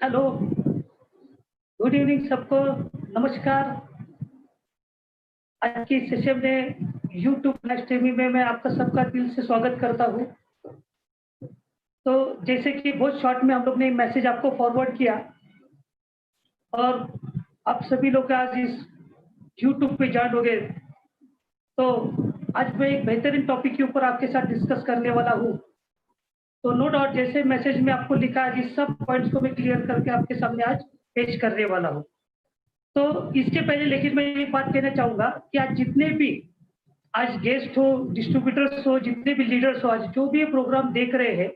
Hello, good evening सबको, नमस्कार। आज की सेशन में यूट्यूब लाइव स्ट्रीमिंग में मैं आपका सबका दिल से स्वागत करता हूँ। तो जैसे कि बहुत शॉर्ट में हम लोग ने मैसेज आपको फॉरवर्ड किया और आप सभी लोग आज इस यूट्यूब पे जॉइन हो गए। तो आज मैं एक बेहतरीन टॉपिक के ऊपर आपके साथ डिस्कस करने वाला हूँ। तो नो डाउट जैसे मैसेज में आपको लिखा है, इस सब पॉइंट्स को मैं क्लियर करके आपके सामने आज पेश करने वाला हूँ। तो इसके पहले लेकिन मैं एक बात कहना चाहूँगा कि आज जितने भी आज गेस्ट हो, डिस्ट्रीब्यूटर्स हो, जितने भी लीडर्स हो, आज जो भी ये प्रोग्राम देख रहे हैं,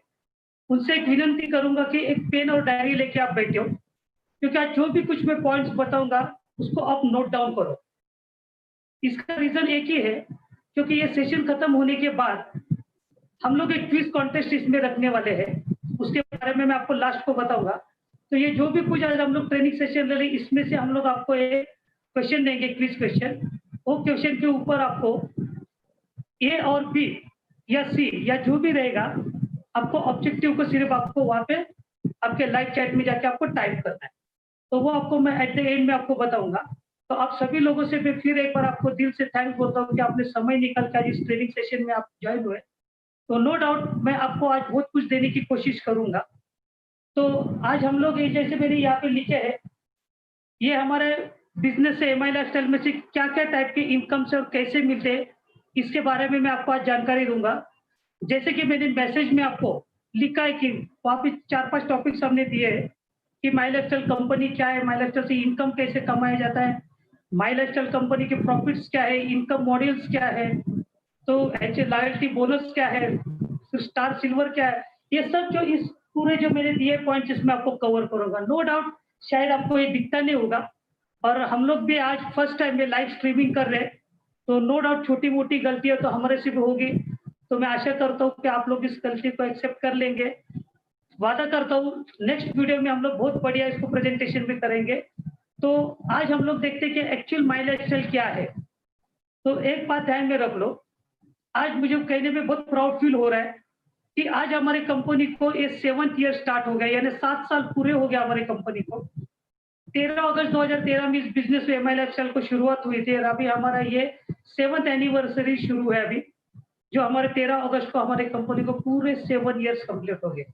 उनसे एक विनंती करूँगा कि एक पेन और डायरी लेके आप बैठे हो, क्योंकि आज जो भी कुछ मैं पॉइंट्स बताऊँगा, उसको आप नोट डाउन करो। इसका रीज़न एक ही है, क्योंकि ये सेशन खत्म होने के बाद हम लोग एक क्विज़ कॉन्टेस्ट इसमें रखने वाले हैं, उसके बारे में मैं आपको लास्ट को बताऊँगा। तो ये जो भी कुछ आज हम लोग ट्रेनिंग सेशन ले रहे हैं, इसमें से हम लोग आपको एक क्वेश्चन देंगे, क्विज़ क्वेश्चन। वो क्वेश्चन के ऊपर आपको ए और बी या सी या जो भी रहेगा, आपको ऑब्जेक्टिव को सिर्फ आपको वहाँ पे आपके लाइव चैट में जाके आपको टाइप करना है। तो वो आपको मैं एट द एंड में आपको बताऊँगा। तो आप सभी लोगों से मैं फिर एक बार आपको दिल से थैंक्स बोलता हूँ कि आपने समय निकाल के आज इस ट्रेनिंग सेशन में आप जॉइन हुए। तो नो डाउट मैं आपको आज बहुत कुछ देने की कोशिश करूँगा। तो आज हम लोग ये जैसे मैंने यहाँ पे लिखे है, ये हमारे बिज़नेस से एमआई लाइफ़स्टाइल में से क्या-क्या टाइप के इनकम से और कैसे मिलते हैं, इसके बारे में मैं आपको आज जानकारी दूँगा। जैसे कि मैंने मैसेज में आपको लिखा है कि वहाँ पे 4-5 टॉपिक्स हमने दिए हैं कि माई लाइफ़स्टाइल कंपनी क्या है, माई लाइफ़स्टाइल से इनकम कैसे कमाया जाता है, माई लाइफ़स्टाइल कंपनी के प्रॉफिट्स क्या है, इनकम मॉडल्स क्या है, तो ऐसे लॉयल्टी बोनस क्या है, स्टार सिल्वर क्या है, ये सब जो इस पूरे जो मैंने दिए पॉइंट्स इसमें आपको कवर करूँगा। नो डाउट शायद आपको ये दिखता नहीं होगा और हम लोग भी आज फर्स्ट टाइम में लाइव स्ट्रीमिंग कर रहे हैं, तो नो डाउट छोटी-मोटी गलतियाँ तो हमारे से भी होगी। तो मैं आशा करता हूँ कि आप लोग इस गलती को एक्सेप्ट कर लेंगे। वादा करता हूँ नेक्स्ट वीडियो में हम लोग बहुत बढ़िया इसको प्रेज़ेंटेशन भी करेंगे। तो आज हम लोग देखते हैं कि एक्चुअल माई लाइफ़स्टाइल क्या है। तो एक बात ध्यान में रख लो, आज मुझे कहने में बहुत प्राउड फील हो रहा है कि आज हमारी कंपनी को ये 7th ईयर स्टार्ट हो गया, यानी 7 साल पूरे हो गए हमारी कंपनी को। 13 अगस्त 2013 में इस बिज़नेस में एमआई लाइफ़स्टाइल को शुरुआत हुई थी और अभी हमारा ये 7th एनिवर्सरी शुरू है अभी, जो हमारे 13 अगस्त को हमारी कंपनी को पूरे 7 इयर्स कंप्लीट हो गए।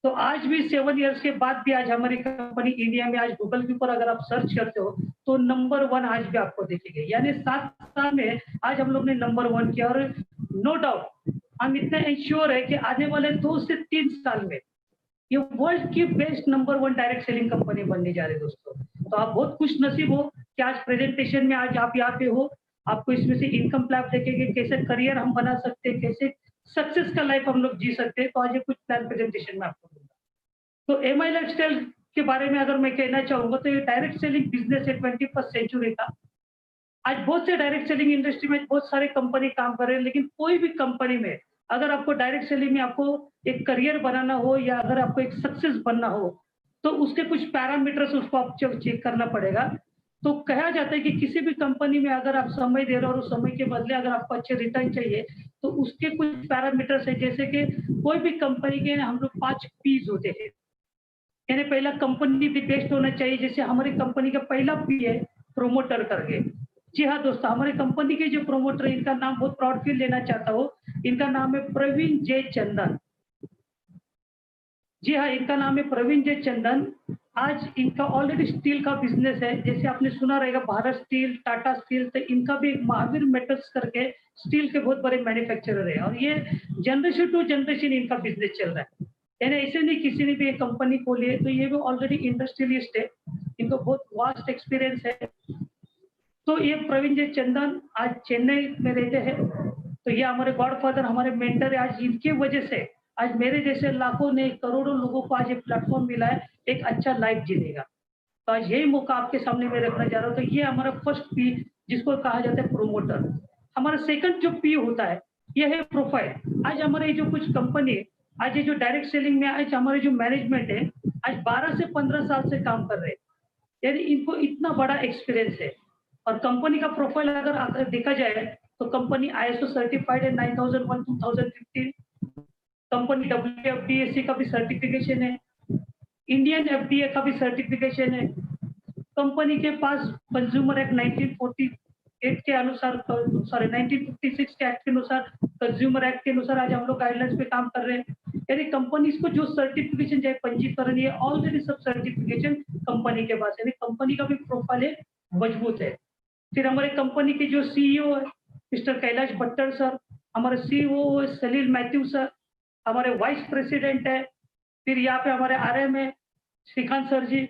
तो आज भी 7 इयर्स के बाद भी आज हमारी कंपनी इंडिया में आज गूगल के ऊपर अगर आप सर्च करते हो, तो नंबर 1 आज भी आपको दिखेगी। यानी 7 साल में आज हम लोग ने नंबर 1 किया और नो डाउट हम इतना एंश्योर है कि आने वाले 2 से 3 साल में ये वर्ल्ड की best number 1 direct selling company बनने जा रही है दोस्तों। तो आप बहुत खुशनसीब हो कि आज प्रेज़ेंटेशन में आज आप यहाँ पे हो। आपको इसमें से इनकम प्लान देखेंगे, कैसे करियर हम बना सकते हैं, कैसे सक्सेस का लाइफ हम लोग जी सकते हैं। तो आज ये कुछ प्लान प्रेज़ेंटेशन में आपको दूँगा। तो एमआई लाइफ़स्टाइल के बारे में अगर मैं कहना चाहूँगा तो ये डायरेक्ट सेलिंग बिज़नेस है 21st सेंचुरी का। आज बहुत से डायरेक्ट सेलिंग इंडस्ट्री में बहुत सारे कंपनी काम कर रहे हैं, लेकिन कोई भी कंपनी में अगर आपको डायरेक्ट सेलिंग में आपको एक करियर बनाना हो या अगर आपको एक सक्सेस बनना हो, तो उसके कुछ पैरामीटर्स उसको आप चेक करना पड़ेगा। तो कहा जाता है कि किसी भी कंपनी में अगर आप समय दे रहे हो और उस समय के बदले अगर आपको अच्छे रिटर्न चाहिए, तो उसके कुछ पैरामीटर्स है, जैसे कि कोई भी कंपनी के हम लोग 5 पीस होते हैं। यानी पहला कंपनी भी बेस्ट होना चाहिए, जैसे हमारी कंपनी का पहला पी है प्रोमोटर करके। जी हाँ दोस्तों, हमारी कंपनी के जो प्रोमोटर है, इनका नाम बहुत प्राउड फील लेना चाहता हूँ। इनका नाम है प्रवीण जे चंदन। जी हाँ, इनका नाम है प्रवीण जे चंदन। आज इनका ऑलरेडी स्टील का बिज़नेस है, जैसे आपने सुना रहेगा भारत स्टील, टाटा स्टील, तो इनका भी एक महावीर मेटल्स करके स्टील के बहुत बड़े मैन्युफैक्चरर है और ये जनरेशन टू जनरेशन इनका बिज़नेस चल रहा है। यानी ऐसे नहीं किसी ने भी एक कंपनी खोली है, तो ये भी ऑलरेडी इंडस्ट्रियलिस्ट है। इनको बहुत वास्ट एक्सपीरियंस है। तो ये प्रवीण जी चंदन आज चेन्नई में रहते हैं। तो ये हमारे गॉडफादर, हमारे मेंटर है। आज इनकी वजह से आज मेरे जैसे लाखों ने, करोड़ों लोगों को आज ये प्लेटफ़ॉर्म मिला है, एक अच्छा लाइफ जीने का। तो आज यही मौका आपके सामने मैं रखना चाह रहा हूँ। तो ये हमारा फर्स्ट पी जिसको कहा जाता है प्रोमोटर। हमारा सेकंड जो पी होता है, ये है प्रोफाइल। आज हमारे जो कुछ कंपनी है, आज ये जो डायरेक्ट सेलिंग में आज हमारे जो मैनेजमेंट है, आज 12 से 15 साल से काम कर रहे हैं। यानी इनको इतना बड़ा एक्सपीरियंस है और कंपनी का प्रोफाइल अगर देखा जाए तो कंपनी आईएसओ सर्टिफाइड है 9001 2015। कंपनी डब्ल्यूएफडीएसी का भी सर्टिफिकेशन है। इंडियन एफडीए का भी सर्टिफिकेशन है। कंपनी के पास कंज्यूमर एक्ट 1948 के अनुसार, सॉरी 1956 के एक्ट के अनुसार, कंज्यूमर एक्ट के अनुसार आज हम लोग गाइडलाइंस पे काम कर रहे हैं। यानी कंपनीज को जो सर्टिफिकेशन चाहे, पंजीकरण, ये ऑलरेडी सब सर्टिफिकेशन कंपनी के पास है, यानी कंपनी का भी प्रोफाइल है मजबूत है। फिर हमारे कंपनी के जो सीईओ है मिस्टर कैलाश भट्टर सर, हमारे सीईओ सलील मैथ्यू सर, हमारे वाइस प्रेसिडेंट है, फिर यहाँ पे हमारे आरएम है श्रीकांत सर जी,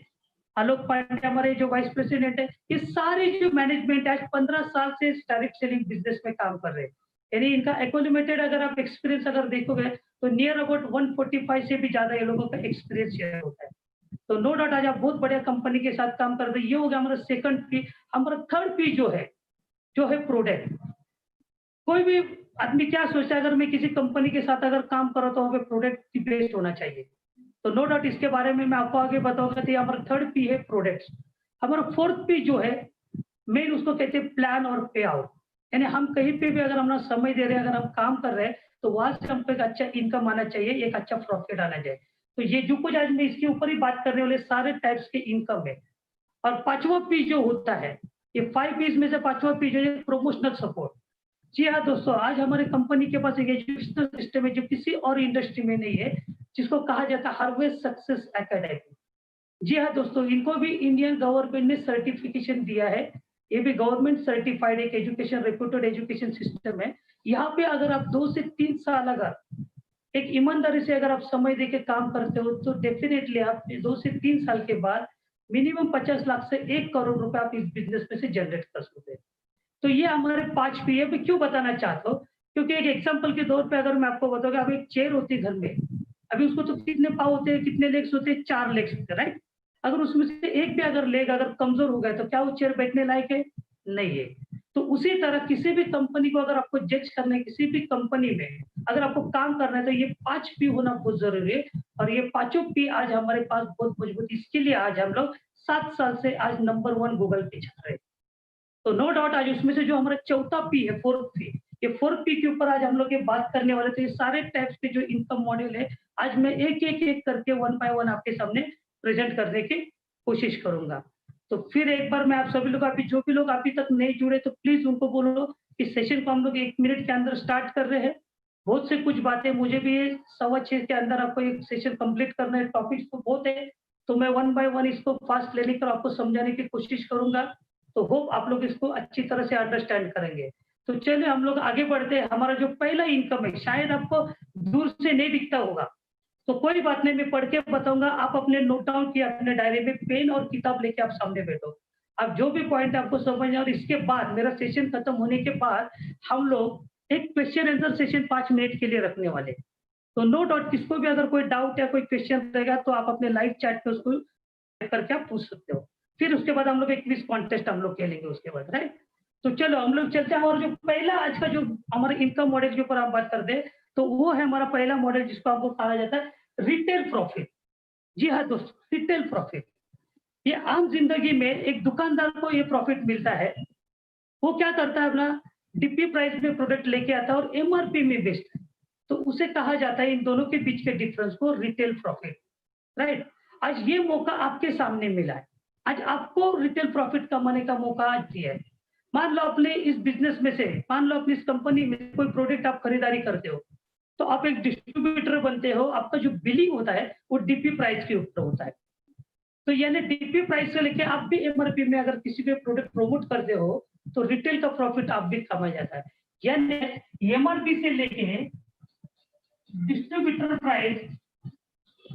आलोक पांडे हमारे जो वाइस प्रेसिडेंट है, ये सारे जो मैनेजमेंट आज 15 साल से डायरेक्ट सेलिंग बिजनेस में काम कर रहे हैं। यानी इनका एक्यूमुलेटेड अगर आप एक्सपीरियंस अगर देखोगे तो नियर अबाउट 145 से भी ज्यादा ये लोगों का एक्सपीरियंस शेयर होता है। तो नो डाउट आज आप बहुत बढ़िया कंपनी के साथ काम कर रहे हैं। ये हो गया हमारा सेकंड पी। हमारा थर्ड पी जो है प्रोडक्ट। कोई भी आदमी क्या सोचता है, अगर मैं किसी कंपनी के साथ अगर काम कर रहा तो वहाँ पे प्रोडक्ट की बेस्ड होना चाहिए। तो नो डाउट इसके बारे में मैं आपको आगे बताऊंगा। तो हमारा थर्ड पी है प्रोडक्ट्स। हमारा फोर्थ पी जो है मेन, उसको कहते हैं प्लान और पे आउट। यानी हम कहीं पे भी अगर हम समय दे रहे हैं, अगर हम काम कर रहे हैं, तो वहां से हमको एक अच्छा इनकम आना चाहिए, एक अच्छा प्रॉफिट आना चाहिए। तो ये जो कुछ आज मैं इसके ऊपर ही बात करने वाले सारे टाइप्स के इनकम है। और पांचवा पी जो होता है, ये 5 पीज में से पांचवा पी जो है प्रमोशनल सपोर्ट। जी हाँ दोस्तों, आज हमारे कंपनी के पास एक एजुकेशनल सिस्टम है जो किसी और इंडस्ट्री में नहीं है, जिसको कहा जाता है हार्वेस्ट सक्सेस एकेडमी। जी हाँ दोस्तों, इनको भी इंडियन गवर्नमेंट ने सर्टिफिकेशन दिया है। ये भी गवर्नमेंट सर्टिफाइड एक एजुकेशन, रेप्यूटेड एजुकेशन सिस्टम है। यहाँ पे अगर आप 2 से 3 साल अगर एक ईमानदारी से अगर आप समय देके काम करते हो, तो डेफिनेटली आप 2 से 3 साल के बाद मिनिमम 50 लाख से 1 करोड़ रुपए आप इस बिजनेस में से जनरेट कर सकते हैं। तो ये हमारे 5 पी है। मैं क्यों बताना चाहता हूँ, क्योंकि एक एग्जाम्पल के तौर पे अगर मैं आपको बताऊंगा, अब एक चेयर होती है घर में, अभी उसको तो कितने पाव होते हैं, कितने लेग्स होते हैं, 4 लेग्स होते हैं, राइट। अगर उसमें से एक भी अगर लेग अगर कमजोर हो गया तो क्या वो चेयर बैठने लायक है? नहीं है। तो उसी तरह किसी भी कंपनी को अगर आपको जज करना है, किसी भी कंपनी में अगर आपको काम करना है, तो ये 5 पी होना बहुत जरूरी है। और ये पांचों पी आज हमारे पास बहुत मजबूत, इसके लिए आज हम लोग 7 साल से आज नंबर 1 गूगल पे चल रहे हैं। तो नो डाउट आज उसमें से जो हमारा चौथा पी है, फोर्थ पी, ये फोर्थ पी के ऊपर आज हम लोग ये बात करने वाले थे। ये सारे टाइप्स के जो इनकम मॉडल है, आज मैं एक करके 1 बाय 1 आपके सामने प्रेजेंट करने की कोशिश करूंगा। तो फिर एक बार मैं आप सभी लोग, अभी जो भी लोग अभी तक नहीं जुड़े, तो प्लीज उनको बोलो कि सेशन को हम लोग 1 मिनट के अंदर स्टार्ट कर रहे हैं। बहुत से कुछ बातें मुझे भी 6:15 के अंदर आपको एक सेशन कंप्लीट करना है। टॉपिक्स तो बहुत है, तो मैं 1 बाय 1 इसको फास्ट ले लेकर आपको समझाने की कोशिश करूंगा। तो होप आप लोग इसको अच्छी तरह से अंडरस्टैंड करेंगे। तो चलिए हम लोग आगे बढ़ते हैं। हमारा जो पहला इनकम है, शायद आपको दूर से नहीं दिखता होगा, तो कोई बात नहीं, मैं पढ़ के बताऊंगा। आप अपने नोट डाउन किए, अपने डायरी में पेन और किताब लेके आप सामने बैठो। अब जो भी पॉइंट आपको समझ आए, और इसके बाद मेरा सेशन खत्म होने के बाद हम लोग एक क्वेश्चन आंसर सेशन 5 मिनट के लिए रखने वाले। तो नो डाउट, किसको भी अगर कोई डाउट या कोई क्वेश्चन रहेगा तो आप अपने लाइव चैट पे उसको करके आप पूछ सकते हो। फिर उसके बाद हम लोग एक क्विज कॉन्टेस्ट हम लोग खेलेंगे उसके बाद, राइट। तो चलो हम लोग चलते हैं। और जो पहला आज का जो हमारे इनकम मॉडल के ऊपर आप बात करते हैं, तो वो है हमारा पहला मॉडल, जिसको हमको कहा जाता है रिटेल प्रॉफिट। जी हाँ दोस्तों, रिटेल प्रॉफिट। ये आम जिंदगी में एक दुकानदार को ये प्रॉफिट मिलता है। वो क्या करता है, अपना डिपी प्राइस में प्रोडक्ट लेके आता है और एमआरपी में बेचता है। तो उसे कहा जाता है, इन दोनों के बीच के डिफरेंस को रिटेल प्रॉफिट, राइट। आज ये मौका आपके सामने मिला है। आज आपको रिटेल प्रॉफिट कमाने का मौका आज दिया है। मान लो अपने इस बिजनेस में से, मान लो अपनी इस कंपनी में कोई प्रोडक्ट आप खरीदारी करते हो, तो आप एक डिस्ट्रीब्यूटर बनते हो। आपका जो बिलिंग होता है वो डीपी प्राइस के ऊपर होता है। तो यानी डीपी प्राइस से लेके आप भी एमआरपी में अगर किसी भी प्रोडक्ट प्रमोट करते हो, तो रिटेल का प्रॉफिट आप भी कमाया जाता है। यानी एमआरपी से लेके डिस्ट्रीब्यूटर प्राइस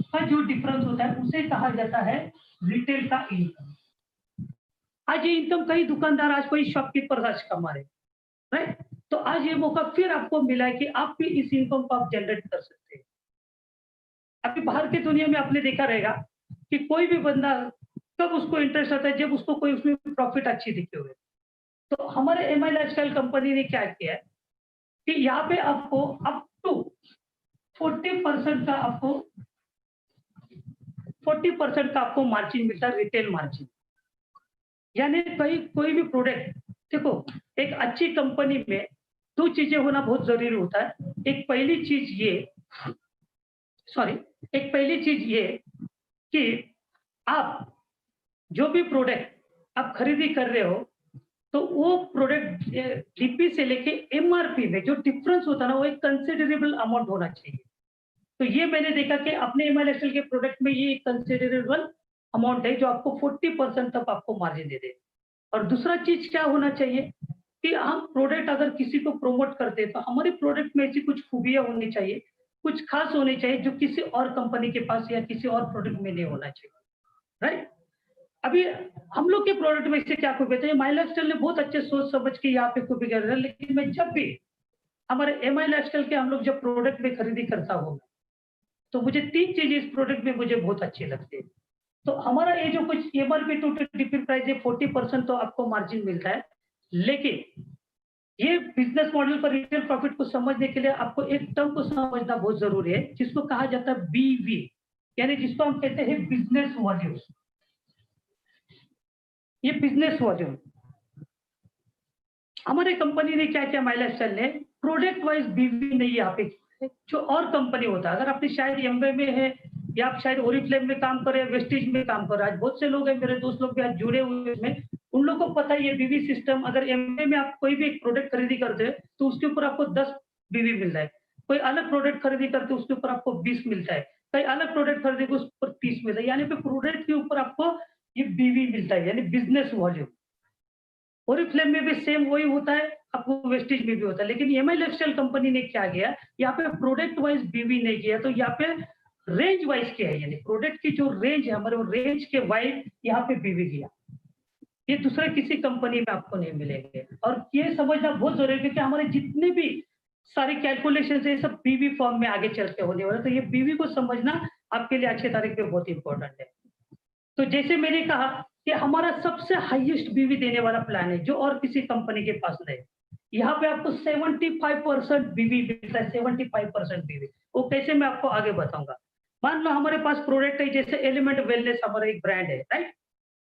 का जो डिफरेंस होता है उसे कहा जाता है रिटेल का इनकम। आज ये इनकम कई दुकानदार, आज कोई शॉपकीपर आज कमा रहे, राइट। तो आज ये मौका फिर आपको मिला है कि आप भी इस इनकम को आप जनरेट कर सकते हैं। अभी बाहर की दुनिया में आपने देखा रहेगा कि कोई भी बंदा कब उसको इंटरेस्ट आता है, जब उसको कोई उसमें प्रॉफिट अच्छी दिखे हुए। तो हमारे एमआई लाइफस्टाइल कंपनी ने क्या किया है कि यहाँ पे आपको अप टू 40% का आपको 40% का आपको मार्जिन मिलता है, रिटेल मार्जिन। यानी कोई भी प्रोडक्ट, देखो एक अच्छी कंपनी में 2 चीजें होना बहुत जरूरी होता है। एक पहली चीज ये कि आप जो भी प्रोडक्ट आप खरीदी कर रहे हो, तो वो प्रोडक्ट डीपी से लेके एमआरपी में जो डिफरेंस होता है ना, वो एक कंसिडरेबल अमाउंट होना चाहिए। तो ये मैंने देखा कि अपने एमआईएलएसएल के प्रोडक्ट में ये कंसिडरेबल अमाउंट है जो आपको 40% तक आपको मार्जिन दे दे। और दूसरा चीज क्या होना चाहिए कि हम प्रोडक्ट अगर किसी को प्रमोट करते हैं तो हमारे प्रोडक्ट में ऐसी कुछ खूबियां होनी चाहिए, कुछ खास होनी चाहिए जो किसी और कंपनी के पास या किसी और प्रोडक्ट में नहीं होना चाहिए, राइट। अभी हम लोग के प्रोडक्ट में इससे क्या खूबियत है, माई लाइफस्टाइल ने बहुत अच्छे सोच समझ के यहाँ पे खूबी कर रहे हैं, लेकिन मैं जब भी हमारे एमआई लाइफस्टाइल के हम लोग जब प्रोडक्ट में खरीदी करता हूँ, तो मुझे 3 चीज़ इस प्रोडक्ट में मुझे बहुत अच्छी लगती है। तो हमारा ये जो कुछ एमआरपी टू डीपी प्राइस है 40% तो आपको मार्जिन मिलता है, लेकिन ये बिजनेस मॉडल पर रिटेल प्रॉफिट को समझने के लिए आपको एक टर्म को समझना बहुत जरूरी है, जिसको कहा जाता है बीवी, यानी जिसको हम कहते हैं बिजनेस वॉल्यूम। ये बिजनेस वॉल्यूम हमारे कंपनी ने क्या किया, माई लाइफस्टाइल ने प्रोडक्ट वाइज बीवी नहीं यहाँ पे, जो और कंपनी होता है, अगर आपने शायद एमवे में है या आप शायद ओरिफ्लेम में काम कर रहे हैं, वेस्टेज में काम कर रहे हैं, आज बहुत से लोग हैं, मेरे दोस्त लोग भी आज जुड़े हुए हैं इसमें, उन लोगों को पता है ये बीवी सिस्टम। अगर एमवे में आप कोई भी एक प्रोडक्ट खरीदी करते हैं तो उसके ऊपर आपको 10 बीवी मिलता है, कोई अलग प्रोडक्ट खरीदी करते हैं उसके ऊपर आपको 20 मिलता है, कोई अलग प्रोडक्ट खरीदे उस पर 30 मिलता है, यानी प्रोडक्ट के ऊपर आपको ये बीवी मिलता है, यानी बिजनेस वॉल्यूम। ओरिफ्लेम में भी सेम वही होता है, आपको वेस्टेज में भी होता है, लेकिन एमआई लाइफस्टाइल कंपनी ने क्या किया, यहाँ पे प्रोडक्ट वाइज बीवी नहीं किया, तो यहाँ पे रेंज वाइज किया है, यानी प्रोडक्ट की जो रेंज है हमारे, वो रेंज के वाइज यहाँ पे बीवी किया। ये दूसरे किसी कंपनी में आपको नहीं मिलेंगे, और ये समझना बहुत जरूरी है क्योंकि हमारे जितने भी सारे कैलकुलेशन है सब बीवी फॉर्म में आगे चल के होने वाले, तो ये बीवी को समझना आपके लिए आज की तारीख में बहुत इंपॉर्टेंट है। तो जैसे मैंने कहा कि हमारा सबसे हाईएस्ट बीवी देने वाला प्लान है जो और किसी कंपनी के पास नहीं, यहाँ पे आपको 75% बीवी मिलता है, 75% बीवी। वो कैसे मैं आपको आगे बताऊंगा। मान लो हमारे पास प्रोडक्ट है जैसे एलिमेंट वेलनेस, हमारा एक ब्रांड है, राइट।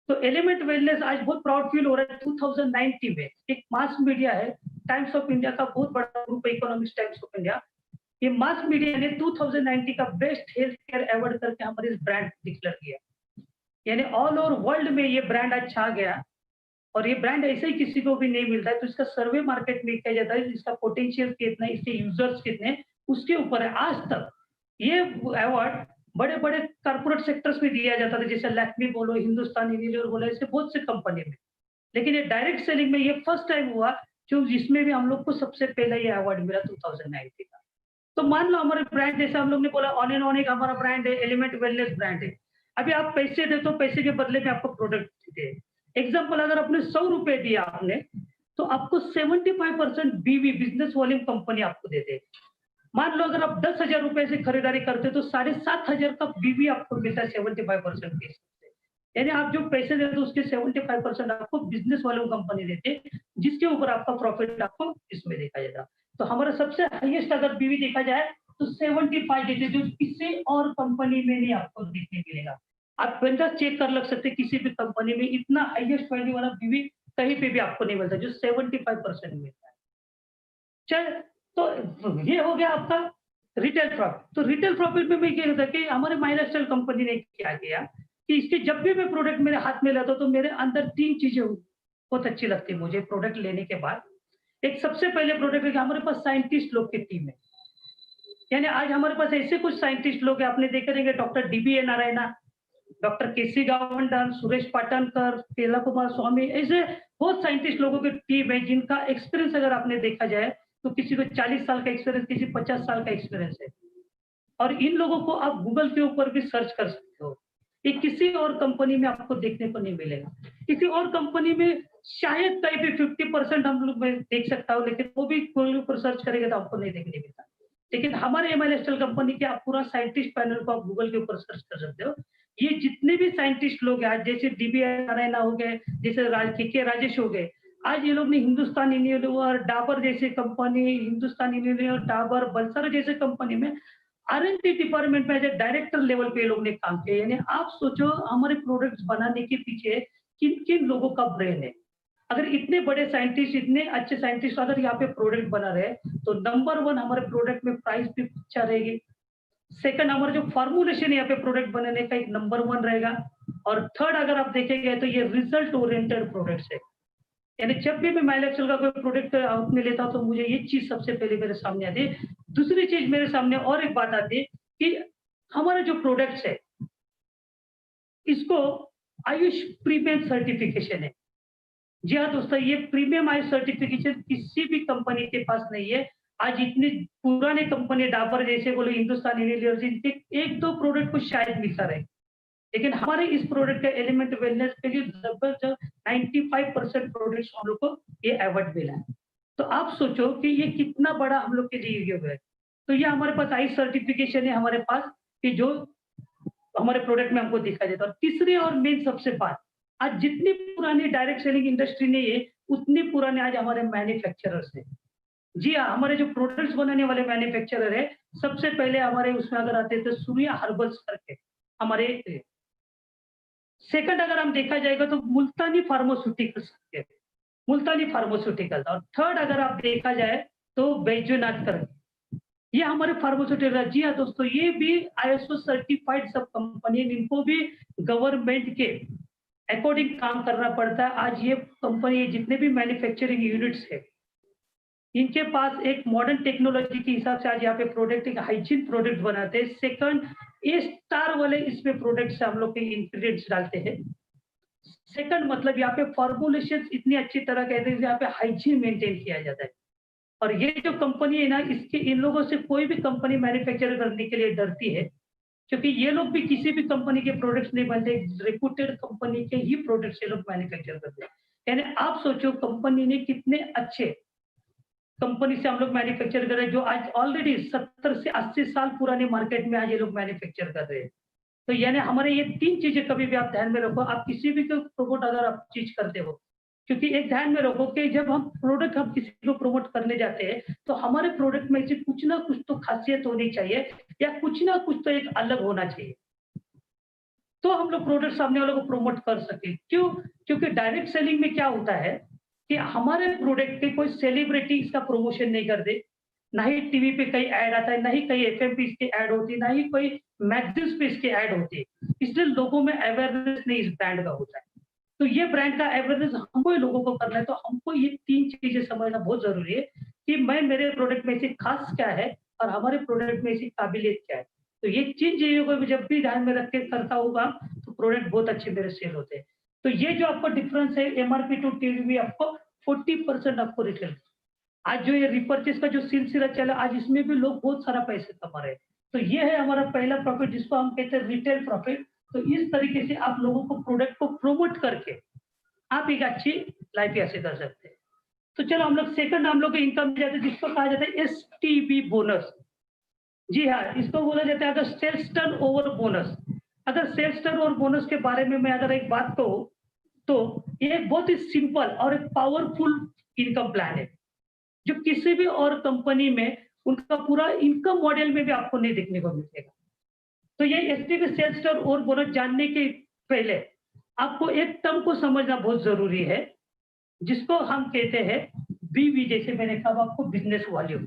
तो एलिमेंट वेलनेस आज बहुत प्राउड फील हो रहा है, 2019 में एक मास मीडिया है, टाइम्स ऑफ इंडिया का बहुत बड़ा ग्रुप है, इकोनॉमिक्स टाइम्स ऑफ इंडिया, ये मास मीडिया ने 2019 का बेस्ट हेल्थ केयर अवार्ड करके हमारे इस ब्रांड डिक्लेयर किया, यानी ऑल ओवर वर्ल्ड में ये ब्रांड आज छा गया, और ये ब्रांड ऐसे ही किसी को भी नहीं मिलता है। तो इसका सर्वे मार्केट में किया जाता है, इसका पोटेंशियल कितना है, इसके यूजर्स कितने, उसके ऊपर है। आज तक ये अवार्ड बड़े बड़े कॉर्पोरेट सेक्टर्स में दिया जाता था, जैसे लैक्मी बोलो, हिंदुस्तान यूनिलीवर बोलो, ऐसे बहुत से कंपनी में, लेकिन ये डायरेक्ट सेलिंग में ये फर्स्ट टाइम हुआ जो जिसमें भी हम लोग को सबसे पहले ये अवार्ड मिला 2019 का। तो मान लो हमारे ब्रांड, जैसे हम लोग ने बोला ऑन एंड ऑन एक हमारा ब्रांड है, एलिमेंट वेलनेस ब्रांड है। अभी आप पैसे दे तो पैसे के बदले में आपको प्रोडक्ट दे। एग्जाम्पल, अगर आपने 100 रुपए दिया आपने, तो आपको 75% बीवी बिजनेस वॉल्यूम कंपनी आपको दे दे। मान लो अगर आप 10,000 रुपए से खरीदारी करते तो 7,500 का बीवी आपको मिलता है 75% के, यानी आप जो पैसे देते उसके 75% आपको बिजनेस वॉल्यूम कंपनी देते, जिसके ऊपर आपका प्रॉफिट आपको इसमें देखा जाएगा। तो हमारा सबसे हाईएस्ट अगर बीवी देखा जाए तो 75 देते, जो किसी और कंपनी में नहीं आपको देखने मिलेगा। आप बिंदास चेक कर लग सकते, किसी भी कंपनी में इतना हाईएस्ट वैल्यू वाला बीवी कहीं पे भी आपको नहीं मिलता, जो 75% मिलता है। चल, तो ये हो गया आपका रिटेल प्रॉफिट। तो रिटेल प्रॉफिट में क्या होता है कि हमारे माई लाइफस्टाइल कंपनी ने क्या किया कि इसके जब भी मैं प्रोडक्ट मेरे हाथ में लाता हूं तो मेरे अंदर 3 चीजें बहुत अच्छी लगती है मुझे प्रोडक्ट लेने के बाद। एक सबसे पहले प्रोडक्ट है कि हमारे पास साइंटिस्ट लोग की टीम है, यानी आज हमारे पास ऐसे कुछ साइंटिस्ट लोग हैं, आपने देखे रहेंगे डॉक्टर डीबी नारायणा, डॉक्टर केसी गावंडन, सुरेश पाटनकर, केला कुमार स्वामी, ऐसे बहुत साइंटिस्ट लोगों की टीम है जिनका एक्सपीरियंस अगर आपने देखा जाए तो किसी को 40 साल का एक्सपीरियंस, किसी 50 साल का एक्सपीरियंस है, और इन लोगों को आप गूगल के ऊपर भी सर्च कर सकते हो। ये किसी और कंपनी में आपको देखने को नहीं मिलेगा। किसी और कंपनी में शायद कहीं भी 50% हम लोग मैं देख सकता हूँ, लेकिन वो भी गूगल ऊपर सर्च करेंगे तो आपको नहीं देखने मिलता। लेकिन हमारे एमआई लाइफस्टाइल कंपनी के आप पूरा साइंटिस्ट पैनल को आप गूगल के ऊपर सर्च कर सकते हो। ये जितने भी साइंटिस्ट लोग हैं, जैसे डीबी नारायणा हो गए, जैसे के राजेश हो गए, आज ये लोग ने हिंदुस्तान यूनिलीवर, डाबर जैसे कंपनी, हिंदुस्तान यूनिलीवर, डाबर, बलसर जैसे कंपनी में आर&डी डिपार्टमेंट में एज ए डायरेक्टर लेवल पे लोग ने काम किया। यानी आप सोचो हमारे प्रोडक्ट्स बनाने के पीछे किन किन लोगों का ब्रेन है। अगर इतने बड़े साइंटिस्ट, इतने अच्छे साइंटिस्ट अगर यहाँ पे प्रोडक्ट बना रहे तो नंबर 1 हमारे प्रोडक्ट में प्राइस भी अच्छा रहेगी, सेकंड हमारा जो फॉर्मुलेशन यहाँ पे प्रोडक्ट बनाने का एक नंबर 1 रहेगा, और थर्ड अगर आप देखेंगे तो ये रिजल्ट ओरिएंटेड प्रोडक्ट्स है। यानी जब भी मैं माइलेक्सल का कोई प्रोडक्ट अपने लेता हूँ तो मुझे ये चीज सबसे पहले मेरे सामने आती है। दूसरी चीज मेरे सामने और एक बात आती है कि हमारे जो प्रोडक्ट्स है इसको आयुष प्रीमियम सर्टिफिकेशन है। जी हाँ दोस्तों, ये प्रीमियम आयुष सर्टिफिकेशन किसी भी कंपनी के पास नहीं है। आज इतनी पुराने कंपनी डाबर जैसे बोलो, हिंदुस्तान यूनिलीवर, इनके एक दो प्रोडक्ट को शायद मिलता रहे, लेकिन हमारे इस प्रोडक्ट का एलिमेंट वेलनेस पे जो जबरदस्त 95% प्रोडक्ट्स हम लोग को ये अवार्ड मिला है। तो आप सोचो कि ये कितना बड़ा हम लोग के लिए योग है। तो ये हमारे पास आई सर्टिफिकेशन है हमारे पास, कि जो हमारे प्रोडक्ट में हमको दिखाई देता है। और तीसरी और मेन सबसे बात, आज जितनी पुरानी डायरेक्ट सेलिंग इंडस्ट्री नहीं है, उतनी पुराने आज हमारे मैन्युफैक्चरर्स है। जी हाँ, हमारे जो प्रोडक्ट्स बनाने वाले मैन्युफैक्चरर है, सबसे पहले हमारे उसमें अगर आते तो सूर्या हर्बल्स करके हमारे। सेकंड अगर हम देखा जाएगा तो मुल्तानी फार्मास्यूटिकल्स के, मुल्तानी फार्मास्यूटिकल। और थर्ड अगर आप देखा जाए तो बैजूनाथ करके, ये हमारे फार्मास्यूटिकल। जी हाँ दोस्तों, ये भी आईएसओ सर्टिफाइड सब कंपनी है, इनको भी गवर्नमेंट के अकॉर्डिंग काम करना पड़ता है। आज ये कंपनी जितने भी मैन्युफैक्चरिंग यूनिट्स है, इनके पास एक मॉडर्न टेक्नोलॉजी के हिसाब से आज यहाँ पे प्रोडक्ट एक हाइजीन प्रोडक्ट बनाते हैं। सेकंड, ए स्टार वाले इसमें प्रोडक्ट से हम लोग के इंग्रेडिएंट्स डालते हैं। सेकंड मतलब यहाँ पे फॉर्मुलेशन इतनी अच्छी तरह कहते हैं, यहाँ पे हाइजीन मेंटेन किया जाता है। और ये जो कंपनी है ना, इसके इन लोगों से कोई भी कंपनी मैन्युफैक्चर करने के लिए डरती है, क्योंकि ये लोग भी किसी भी कंपनी के प्रोडक्ट्स नहीं बनते, रेपुटेड कंपनी के ही प्रोडक्ट्स ये लोग मैन्युफैक्चर करते हैं। यानी आप सोचो कंपनी ने कितने अच्छे कंपनी से हम लोग मैन्युफैक्चर कर रहे हैं, जो आज ऑलरेडी 70 से 80 साल पुराने मार्केट में आज ये लोग मैन्युफैक्चर कर रहे हैं। तो यानी हमारे ये 3 चीजें कभी भी आप ध्यान में रखो, आप किसी भी को प्रमोट अगर आप चीज करते हो, क्योंकि एक ध्यान में रखो कि जब हम प्रोडक्ट हम किसी को प्रमोट करने जाते हैं, तो हमारे प्रोडक्ट में से कुछ ना कुछ तो खासियत होनी चाहिए, या कुछ ना कुछ तो एक अलग होना चाहिए, तो हम लोग प्रोडक्ट सामने वालों को प्रमोट कर सके। क्यों? क्योंकि डायरेक्ट सेलिंग में क्या होता है कि हमारे प्रोडक्ट के कोई सेलिब्रिटी इसका प्रमोशन नहीं करते, ना ही टीवी पे कहीं ऐड आता है, ना ही कहीं एफएम पे इसकी ऐड होती है, ना ही कोई मैगजीन्स पे इसकी ऐड होती है। इसलिए लोगों में अवेयरनेस नहीं इस ब्रांड का होता है। तो ये ब्रांड का अवेयरनेस हमको ही लोगों को करना है। तो हमको ये 3 चीजें समझना बहुत जरूरी है कि मैं मेरे प्रोडक्ट में ऐसी खास क्या है और हमारे प्रोडक्ट में ऐसी काबिलियत क्या है। तो ये 3 चीजों को जब भी ध्यान में रख के करता होगा तो प्रोडक्ट बहुत अच्छे मेरे सेल होते हैं। तो ये जो आपको डिफरेंस है एमआरपी टू टीवीपी, आपको 40% आपको रिटेल। आज जो ये रिपर्चेस का जो सिलसिला चला, आज इसमें भी लोग बहुत सारा पैसे कमा रहे हैं। तो ये है हमारा पहला प्रॉफिट, जिसको हम कहते हैं रिटेल प्रॉफिट। तो इस तरीके से आप लोगों को प्रोडक्ट को प्रमोट करके आप एक अच्छी लाइफ ऐसे कर सकते हैं। तो चलो हम लोग सेकंड हम लोग के इनकम जाते हैं, जिसको कहा जाता है एसटीबी बोनस। जी हाँ, इसको बोला जाता है अगर सेल्स टर्न ओवर बोनस। अगर सेल्स टर्न ओवर बोनस के बारे में मैं अगर एक बात कहूँ, तो ये एक बहुत ही सिंपल और एक पावरफुल इनकम प्लान है, जो किसी भी और कंपनी में उनका पूरा इनकम मॉडल में भी आपको नहीं देखने को मिलेगा। तो ये STB sales turnover bonus जानने के पहले आपको एक टर्म को समझना बहुत जरूरी है, जिसको हम कहते हैं बीवी। जैसे मैंने कहा आपको बिजनेस वॉल्यूम।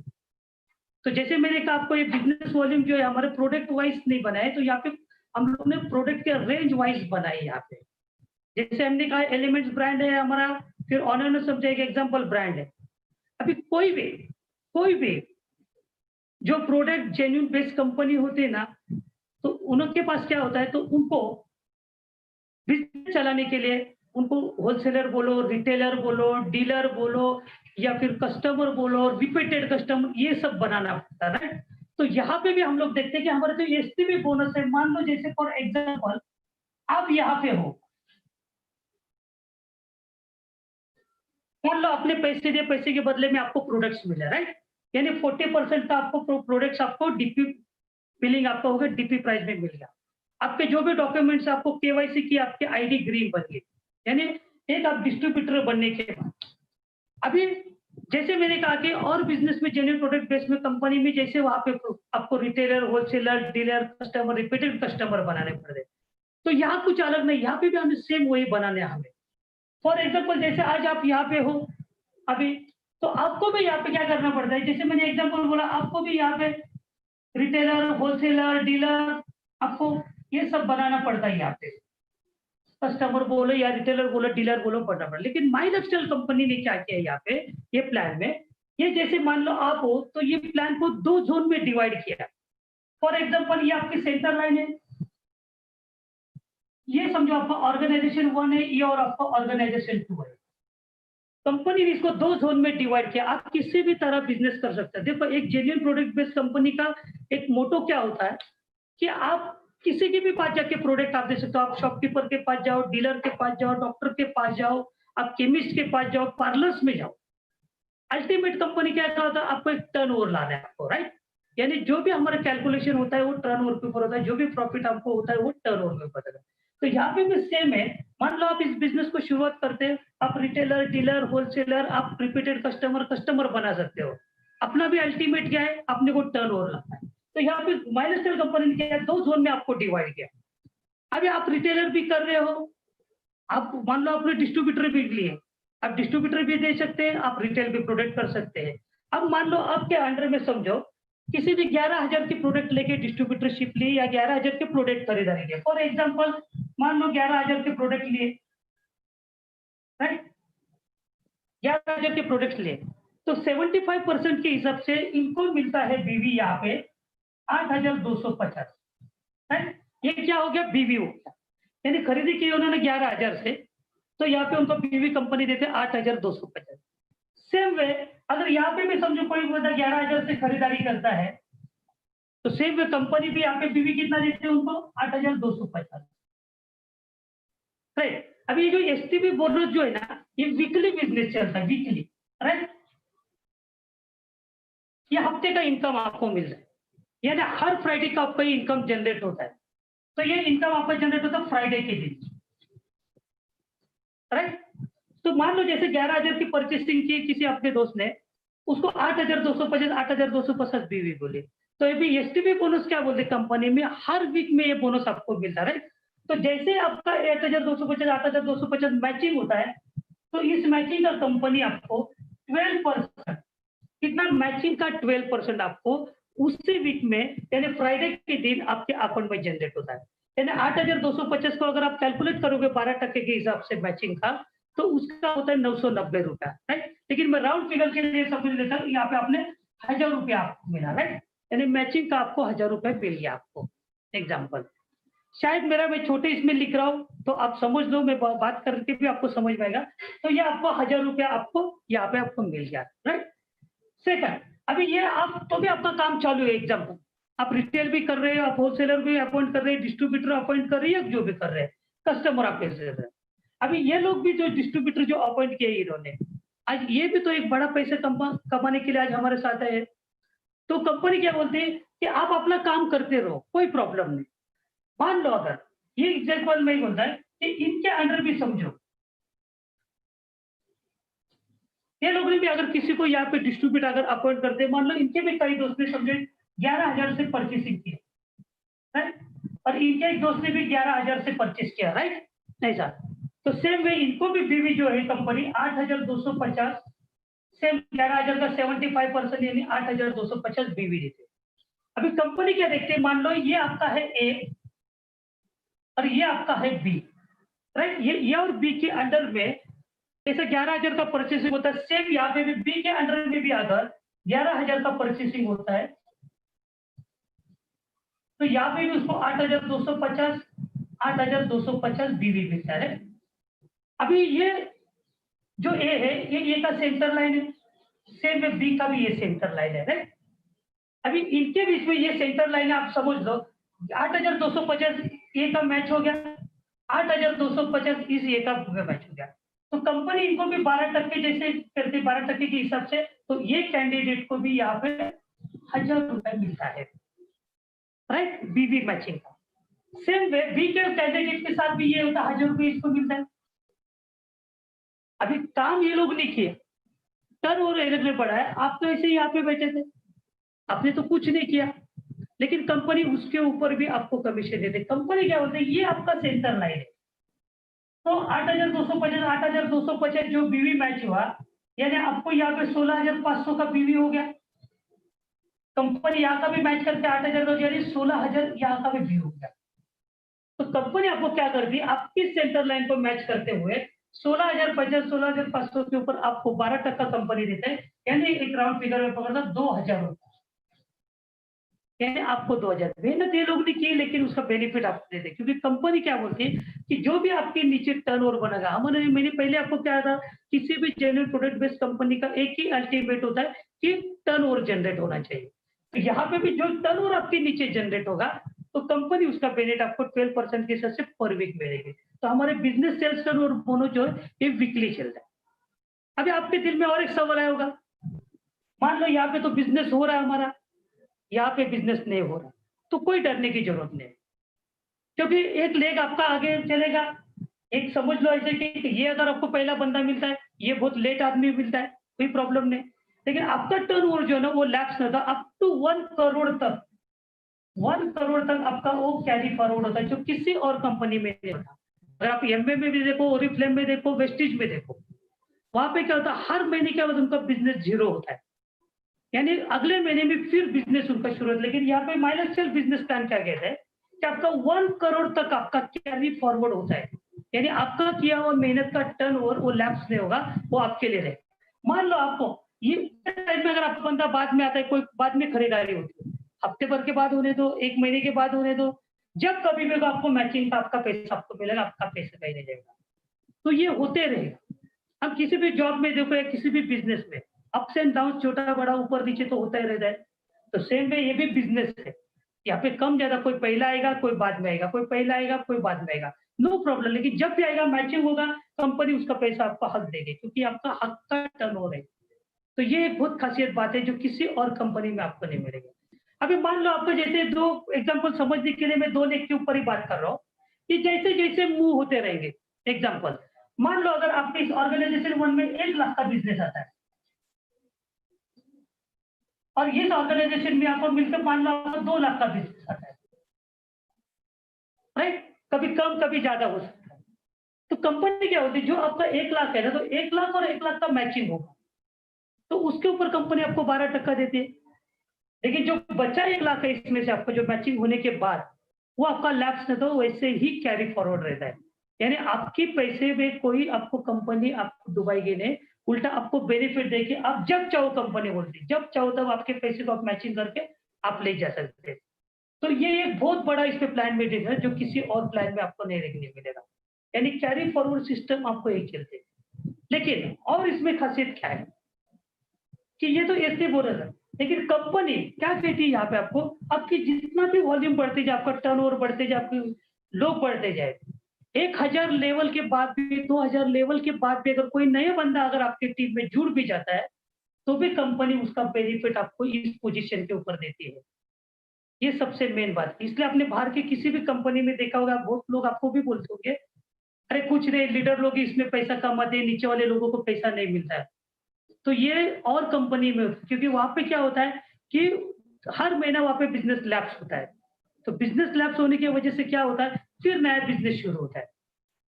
तो जैसे मैंने कहा आपको ये बिजनेस वॉल्यूम जो है हमारे प्रोडक्ट वाइज नहीं बनाए, तो यहाँ पे हम लोग ने प्रोडक्ट के रेंज वाइज बनाए। यहाँ पे जैसे हमने कहा एलिमेंट्स ब्रांड है हमारा, फिर ऑनर ने समझा एक एग्जाम्पल ब्रांड है। अभी कोई भी जो प्रोडक्ट जेन्युइन बेस्ड कंपनी होती है ना, तो उनके पास क्या होता है, तो उनको बिजनेस चलाने के लिए उनको होलसेलर बोलो, रिटेलर बोलो, डीलर बोलो, या फिर कस्टमर बोलो, रिपीटेड कस्टमर, ये सब बनाना पड़ता है, राइट। तो यहाँ पे भी हम लोग देखते हैं कि हमारे तो एसटीबी बोनस है। मान लो जैसे फॉर एग्जाम्पल आप यहाँ पे हो, मान लो आपने पैसे दिए, पैसे के बदले में आपको प्रोडक्ट्स मिले, राइट। यानी 40% का आपको प्रोडक्ट्स आपको डीपी बिलिंग आपका होगा, डीपी प्राइस में मिल गया। आपके जो भी डॉक्यूमेंट्स आपको केवाईसी की, आपके आईडी ग्रीन बन गई, यानी एक आप डिस्ट्रीब्यूटर बनने के बाद। अभी जैसे मैंने कहा कि और बिजनेस में जेन्युइन प्रोडक्ट बेस में कंपनी में जैसे वहां पे आपको retailer, wholesaler, dealer, customer, repeated customer बनाने पड़ते, तो यहाँ कुछ अलग नहीं, यहाँ पे भी हमें सेम वही बनाने हमें। फॉर एग्जाम्पल जैसे आज आप यहाँ पे हो अभी, तो आपको भी यहाँ पे क्या करना पड़ता है, जैसे मैंने एग्जाम्पल बोला, आपको भी यहाँ पे रिटेलर, होलसेलर, डीलर, आपको ये सब बनाना पड़ता है यहाँ पे। कस्टमर बोलो या रिटेलर बोलो, डीलर बोलो, पढ़ना पड़ा। लेकिन माई लाइफस्टाइल कंपनी ने क्या किया यहाँ पे, ये प्लान में, ये जैसे मान लो आप हो, तो ये प्लान को 2 ज़ोन में डिवाइड किया। फॉर एग्जांपल ये आपकी सेंटर लाइन है। ये समझो आपका ऑर्गेनाइजेशन 1 है, ये और आपका ऑर्गेनाइजेशन 2 है। कंपनी ने इसको 2 ज़ोन में डिवाइड किया। आप किसी भी तरह बिज़नेस कर सकते हैं। देखो एक जेन्युइन प्रोडक्ट बेस्ड कंपनी का एक मोटो क्या होता है कि आप किसी के भी पास जाके प्रोडक्ट आप दे सकते हो। आप शॉपकीपर के पास जाओ, डीलर के पास जाओ, डॉक्टर के पास जाओ, आप केमिस्ट के पास जाओ, पार्लर्स में जाओ। अल्टीमेट कंपनी क्या चाहता है, आपको एक टर्नओवर लाना है आपको, राइट? यानी जो भी हमारा कैलकुलेशन होता है वो टर्नओवर के ऊपर होता है, जो भी प्रॉफिट आपको होता है वो टर्नओवर के ऊपर होता है। तो यहाँ पे भी सेम है। मान लो आप इस बिजनेस को शुरुआत करते हैं, आप रिटेलर, डीलर, होलसेलर, आप रिपीटेड कस्टमर बना सकते हो। अपना भी अल्टीमेट क्या है, अपने को टर्नओवर लाना है। तो यहाँ पे माइनस्टेल कंपनी ने क्या है, 2 जोन में आपको डिवाइड किया। अभी आप रिटेलर भी कर रहे हो, आप मान लो आपने डिस्ट्रीब्यूटर भी लिए, आप डिस्ट्रीब्यूटर भी दे सकते हैं, आप रिटेल भी प्रोडक्ट कर सकते हैं। अब मान लो आपके अंडर में समझो किसी ने 11,000 की प्रोडक्ट लेके डिस्ट्रीब्यूटरशिप ली या 11,000 के प्रोडक्ट खरीदारी किया। फॉर एग्जांपल मान लो 11,000 के प्रोडक्ट लिए, राइट? 11,000 के प्रोडक्ट लिए, तो 75% के हिसाब से इनको मिलता है बीवी यहाँ पे 8,250, राइट? ये क्या हो गया, बीवी हो गया। यानी खरीदी की उन्होंने 11,000 से, तो यहाँ पे उनको बीवी कंपनी देते 8,250। सेम वे अगर यहाँ पे भी समझो कोई बंदा 11,000 से खरीदारी करता है, तो सेम वे कंपनी भी यहाँ पे बीवी कितना देते हैं उनको, 8,250, राइट? अभी ये जो एसटीबी बोनस जो है ना, ये वीकली बिजनेस चलता है, वीकली, राइट? ये हफ्ते का इनकम आपको मिल रहा है, यानी हर फ्राइडे का आपका इनकम जनरेट होता है। तो ये इनकम आपका जनरेट होता है फ्राइडे के दिन, राइट? तो मान लो जैसे 11,000 की परचेसिंग की किसी अपने दोस्त ने, उसको 8,250 8,250 बीवी बोले, तो ये भी एसटीबी बोनस क्या बोलते कंपनी में, हर वीक में ये बोनस आपको मिलता है, राइट? तो जैसे आपका 8,250 8,250 मैचिंग होता है, तो इस मैचिंग का कंपनी आपको 12%, कितना मैचिंग का 12% आपको उसी वीक में यानी फ्राइडे के दिन आपके अकाउंट में जनरेट होता है। यानी 8,250 को अगर आप कैलकुलेट करोगे 12% के हिसाब से मैचिंग का, तो उसका होता है 990 रुपया, राइट? लेकिन मैं राउंड फिगर के लिए समझ लेता हूँ, यहाँ पे आपने 1,000 रुपया आपको मिला, राइट? यानी मैचिंग का आपको 1,000 रुपया मिल गया आपको। एग्जाम्पल शायद मेरा मैं छोटे इसमें लिख रहा हूँ तो आप समझ लो, मैं बात करके भी आपको समझ में आएगा। तो ये आपको 1,000 रुपया आपको यहाँ पे आपको मिल गया, राइट? सेकंड, अभी ये आप तो भी आपका काम चालू है। एग्जाम्पल आप रिटेल भी कर रहे हो, आप होलसेलर भी अपॉइंट कर रहे हैं, डिस्ट्रीब्यूटर अपॉइंट कर रहे हैं, जो भी कर रहे हैं, कस्टमर आप कैसे कर रहे हैं। अभी ये लोग भी जो डिस्ट्रीब्यूटर जो अपॉइंट किए इन्होंने, आज ये भी तो एक बड़ा पैसे कमाने के लिए आज हमारे साथ है। तो कंपनी क्या बोलती है कि आप अपना काम करते रहो, कोई प्रॉब्लम नहीं। मान लो अगर ये एग्जाम्पल में ही बोलता है कि इनके अंडर भी समझो, ये लोग ने भी अगर किसी को यहाँ पे डिस्ट्रीब्यूट अगर अपॉइंट करते, मान लो इनके भी कई दोस्त ने समझे 11,000 से परचेसिंग की, राइट? और इनके एक दोस्त ने भी 11,000 से परचेस किया, राइट? नहीं सर, तो सेम वे इनको भी बीवी जो है कंपनी 8,250, सेम 11,000 का 75% यानी 8,250 बीवी देते। अभी कंपनी क्या देखते हैं, मान लो ये आपका है ए और ये आपका है बी, राइट? ये और बी के अंडर में जैसे 11,000 का परचेसिंग होता है, सेम यहाँ पे भी बी के अंडर में भी अगर 11,000 का परचेसिंग होता है, तो यहाँ पे भी उसको 8,250 बीवी मिलता है। अभी ये जो ए है, ये ए का सेंटर लाइन है, सेम में बी का भी ये सेंटर लाइन है, राइट? अभी इनके बीच में ये सेंटर लाइन आप समझ लो, 8,250 ए का मैच हो गया, 8,250 इस ए का मैच हो गया। तो कंपनी इनको भी 12% जैसे करती 12% के हिसाब से, तो ये कैंडिडेट को भी यहाँ पे 1,000 रुपए मिलता है, राइट? बीवी मैचिंग का। सेम वे बी के कैंडिडेट के साथ भी ये होता है, 1,000 रुपए इसको मिलता है। अभी काम ये लोग नहीं किए, टर्न और एरर में बढ़ा है, आप तो ऐसे ही यहाँ पे बैठे थे, आपने तो कुछ नहीं किया, लेकिन कंपनी उसके ऊपर भी आपको कमीशन देते। कंपनी क्या बोलते हैं, ये आपका सेंटर लाइन है, तो 8,250 जो बीवी मैच हुआ, यानी आपको यहाँ पे 16,500 का बीवी हो गया। कंपनी यहाँ का भी मैच करके 8,000 रोज यानी 16,000 यहाँ का भी व्यू हो गया। तो कंपनी आपको क्या करती है, आपकी सेंटर लाइन को मैच करते हुए 16,500 16,500 के ऊपर आपको 12% कंपनी देते हैं, यानी एक राउंड फिगर में पकड़ना 2,000 रुपए, यानी आपको 2,000 मेहनत ये लोग ने की, लेकिन उसका बेनिफिट आपको दे दे, क्योंकि कंपनी क्या बोलती है कि जो भी आपके नीचे टर्नओवर बनेगा, मैंने पहले आपको क्या था, किसी भी जेन्युइन प्रोडक्ट बेस्ड कंपनी का एक ही अल्टीमेट होता है कि टर्नओवर जनरेट होना चाहिए। तो यहाँ पे भी जो टर्नओवर आपके नीचे जनरेट होगा, तो कंपनी उसका बेनिफिट आपको 12% के हिसाब से पर वीक मिलेगी। तो हमारे बिजनेस सेल्स टर्नओवर दोनों जो है ये वीकली चलता है। अभी आपके दिल में और एक सवाल आया होगा, मान लो यहाँ पे तो बिजनेस हो रहा है हमारा, यहाँ पे बिजनेस नहीं हो रहा, तो कोई डरने की जरूरत नहीं, क्योंकि एक लेग आपका आगे चलेगा। एक समझ लो ऐसे कि ये अगर आपको पहला बंदा मिलता है, ये बहुत लेट आदमी मिलता है, कोई प्रॉब्लम नहीं, लेकिन आपका टर्नओवर जो है ना वो लैप्स नहीं होता, अप टू 1 करोड़ तक, 1 करोड़ तक आपका वो कैरी फॉरवर्ड होता है, जो किसी और कंपनी में नहीं होता। अगर आप एमवे में भी देखो, ओरिफ्लेम में देखो, वेस्टिज में देखो, वहां पे क्या होता है, हर महीने क्या होता है, उनका बिजनेस जीरो होता है, यानी अगले महीने में फिर बिजनेस उनका शुरू होता है। लेकिन यहाँ पे माइनस सेल बिजनेस प्लान क्या कहता है कि आपका 1 करोड़ तक आपका कैरी फॉरवर्ड होता है, यानी आपका किया हुआ मेहनत का टर्नओवर वो लैप्स नहीं होगा, वो आपके लिए रहे। मान लो आपको ये टाइम में अगर आपका बंदा बाद में आता है, कोई बाद में खरीदारी होती है, हफ्ते भर के बाद होने दो, 1 महीने के बाद होने दो, जब कभी भी आपको मैचिंग का आपका पैसा आपको मिलेगा, आपका पैसा कहीं नहीं जाएगा। तो ये होते रहेगा। हम किसी भी जॉब में देखो या किसी भी बिजनेस में अप्स एंड डाउन, छोटा बड़ा ऊपर नीचे तो होता ही रहता है। तो सेम वे ये भी बिजनेस है, यहाँ पे कम ज्यादा कोई पहला आएगा, कोई बाद में आएगा, कोई पहला आएगा, कोई बाद में आएगा, नो प्रॉब्लम। लेकिन जब भी आएगा मैचिंग होगा, कंपनी उसका पैसा आपका हक देगी, क्योंकि आपका हक का टर्नओवर है। तो ये एक बहुत खासियत बात है जो किसी और कंपनी में आपको नहीं मिलेगी। अभी मान लो आपको जैसे दो एग्जाम्पल समझने के लिए मैं 2 लेख के ऊपर ही बात कर रहा हूँ कि जैसे जैसे मूव होते रहेंगे। एग्जाम्पल मान लो अगर आपके इस ऑर्गेनाइजेशन 1 में 1 लाख का बिजनेस आता है, और इस ऑर्गेनाइजेशन में आपको मिलकर मान लो आपको 2 लाख का बिजनेस आता है, राइट? कभी कम कभी ज्यादा हो सकता है। तो कंपनी क्या होती है, जो आपका 1 लाख है ना, तो 1 लाख और 1 लाख का मैचिंग होगा, तो उसके ऊपर कंपनी आपको 12% देती है। लेकिन जो बचा 1 लाख है इसमें से आपको जो मैचिंग होने के बाद वो आपका लैप्स नहीं, तो वैसे ही कैरी फॉरवर्ड रहता है, यानी आपके पैसे में कोई आपको कंपनी आपको डुबाएगी नहीं, उल्टा आपको बेनिफिट देके आप जब चाहो, कंपनी बोलती जब चाहो तब आपके पैसे को आप मैचिंग करके आप ले जा सकते हैं। तो ये एक बहुत बड़ा इस पे प्लान में है जो किसी और प्लान में आपको नहीं देखने मिलेगा, यानी कैरी फॉरवर्ड सिस्टम आपको एक चलते हैं। लेकिन और इसमें खासियत क्या है कि ये तो ऐसे बोल रहा था, लेकिन कंपनी क्या कहती है यहाँ पे आपको, आपकी जितना भी वॉल्यूम बढ़ते जाए, आपका टर्नओवर बढ़ते जाए, आपके लोग बढ़ते जाए, 1,000 लेवल के बाद भी, 2,000 लेवल के बाद भी अगर कोई नया बंदा अगर आपकी टीम में जुड़ भी जाता है, तो भी कंपनी उसका बेनिफिट आपको इस पोजीशन के ऊपर देती है। ये सबसे मेन बात है। इसलिए आपने बाहर की किसी भी कंपनी में देखा होगा, बहुत लोग आपको भी बोलते होंगे, अरे कुछ नहीं, लीडर लोग इसमें पैसा कमाते हैं, नीचे वाले लोगों को पैसा नहीं मिलता है। तो ये और कंपनी में, क्योंकि वहां पे क्या होता है कि हर महीना वहां पे बिजनेस लैप्स होता है। तो बिजनेस लैप्स होने की वजह से क्या होता है, फिर नया बिजनेस शुरू होता है।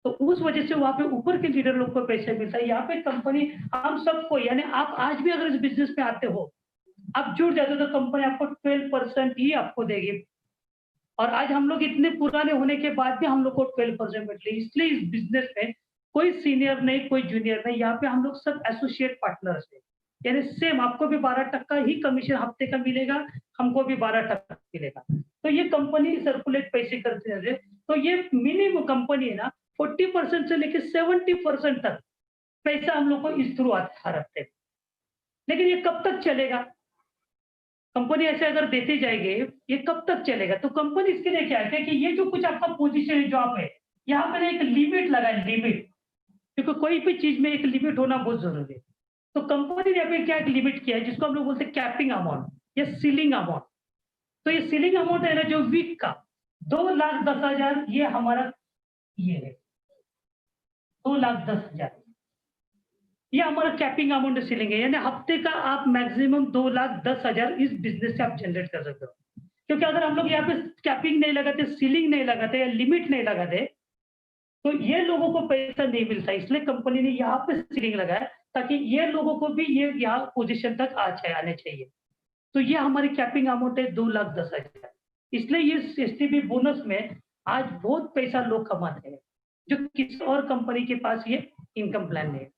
तो उस वजह से वहां पे ऊपर के लीडर लोग को पैसा मिलता है। यहाँ पे कंपनी हम सबको, यानी आप आज भी अगर इस बिजनेस में आते हो, आप जुड़ जाते हो, तो कंपनी आपको 12% ही आपको देगी। और आज हम लोग इतने पुराने होने के बाद भी हम लोग को 12% मिल रही है। इसलिए इस बिजनेस में कोई सीनियर नहीं, कोई जूनियर नहीं, यहाँ पे हम लोग सब एसोसिएट पार्टनर्स हैं, यानी सेम आपको भी 12% ही कमीशन हफ्ते का मिलेगा, हमको भी 12% मिलेगा। तो ये कंपनी सर्कुलेट पैसे करते हैं। तो ये मिनिमम कंपनी है ना, 40% से लेकर 70% तक पैसा हम लोग को इस थ्रू आता है हर हफ्ते। लेकिन ये कब तक चलेगा, कंपनी ऐसे अगर देते जाएंगे, ये कब तक चलेगा? तो कंपनी इसके लिए क्या है कि ये जो कुछ आपका पोजीशन जॉब है, यहाँ पर एक लिमिट लगा है, लिमिट, क्योंकि कोई भी चीज में एक लिमिट होना बहुत जरूरी है। तो कंपनी ने यहाँ पे क्या एक लिमिट किया है, जिसको हम लोग बोलते हैं कैपिंग अमाउंट या सीलिंग अमाउंट। तो ये सीलिंग अमाउंट है ना, जो वीक का 2,10,000, ये हमारा ये है 2,10,000, ये हमारा कैपिंग अमाउंट सीलिंग है, यानी हफ्ते का आप मैक्सिमम 2,10,000 इस बिजनेस से आप जनरेट कर सकते हो। क्योंकि अगर हम लोग यहाँ पे कैपिंग नहीं लगाते, सीलिंग नहीं लगाते या लिमिट नहीं लगाते, तो ये लोगों को पैसा नहीं मिलता। इसलिए कंपनी ने यहाँ पे सीलिंग लगाया, ताकि ये लोगों को भी ये यहाँ पोजीशन तक आने चाहिए। तो ये हमारी कैपिंग अमाउंट है 2,10,000। इसलिए ये एसटीबी बोनस में आज बहुत पैसा लोग कमाते हैं, जो किसी और कंपनी के पास ये इनकम प्लान नहीं है।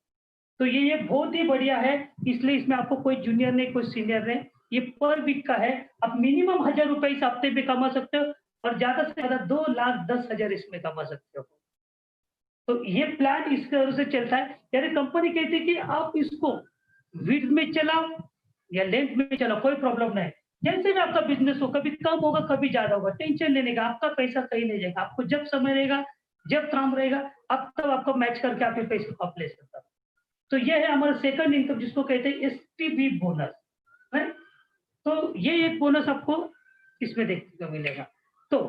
तो ये बहुत ही बढ़िया है, इसलिए इसमें आपको कोई जूनियर नहीं, कोई सीनियर नहीं, ये पर वीक का है। आप मिनिमम 1,000 रुपए इस हफ्ते में कमा सकते हो और ज्यादा से ज्यादा 2,10,000 इसमें कमा सकते हो। तो ये प्लान इस तरह से चलता है, यानी कंपनी कहती है कि आप इसको विड्थ में चलाओ या लेंथ में चलाओ, कोई प्रॉब्लम नहीं। जैसे भी आपका बिजनेस हो, कभी कम होगा कभी ज्यादा होगा, टेंशन लेने का, आपका पैसा कहीं नहीं जाएगा। आपको जब समय रहेगा, जब काम रहेगा, अब तब आपको मैच करके आपके पैसे को आप ले सकते हो। तो ये है हमारा सेकंड इनकम, जिसको कहते हैं एसटीबी बोनस, राइट। तो ये एक बोनस आपको इसमें देखने को मिलेगा। तो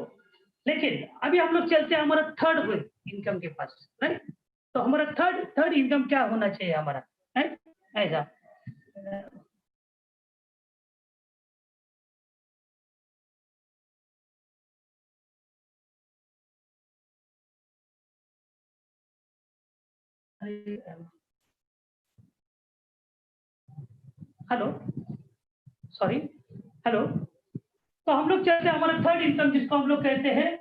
लेकिन अभी हम लोग चलते हैं हमारा थर्ड इनकम के पास, राइट। तो हमारा थर्ड इनकम क्या होना चाहिए हमारा, राइट, ऐसा। Hello, sorry, hello. तो हम लोग चलते हैं हमारा थर्ड इनकम, जिसको हम लोग कहते हैं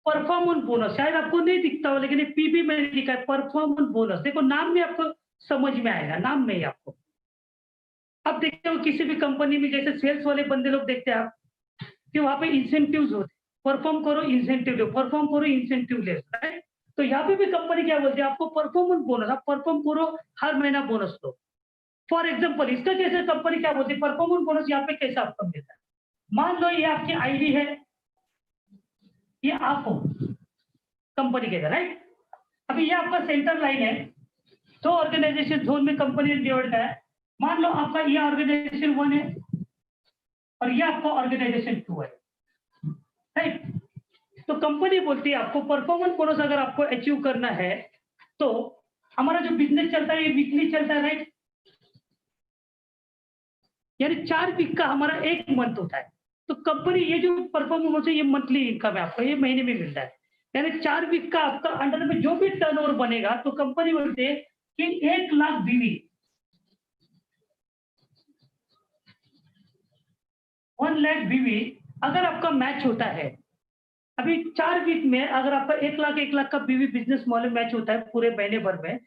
परफॉर्मेंस बोनस। शायद आपको नहीं दिखता हो, लेकिन पीबी में लिखा है परफॉर्मेंस बोनस। देखो नाम में आपको समझ में आएगा, नाम में ही आपको। अब देखते हो किसी भी कंपनी में जैसे सेल्स वाले बंदे लोग देखते हैं आप कि वहां पे इंसेंटिव्स होते, परफॉर्म करो इंसेंटिव लो, परफॉर्म करो इंसेंटिव ले, राइट। तो यहाँ पे भी कंपनी क्या बोलती है, आपको परफॉर्मेंस बोनस, आप परफॉर्म करो, हर महीना बोनस लो। फॉर एग्जाम्पल इसका कैसे कंपनी क्या बोलती है, परफॉर्मेंस बोनस यहाँ पे कैसे आपको मिलता है। मान लो ये आपकी आईडी है, ये आप हो कंपनी के, राइट। अभी ये आपका सेंटर लाइन है, दो ऑर्गेनाइजेशन जोन में कंपनी डिवाइड है। मान लो आपका ये ऑर्गेनाइजेशन 1 है और ये आपका ऑर्गेनाइजेशन 2 है, राइट। तो कंपनी बोलती है आपको परफॉर्मेंस बोनस अगर आपको अचीव करना है, तो हमारा जो बिजनेस चलता है ये वीकली चलता है, राइट। यानी 4 वीक का हमारा एक मंथ होता है। तो कंपनी ये जो परफॉर्मेंस है ये मंथली इनकम है, आपको ये महीने में मिलता है। यानी 4 वीक का आपका अंडर में जो भी टर्नओवर बनेगा, तो कंपनी बोलती है कि 1,00,000 बीवी, 1,00,000 बीवी अगर आपका मैच होता है। अभी 4 वीक में अगर आपका 1,00,000 का बीवी बिजनेस मॉडल मैच होता है पूरे महीने भर में,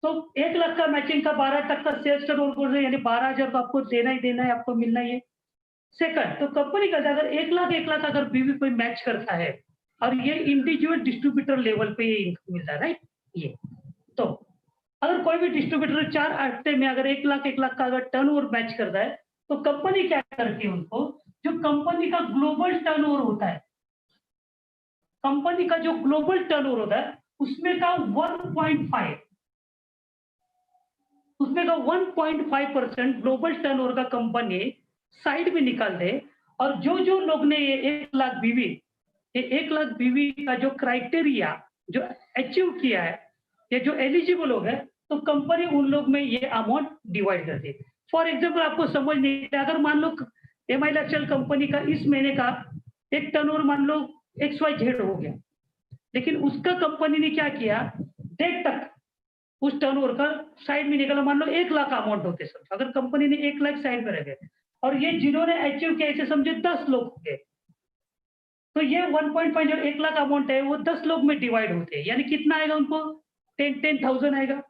तो 1,00,000 का मैचिंग का 12 तक का सेल्स टर्नओवर, यानी 12,000 तो आपको देना ही देना है, आपको मिलना ही है। सेकंड, तो कंपनी का अगर 1,00,000 अगर बीवी कोई मैच करता है और ये इंडिविजुअल डिस्ट्रीब्यूटर लेवल पे ये इनकम मिलता है, राइट। ये तो अगर कोई भी डिस्ट्रीब्यूटर 4 हफ्ते में अगर 1,00,000 का अगर टर्नओवर मैच करता है, तो कंपनी क्या करती है, उनको जो कंपनी का ग्लोबल टर्नओवर होता है, कंपनी का जो ग्लोबल टर्नओवर होता है उसमें का 1.5, उसमें का 1.5% ग्लोबल टर्नओवर का कंपनी साइड में निकाल दे। और जो जो लोग ने ये 1,00,000 बीवी, ये 1,00,000 बीवी का जो क्राइटेरिया जो अचीव किया है, ये जो एलिजिबल हो गए, तो कंपनी उन लोग में ये अमाउंट डिवाइड कर दी। फॉर एग्जाम्पल आपको समझ नहीं है, अगर मान लो एमआई लाइफस्टाइल कंपनी का इस महीने का एक टर्नओवर मान लो XYZ हो गया, लेकिन उसका कंपनी ने क्या किया, डेट तक उस टर्नओवर का साइड में निकला, मान लो 1,00,000 अमाउंट होते सब, अगर कंपनी ने 1,00,000 साइड में रखे और ये जिन्होंने अचीव किया ऐसे समझे 10 लोग हो गए, तो ये 1.5 जो 1,00,000 अमाउंट है वो 10 लोग में डिवाइड होते हैं, यानी कितना आएगा उनको 10,000 आएगा।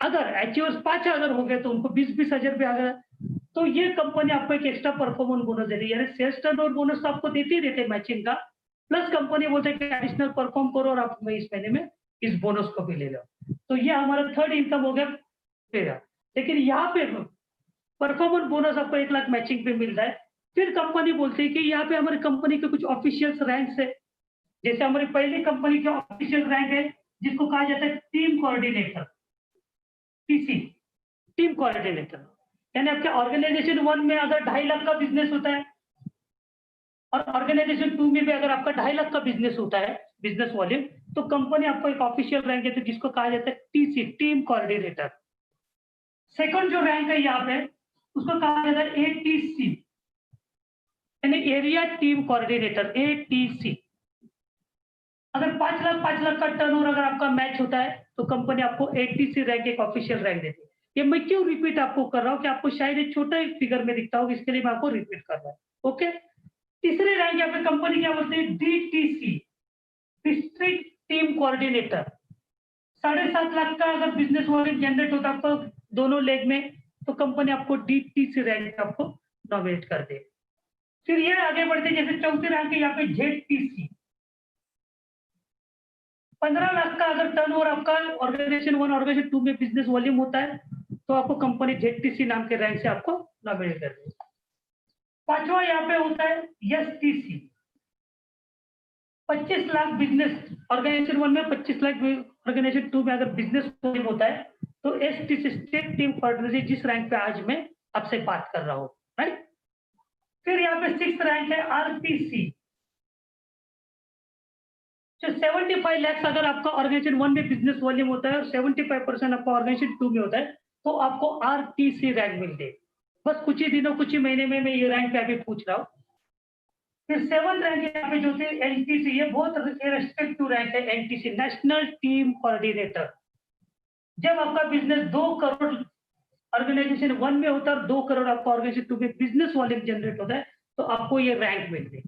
अगर अचीवर्स 5,000 हो गए तो उनको 20,000 भी आ गया। तो ये कंपनी आपको एक एक्स्ट्रा परफॉर्मेंस बोनस दे रही है, यानी सेल्स टर्नओवर बोनस तो आपको देते ही रहते मैचिंग का, प्लस कंपनी बोलते हैं कि एडिशनल परफॉर्म करो और आप इस महीने में इस बोनस को भी ले लो। तो ये हमारा थर्ड इनकम हो गया। लेकिन यहाँ पे परफॉर्मेंस बोनस आपको 1,00,000 मैचिंग पे मिल रहा है। फिर कंपनी बोलती है कि यहाँ पे हमारी कंपनी के कुछ ऑफिशियल रैंक्स है, जैसे हमारी पहली कंपनी के ऑफिशियल रैंक है जिसको कहा जाता है team coordinator, TC, team coordinator. यानी आपके ऑर्गेनाइजेशन 1 में अगर 2.5 लाख का बिजनेस होता है और ऑर्गेनाइजेशन 2 में भी अगर आपका 2.5 लाख का बिजनेस होता है, बिजनेस वॉल्यूम, तो कंपनी आपको एक ऑफिशियल रैंक है जिसको कहा जाता है टीसी, टीम कोऑर्डिनेटर। सेकंड जो रैंक है यहाँ पे उसको कहा जाता है एटीसी, यानी एरिया टीम कोऑर्डिनेटर, एटीसी। अगर 5 लाख का टर्नओवर अगर आपका मैच होता है तो कंपनी आपको एटीसी रैंक, एक ऑफिशियल रैंक देती है। ये मैं क्यों रिपीट आपको कर रहा हूँ कि आपको शायद एक छोटा एक फिगर में दिखता होगा, इसके लिए मैं आपको रिपीट कर रहा हूँ। ओके, तीसरे रैंक यहाँ पे कंपनी क्या बोलते हैं, DTC, district team coordinator. 7.5 lakh का अगर बिजनेस वॉल्यूम जनरेट होता आपको दोनों लेग में, तो कंपनी आपको DTC रैंक आपको नॉमिनेट कर दे। फिर ये आगे बढ़ते, जैसे चौथी रैंक है यहाँ पे ZTC, 15 लाख का अगर टर्नओवर आपका ऑर्गेनाइजेशन 1 ऑर्गेनाइजेशन 2 में बिजनेस वॉल्यूम होता है, तो आपको कंपनी ZTC नाम के रैंक से आपको नॉमिनेट कर दे। पांचवा यहाँ पे होता है STC, 25 लाख बिजनेस ऑर्गेनाइजेशन 1 में, 25 लाख ऑर्गेनाइजेशन 2 में अगर बिजनेस वॉल्यूम होता है, तो STC स्टेट टीम कोऑर्डिनेटर, जिस रैंक पे आज मैं आपसे बात कर रहा हूँ, राइट। फिर यहाँ पे 6th रैंक है RTC, जो 75 लाख अगर आपका ऑर्गेनाइजेशन 1 में बिजनेस वॉल्यूम होता है और 75% आपका ऑर्गेनाइजेशन 2 में होता है, तो आपको RTC रैंक मिलते हैं। बस कुछ ही दिनों, कुछ ही महीने में मैं ये रैंक पे अभी पूछ रहा हूँ। फिर 7th रैंक यहाँ पे जो थे NTC, ये बहुत रेस्पेक्टिव रैंक है, NTC नेशनल टीम कोऑर्डिनेटर। जब आपका बिजनेस 2 करोड़ ऑर्गेनाइजेशन 1 में होता है और 2 करोड़ आपका ऑर्गेनाइजेशन 2 में बिजनेस वॉल्यूम जनरेट होता है, तो आपको ये रैंक मिलते हैं।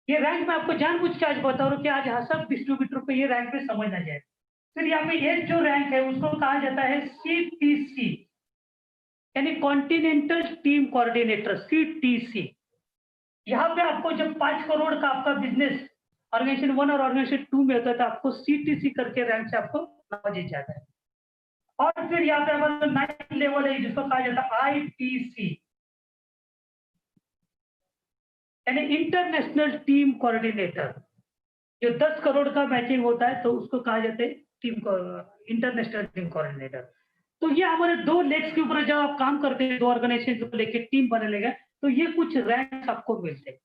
ये रैंक मैं आपको जानबूझ के आज बता रहा हूँ कि आज सब डिस्ट्रीब्यूटर को ये रैंक पे समझ आ जाए। फिर यहाँ पे ये जो रैंक है उसको कहा जाता है CTC, यानी कॉन्टिनेंटल टीम कोऑर्डिनेटर, CTC। यहाँ पे आपको जब 5 करोड़ का आपका बिजनेस ऑर्गेनाइजेशन 1 और ऑर्गेनाइजेशन 2 में होता है, तो आपको CTC करके रैंक से आपको नवाजा जाता है। और फिर यहाँ पे हमारा 9th लेवल है जिसको कहा जाता है ITC, यानी इंटरनेशनल टीम कोऑर्डिनेटर। जो 10 करोड़ का मैचिंग होता है, तो उसको कहा जाता है टीम को इंटरनेशनल टीम कोऑर्डिनेटर। तो ये हमारे 2 लेग्स के ऊपर जब आप काम करते हैं, 2 ऑर्गेनाइजेशन को लेके टीम बनने लगे, तो ये कुछ रैंक आपको मिलते हैं।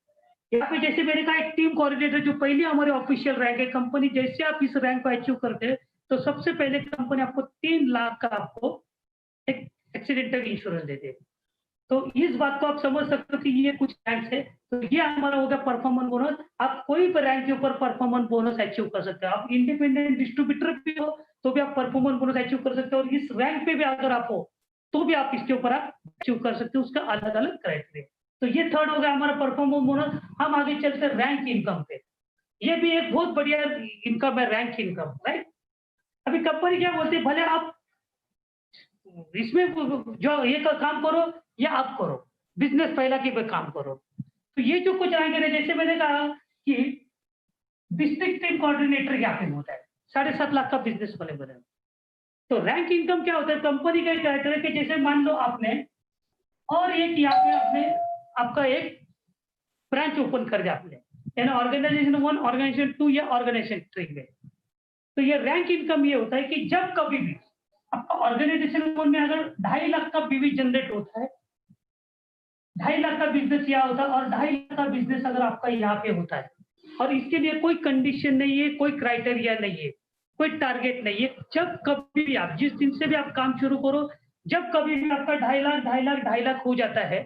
यहाँ पे जैसे मैंने कहा, एक टीम कोऑर्डिनेटर जो पहले हमारे ऑफिशियल रैंक है, कंपनी जैसे आप इस रैंक को अचीव करते हैं, तो सबसे पहले कंपनी आपको 3 लाख का आपको एक एक्सीडेंटल इंश्योरेंस देते हैं। तो इस बात को आप समझ सकते हो कि ये कुछ रैंक है। तो ये हमारा हो गया परफॉर्मेंस बोनस। आप कोई भी रैंक के ऊपर परफॉर्मेंस बोनस अचीव कर सकते हो। आप इंडिपेंडेंट डिस्ट्रीब्यूटर भी हो तो भी आप परफॉर्मेंस बोनस अचीव कर सकते हो, और इस रैंक पे भी अगर आप हो तो भी आप इसके ऊपर आप अचीव कर सकते हो। उसका अलग अलग क्राइटेरिया। तो ये थर्ड हो गया हमारा परफॉर्मेंस बोनस। हम आगे चलते रैंक इनकम पे। ये भी एक बहुत बढ़िया इनकम है, रैंक इनकम, राइट। अभी कंपनी क्या बोलती है, भले आप इसमें जो ये काम करो या आप करो, बिजनेस पहला की पे काम करो। तो ये जो कुछ रैंक है, जैसे मैंने कहा कि डिस्ट्रिक्ट टीम कोऑर्डिनेटर यहाँ पे होता है, 7.5 लाख का बिजनेस वाले बने। तो रैंक इनकम क्या होता है, कंपनी का कैरेक्टर है कि जैसे मान लो आपने और एक यहाँ पे आपने आपका एक ब्रांच ओपन कर दिया आपने, यानी ऑर्गेनाइजेशन 1, ऑर्गेनाइजेशन 2 या ऑर्गेनाइजेशन 3 में। तो ये रैंक इनकम ये होता है कि जब कभी भी आपका ऑर्गेनाइजेशन 1 में अगर 2.5 लाख का बीवी जनरेट होता है, 2.5 लाख का बिजनेस यहाँ होता है, और 2.5 लाख का बिजनेस अगर आपका यहाँ पे होता है, और इसके लिए कोई कंडीशन नहीं है, कोई क्राइटेरिया नहीं है, कोई टारगेट नहीं है। जब कभी भी आप जिस दिन से भी आप काम शुरू करो, जब कभी भी आपका 2.5 लाख हो जाता है,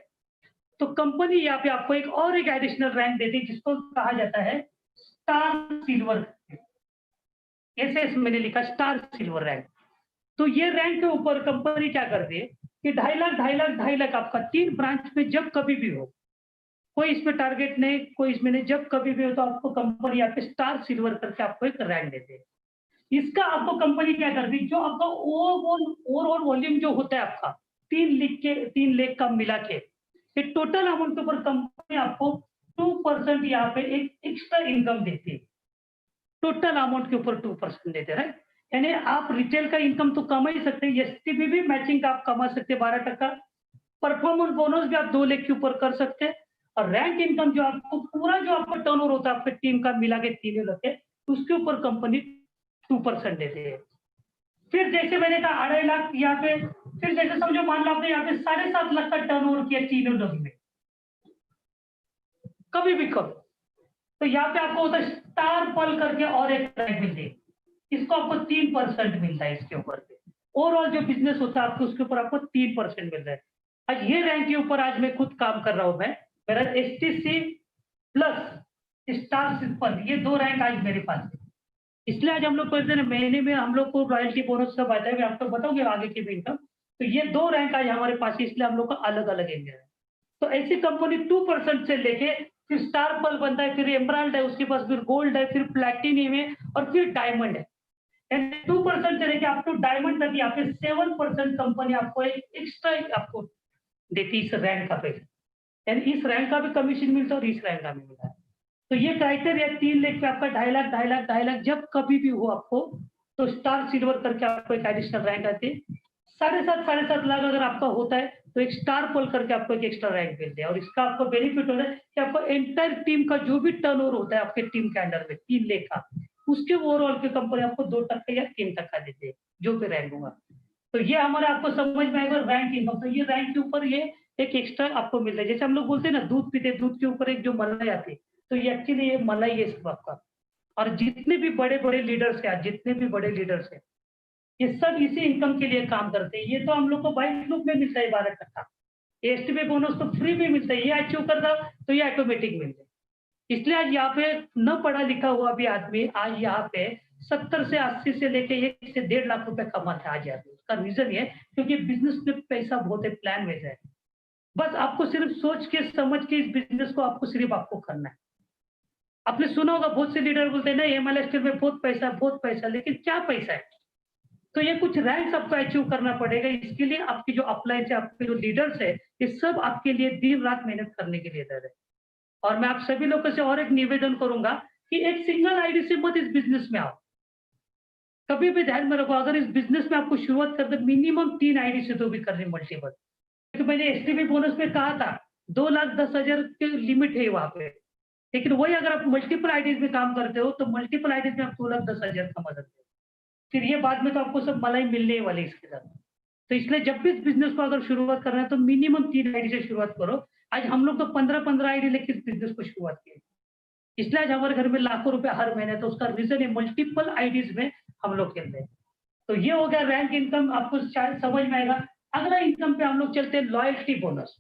तो कंपनी यहाँ पे आपको एक एडिशनल रैंक देती है जिसको कहा जाता है स्टार सिल्वर। ऐसे मैंने लिखा स्टार सिल्वर रैंक। तो ये रैंक के ऊपर कंपनी क्या करती है कि 2.5 लाख आपका 3 ब्रांच में जब कभी भी हो, कोई इसमें टारगेट नहीं, कोई इसमें नहीं, जब कभी भी हो तो आपको कंपनी यहाँ पे स्टार सिल्वर करके आपको एक रैंक देते हैं। इसका आपको कंपनी क्या करती है, जो आपका ओवरऑल वॉल्यूम जो होता है आपका 3 लाख का मिला के, टोटल अमाउंट के ऊपर कंपनी आपको 2% यहाँ पे एक एक्स्ट्रा इनकम देती है। टोटल अमाउंट के ऊपर 2% देते हैं, राइट। यानी आप रिटेल का इनकम तो कमा ही सकते हैं, एसटीबी भी मैचिंग का आप कमा सकते हैं 12%, परफॉर्मेंस बोनस भी आप 2 लाख के ऊपर कर सकते हैं, और रैंक इनकम जो आपको पूरा जो आपका टर्नओवर होता है आपके टीम का मिला के 3 लाख है, उसके ऊपर कंपनी 2% देते हैं। फिर जैसे मैंने कहा 2.5 लाख यहाँ पे, फिर जैसे समझो मान लो आपने यहाँ पे 7.5 लाख का टर्नओवर किया 3 लोग में, कभी भी कब, तो यहाँ पे आपको होता है स्टार पल करके और एक रैंक मिलती है, इसको आपको 3% मिलता है इसके ऊपर से। ओवरऑल जो बिजनेस होता है आपको उसके ऊपर आपको 3% मिल रहा है। आज ये रैंक के ऊपर आज मैं खुद काम कर रहा हूं, मैं मेरा एसटीसी प्लस स्टार सिंपल, ये 2 रैंक आज मेरे पास है। इसलिए आज हम लोग बोलते हैं ना, महीने में हम लोग को रॉयल्टी बोनस सब आता है, मैं आपको बताऊंगी आगे की भी इनकम। तो ये 2 रैंक आज हमारे पास है, इसलिए हम लोग का अलग-अलग एरिया है। तो ऐसी कंपनी 2% से लेके फिर स्टार पल बनता है, फिर एमराल्ड है, उसके पास फिर गोल्ड है, फिर प्लैटिनम है और फिर डायमंड है। एंड 2% से लेके आप टू डायमंड तक यहाँ पे 7% कंपनी आपको एक एक्स्ट्रा आपको देती है इस रैंक का पैसा। यानी इस रैंक का भी कमीशन मिलता है और इस रैंक का भी मिलता है। तो ये क्राइटेरिया 3 लाख पे आपका 2.5 लाख 2.5 लाख 2.5 लाख जब कभी भी हो आपको, तो स्टार सिल्वर करके आपको एक एडिशनल रैंक आती है। 7.5 लाख अगर आपका होता है तो एक स्टार पोल करके आपको एक एक्स्ट्रा रैंक मिलते हैं, और इसका आपको बेनिफिट होता है कि आपको एंटायर टीम का जो भी टर्नओवर होता है आपके टीम के अंडर में 3 लाख का, उसके ओवरऑल की कंपनी आपको 2% या 3% देते हैं, जो भी रैंक होगा। तो ये हमारा आपको समझ में आएगा रैंक इनकम। तो ये रैंक के ऊपर ये एक एक्स्ट्रा आपको मिलता है। जैसे हम लोग बोलते हैं ना, दूध पीते, दूध के ऊपर एक जो मलाई आती है, तो ये एक्चुअली ये मलाई है सब आपका। और जितने भी बड़े-बड़े लीडर्स हैं, जितने भी बड़े लीडर्स हैं, ये सब इसी इनकम के लिए काम करते हैं। ये तो हम लोग को बाय फ्लूक में मिलता है 12%। एसटीपी बोनस तो फ्री में मिलता है, ये अचीव कर रहा तो ये ऑटोमेटिक मिल जाए। इसलिए आज यहाँ पे न पढ़ा लिखा हुआ भी आदमी आज यहाँ पे 70 से 80 से लेके 1 से 1.5 लाख रुपए कमाता है आज यहाँ पे। उसका रीजन ये है क्योंकि बिजनेस में पैसा बहुत है, प्लान में है। बस आपको सिर्फ सोच के समझ के इस बिजनेस को आपको सिर्फ आपको करना है। आपने सुना होगा बहुत से लीडर बोलते हैं नहीं एमएलए स्टील में बहुत पैसा, लेकिन क्या पैसा है? तो ये कुछ रैंक आपको अचीव करना पड़ेगा। इसके लिए आपकी जो अपलाइन है, आपके जो लीडर्स है, ये सब आपके लिए दिन रात मेहनत करने के लिए इधर है। और मैं आप सभी लोगों से और एक निवेदन करूंगा कि एक सिंगल आईडी से मत इस बिजनेस में आओ। कभी भी ध्यान में रखो, अगर इस बिजनेस में आपको शुरुआत करते मिनिमम 3 आईडी से तो भी करनी मल्टीपल। क्योंकि मैंने एसटीबी बोनस में कहा था 2,10,000 की लिमिट है वहां पे। लेकिन वही अगर आप मल्टीपल आईडीज में काम करते हो तो मल्टीपल आईडीज में आप 2,10,000 कमा सकते हो। फिर ये बाद में तो आपको सब मलाई मिलने वाली इसके साथ। तो इसलिए जब भी इस बिजनेस को अगर शुरुआत करना है तो मिनिमम 3 आईडी से शुरुआत करो। आज हम लोग तो 15-15 आईडी लेके इस बिजनेस को शुरुआत की। इसलिए आज हमारे घर में लाखों रुपए हर महीने, तो उसका रीजन है मल्टीपल आईडीज में हम लोग खेलते हैं। तो ये हो गया रैंक इनकम, आपको शायद समझ में आएगा। अगला इनकम पे हम लोग चलते हैं लॉयल्टी बोनस,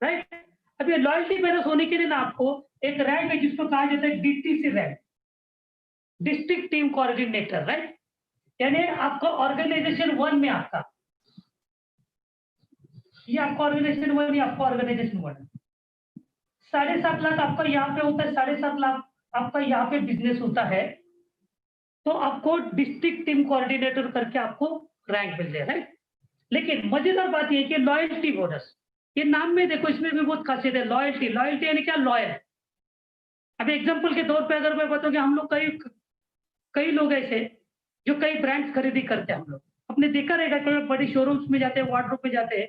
राइट। अब ये लॉयल्टी बोनस होने के लिए ना आपको एक रैंक है जिसको कहा जाता है DTC rank, district team coordinator, right. यानी आपका ऑर्गेनाइजेशन 1 में आपका, ये आपका ऑर्गेनाइजेशन 1, ये आपका ऑर्गेनाइजेशन 1 है। 7.5 लाख आपका यहाँ पे होता है, 7.5 लाख आपका यहाँ पे बिजनेस होता है, तो आपको डिस्ट्रिक्ट टीम कोऑर्डिनेटर करके आपको रैंक मिल जाए, राइट। लेकिन मजेदार बात यह है कि लॉयल्टी बोनस, ये नाम में देखो इसमें भी बहुत खासियत है। लॉयल्टी, लॉयल्टी यानी क्या? लॉयल। अब एग्जांपल के तौर पे अगर मैं बताऊं कि हम लोग कई कई लोग ऐसे जो कई ब्रांड्स खरीदी करते हैं, हम लोग आपने देखा रहेगा कोई बड़ी शोरूम्स में जाते हैं, वार्डरोब में जाते हैं,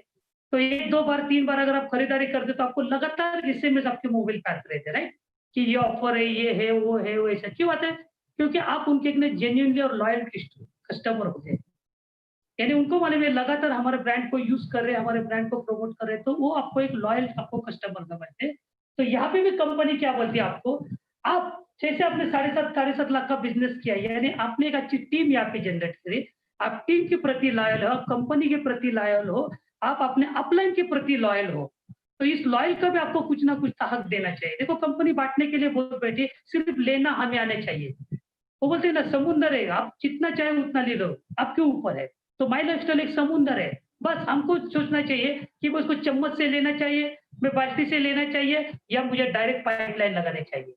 तो 1-2 बार 3 बार अगर आप खरीदारी करते तो आपको लगातार एसएमएस आपके मोबाइल पे आते रहते हैं, राइट, कि ये ऑफर है, ये है, वो है, वो ऐसा क्यों आता है? क्योंकि आप उनके इतने जेन्युइनली और लॉयल कस्टमर होते हैं। यानी उनको मालूम है लगातार हमारे ब्रांड को यूज कर रहे हैं, हमारे ब्रांड को प्रमोट कर रहे हैं, तो वो आपको एक लॉयल आपको कस्टमर समझते हैं। तो यहाँ पे भी कंपनी क्या बोलती है आपको, आप जैसे आपने 7.5 लाख का बिजनेस किया, यानी आपने एक अच्छी टीम यहाँ पे जनरेट करी, आप टीम के प्रति लॉयल हो, कंपनी के प्रति लॉयल हो, आप अपने अपलाइन के प्रति लॉयल हो, तो इस लॉयल का भी आपको कुछ ना कुछ हक देना चाहिए। देखो कंपनी बांटने के लिए बोल बैठी, सिर्फ लेना हमें आना चाहिए। वो बोलते हैं ना समुंदर है, आप जितना चाहे उतना ले लो, आपके ऊपर है। तो माई लाइफस्टाइल एक समुंदर है, बस हमको सोचना चाहिए कि वो इसको चम्मच से लेना चाहिए, मैं बाल्टी से लेना चाहिए, या मुझे डायरेक्ट पाइपलाइन लगानी चाहिए।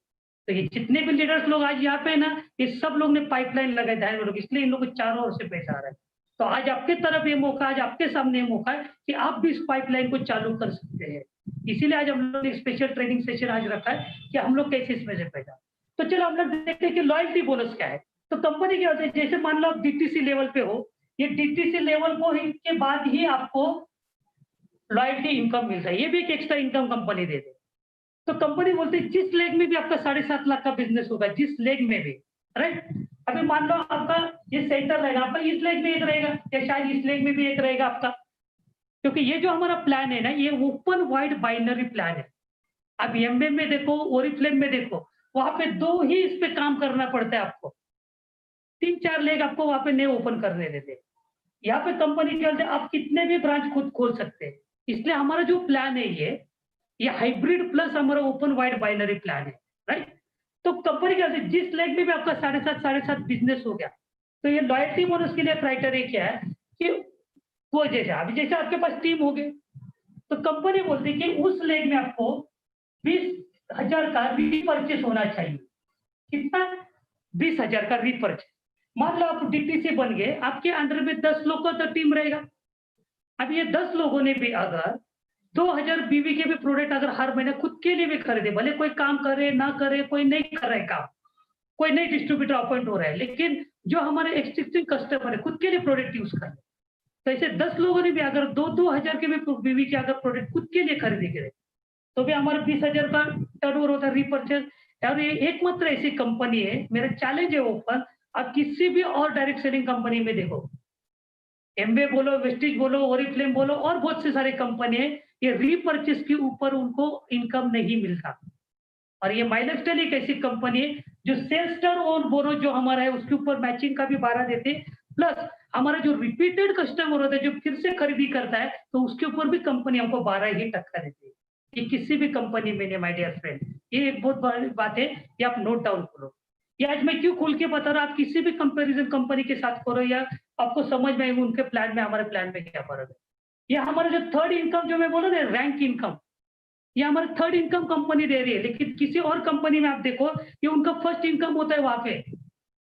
तो ये जितने भी लीडर्स लोग आज यहाँ पे ना, ये सब लोग ने पाइपलाइन लगाए, ध्यान में रखो, इसलिए इन लोगों को चारों ओर से पैसा आ रहा है। तो आज आपके तरफ ये मौका, आज आपके सामने ये मौका है कि आप भी इस पाइपलाइन को चालू कर सकते हैं। इसीलिए आज हम लोग ने स्पेशल ट्रेनिंग सेशन आज रखा है कि हम लोग कैसे इसमें से पैसा। तो चलो हम लोग देखते हैं कि लॉयल्टी बोनस क्या है। तो कंपनी क्या होता है, जैसे मान लो आप डीटीसी लेवल पे हो, ये डीटीसी लेवल को ही के बाद ही आपको लॉयल्टी इनकम मिलता है, ये भी एक एक्स्ट्रा इनकम कंपनी दे दे। तो कंपनी बोलती है जिस लेग में भी आपका 7.5 लाख का बिजनेस होगा, जिस लेग में भी, राइट। अभी मान लो आपका ये सेंटर रहेगा, आपका इस लेग में एक रहेगा, या शायद इस लेग में भी एक रहेगा आपका, क्योंकि ये जो हमारा प्लान है ना, ये ओपन वाइड बाइनरी प्लान है। अब एमबीए में देखो, ओरिफ्लेम में देखो, वहां पे 2 ही इस पे काम करना पड़ता है आपको, 3-4 लेग आपको वहां पे नहीं ओपन करने देते। यहाँ पे कंपनी चलते आप कितने भी ब्रांच खुद खोल सकते हैं। इसलिए हमारा जो प्लान है ये हाइब्रिड प्लस हमारा ओपन वाइड बाइनरी प्लान है, राइट। तो कंपनी क्या है, जिस लेग में भी आपका 7.5 बिजनेस हो गया, तो ये लॉयल्टी बोनस के लिए क्राइटेरिया क्या है कि वो जैसे अभी जैसे आपके पास टीम हो गए, तो कंपनी बोलती है कि उस लेग में आपको 20,000 का रीपरचेस होना चाहिए। कितना? 20,000 का रीपरचेस। मान लो आप डीटीसी बन गए, आपके अंडर में 10 लोग का तो टीम रहेगा। अब ये 10 लोगों ने भी अगर 2000 बीवी के भी प्रोडक्ट अगर हर महीने खुद के लिए भी खरीदे, भले कोई काम करे ना करे, कोई नहीं कर रहा है काम, कोई नई डिस्ट्रीब्यूटर अपॉइंट हो रहा है, लेकिन जो हमारे एक्सिस्टिंग कस्टमर है खुद के लिए प्रोडक्ट यूज कर, तो ऐसे 10 लोगों ने भी अगर 2-2 हजार के भी बीवी के अगर प्रोडक्ट खुद के लिए खरीदे गए, तो भी हमारे 20,000 का टर्नओवर होता है रीपरचेज। और ये एकमात्र ऐसी कंपनी है, मेरा चैलेंज है ओपन, आप किसी भी और डायरेक्ट सेलिंग कंपनी में देखो, एमवे बोलो, वेस्टिज बोलो, ओरिफ्लेम बोलो और बहुत से सारे कंपनी है, ये रीपरचेज के ऊपर उनको इनकम नहीं मिलता। और ये माइलस्टाइल एक ऐसी कंपनी है जो सेल्स टर्न और बोनस जो हमारा है उसके ऊपर मैचिंग का भी 12 देते, प्लस हमारा जो रिपीटेड कस्टमर होता है जो फिर से खरीदी करता है, तो उसके ऊपर भी कंपनी हमको 12 ही टक्का देती है। ये किसी भी कंपनी में नहीं माय डियर फ्रेंड, ये एक बहुत बड़ी बात है, ये आप नोट डाउन करो। ये आज मैं क्यों खोल के बता रहा हूँ, आप किसी भी कंपैरिजन कंपनी के साथ करो या आपको समझ में आएगा उनके प्लान में हमारे प्लान में क्या फर्क है। ये हमारा जो थर्ड इनकम जो मैं बोला ना, रैंक इनकम, ये हमारा थर्ड इनकम कंपनी दे रही है, लेकिन किसी और कंपनी में आप देखो ये उनका फर्स्ट इनकम होता है वहां पे।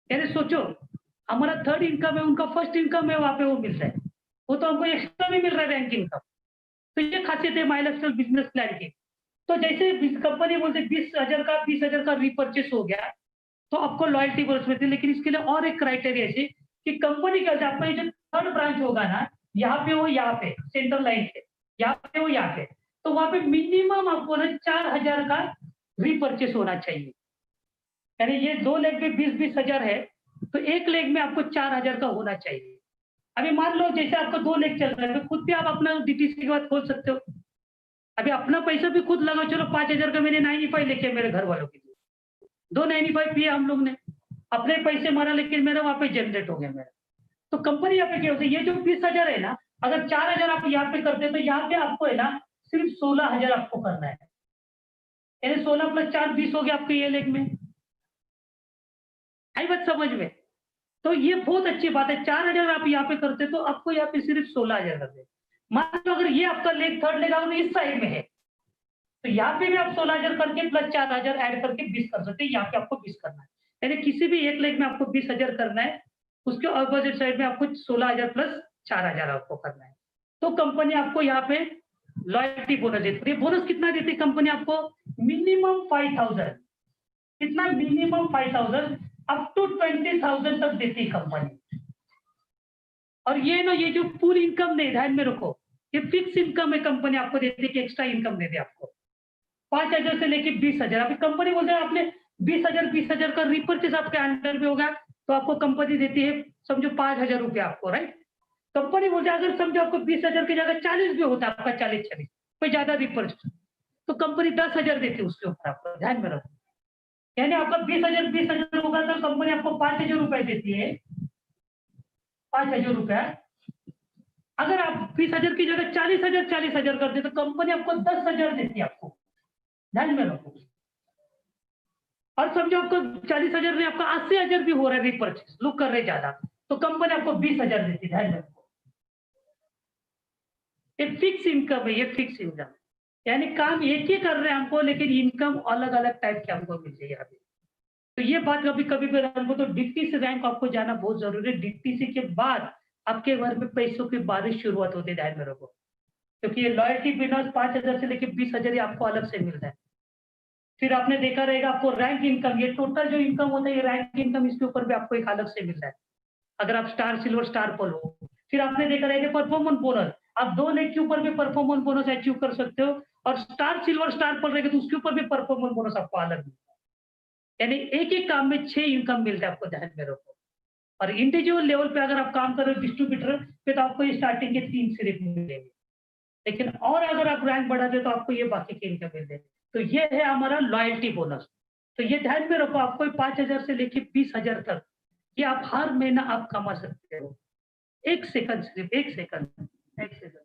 यानी सोचो, हमारा थर्ड इनकम है, उनका फर्स्ट इनकम है, वहां पे वो मिल रहा है, वो तो हमको एक्स्ट्रा भी मिल रहा है रैंक इनकम। तो ये खासियत है माइलस्टोन बिजनेस प्लान की। तो जैसे कंपनी बोलते 20,000 का रीपरचेस हो गया, तो आपको लॉयल्टी बोनस मिलती है, लेकिन इसके लिए और एक क्राइटेरिया है कि कंपनी क्या होता है, आपका जो थर्ड ब्रांच होगा ना, यहाँ पे हो, यहाँ पे सेंट्रल लाइन पे, यहाँ पे हो, यहाँ पे, तो वहां पे मिनिमम आपको ना 4,000 का रीपरचेस होना चाहिए। यानी ये 2 लेग में 20-20 हजार है, तो एक लेग में आपको 4,000 का होना चाहिए। अभी मान लो जैसे आपका 2 लेग चल रहा है, तो खुद भी आप अपना डीटीसी के बाद खोल सकते हो। अभी अपना पैसा भी खुद लगाओ, चलो 5,000 का मैंने 95 लेके मेरे घर वालों के लिए, 295 पिए हम लोग ने, अपने पैसे मारा, लेकिन मेरा वहां पे जनरेट हो गया मेरा। तो कंपनी यहाँ पे क्या होती है, ये जो 20,000 है ना, अगर 4,000 आप यहाँ पे करते हैं, तो यहाँ पे आपको है ना सिर्फ 16,000 आपको करना है। यानी 16 + 4 20 हो गया आपके ये लेग में। आई बात समझ में? तो ये बहुत अच्छी बात है, 4,000 आप यहाँ पे करते तो आपको यहाँ पे सिर्फ 16,000 करते। मान लो अगर ये आपका लेग थर्ड लेग अगर इस साइड में है, तो यहाँ पे भी आप 16,000 करके प्लस 4,000 ऐड करके 20 कर सकते हैं, यहाँ पे आपको 20 करना है। यानी किसी भी एक लेग में आपको 20,000 करना है, उसके अपोजिट साइड में आपको 16,000 प्लस 4,000 आपको करना है। तो कंपनी आपको यहाँ पे लॉयल्टी बोनस देती है। बोनस कितना देती है कंपनी आपको? मिनिमम 5,000। कितना? मिनिमम 5,000 अप टू 20,000 तक देती है कंपनी। और ये ना, ये जो पूरी इनकम नहीं, ध्यान में रखो, ये फिक्स इनकम है, कंपनी आपको देती है कि एक्स्ट्रा इनकम दे दे आपको 5,000 से लेके 20,000। अभी कंपनी बोलते हैं आपने 20,000 का रीपरचेस आपके अंडर में होगा, तो आपको कंपनी देती है समझो 5,000 रुपये आपको, राइट? कंपनी बोलते हैं अगर समझो आपको 20,000 की जगह 40 भी होता है आपका, 40-40 कोई ज्यादा रीपरचेस, तो कंपनी 10,000 देती है उसके ऊपर, आपको ध्यान में रखो। यानी आपका 20,000 होगा तो कंपनी आपको 5,000 रुपए देती है, 5,000 रुपया। अगर आप 20,000 की जगह 40,000 करते तो कंपनी आपको 10,000 देती है आपको, ध्यान में रखो। और समझो आपको 40,000 में आपका 80,000 भी हो रहा है रीपरचेस, लोग कर रहे ज्यादा, तो कंपनी आपको 20,000 देती है, ध्यान में रखो। ये फिक्स इनकम है, ये फिक्स इनकम, यानी काम एक ही कर रहे हैं हमको, लेकिन इनकम अलग अलग टाइप की हमको मिल रही है अभी। तो ये बात कभी कभी भी हमको, तो डीटीसी रैंक आपको जाना बहुत जरूरी है। डीटीसी के बाद आपके घर में पैसों की बारिश शुरुआत होती है, ध्यान में रखो, क्योंकि ये लॉयल्टी बोनस 5,000 से लेकर 20,000 आपको अलग से मिल रहा है। फिर आपने देखा रहेगा आपको रैंक इनकम, ये टोटल जो इनकम होता है, ये रैंक इनकम, इसके ऊपर भी आपको एक अलग से मिल रहा है अगर आप स्टार सिल्वर स्टार पर हो। फिर आपने देखा रहेगा परफॉर्मेंस बोनस, आप 2 लेग के ऊपर भी परफॉर्मेंस बोनस अचीव कर सकते हो, और स्टार सिल्वर स्टार पर रहेगा तो उसके ऊपर भी परफॉर्मेंस बोनस आपको अलग मिलता है। यानी एक ही काम में 6 इनकम मिलता है आपको, ध्यान में रखो। और इंडिविजुअल लेवल पे अगर आप काम कर रहे हो डिस्ट्रीब्यूटर पे, तो आपको स्टार्टिंग के 3 सिर्फ मिलेंगे, लेकिन और अगर आप रैंक बढ़ाते तो आपको ये बाकी के इनकम मिलते। तो ये है हमारा लॉयल्टी बोनस। तो ये ध्यान में रखो, आपको 5,000 से लेके 20,000 तक ये आप हर महीना आप कमा सकते हो। 1 सेकंड, सिर्फ 1 सेकंड, 1 सेकंड।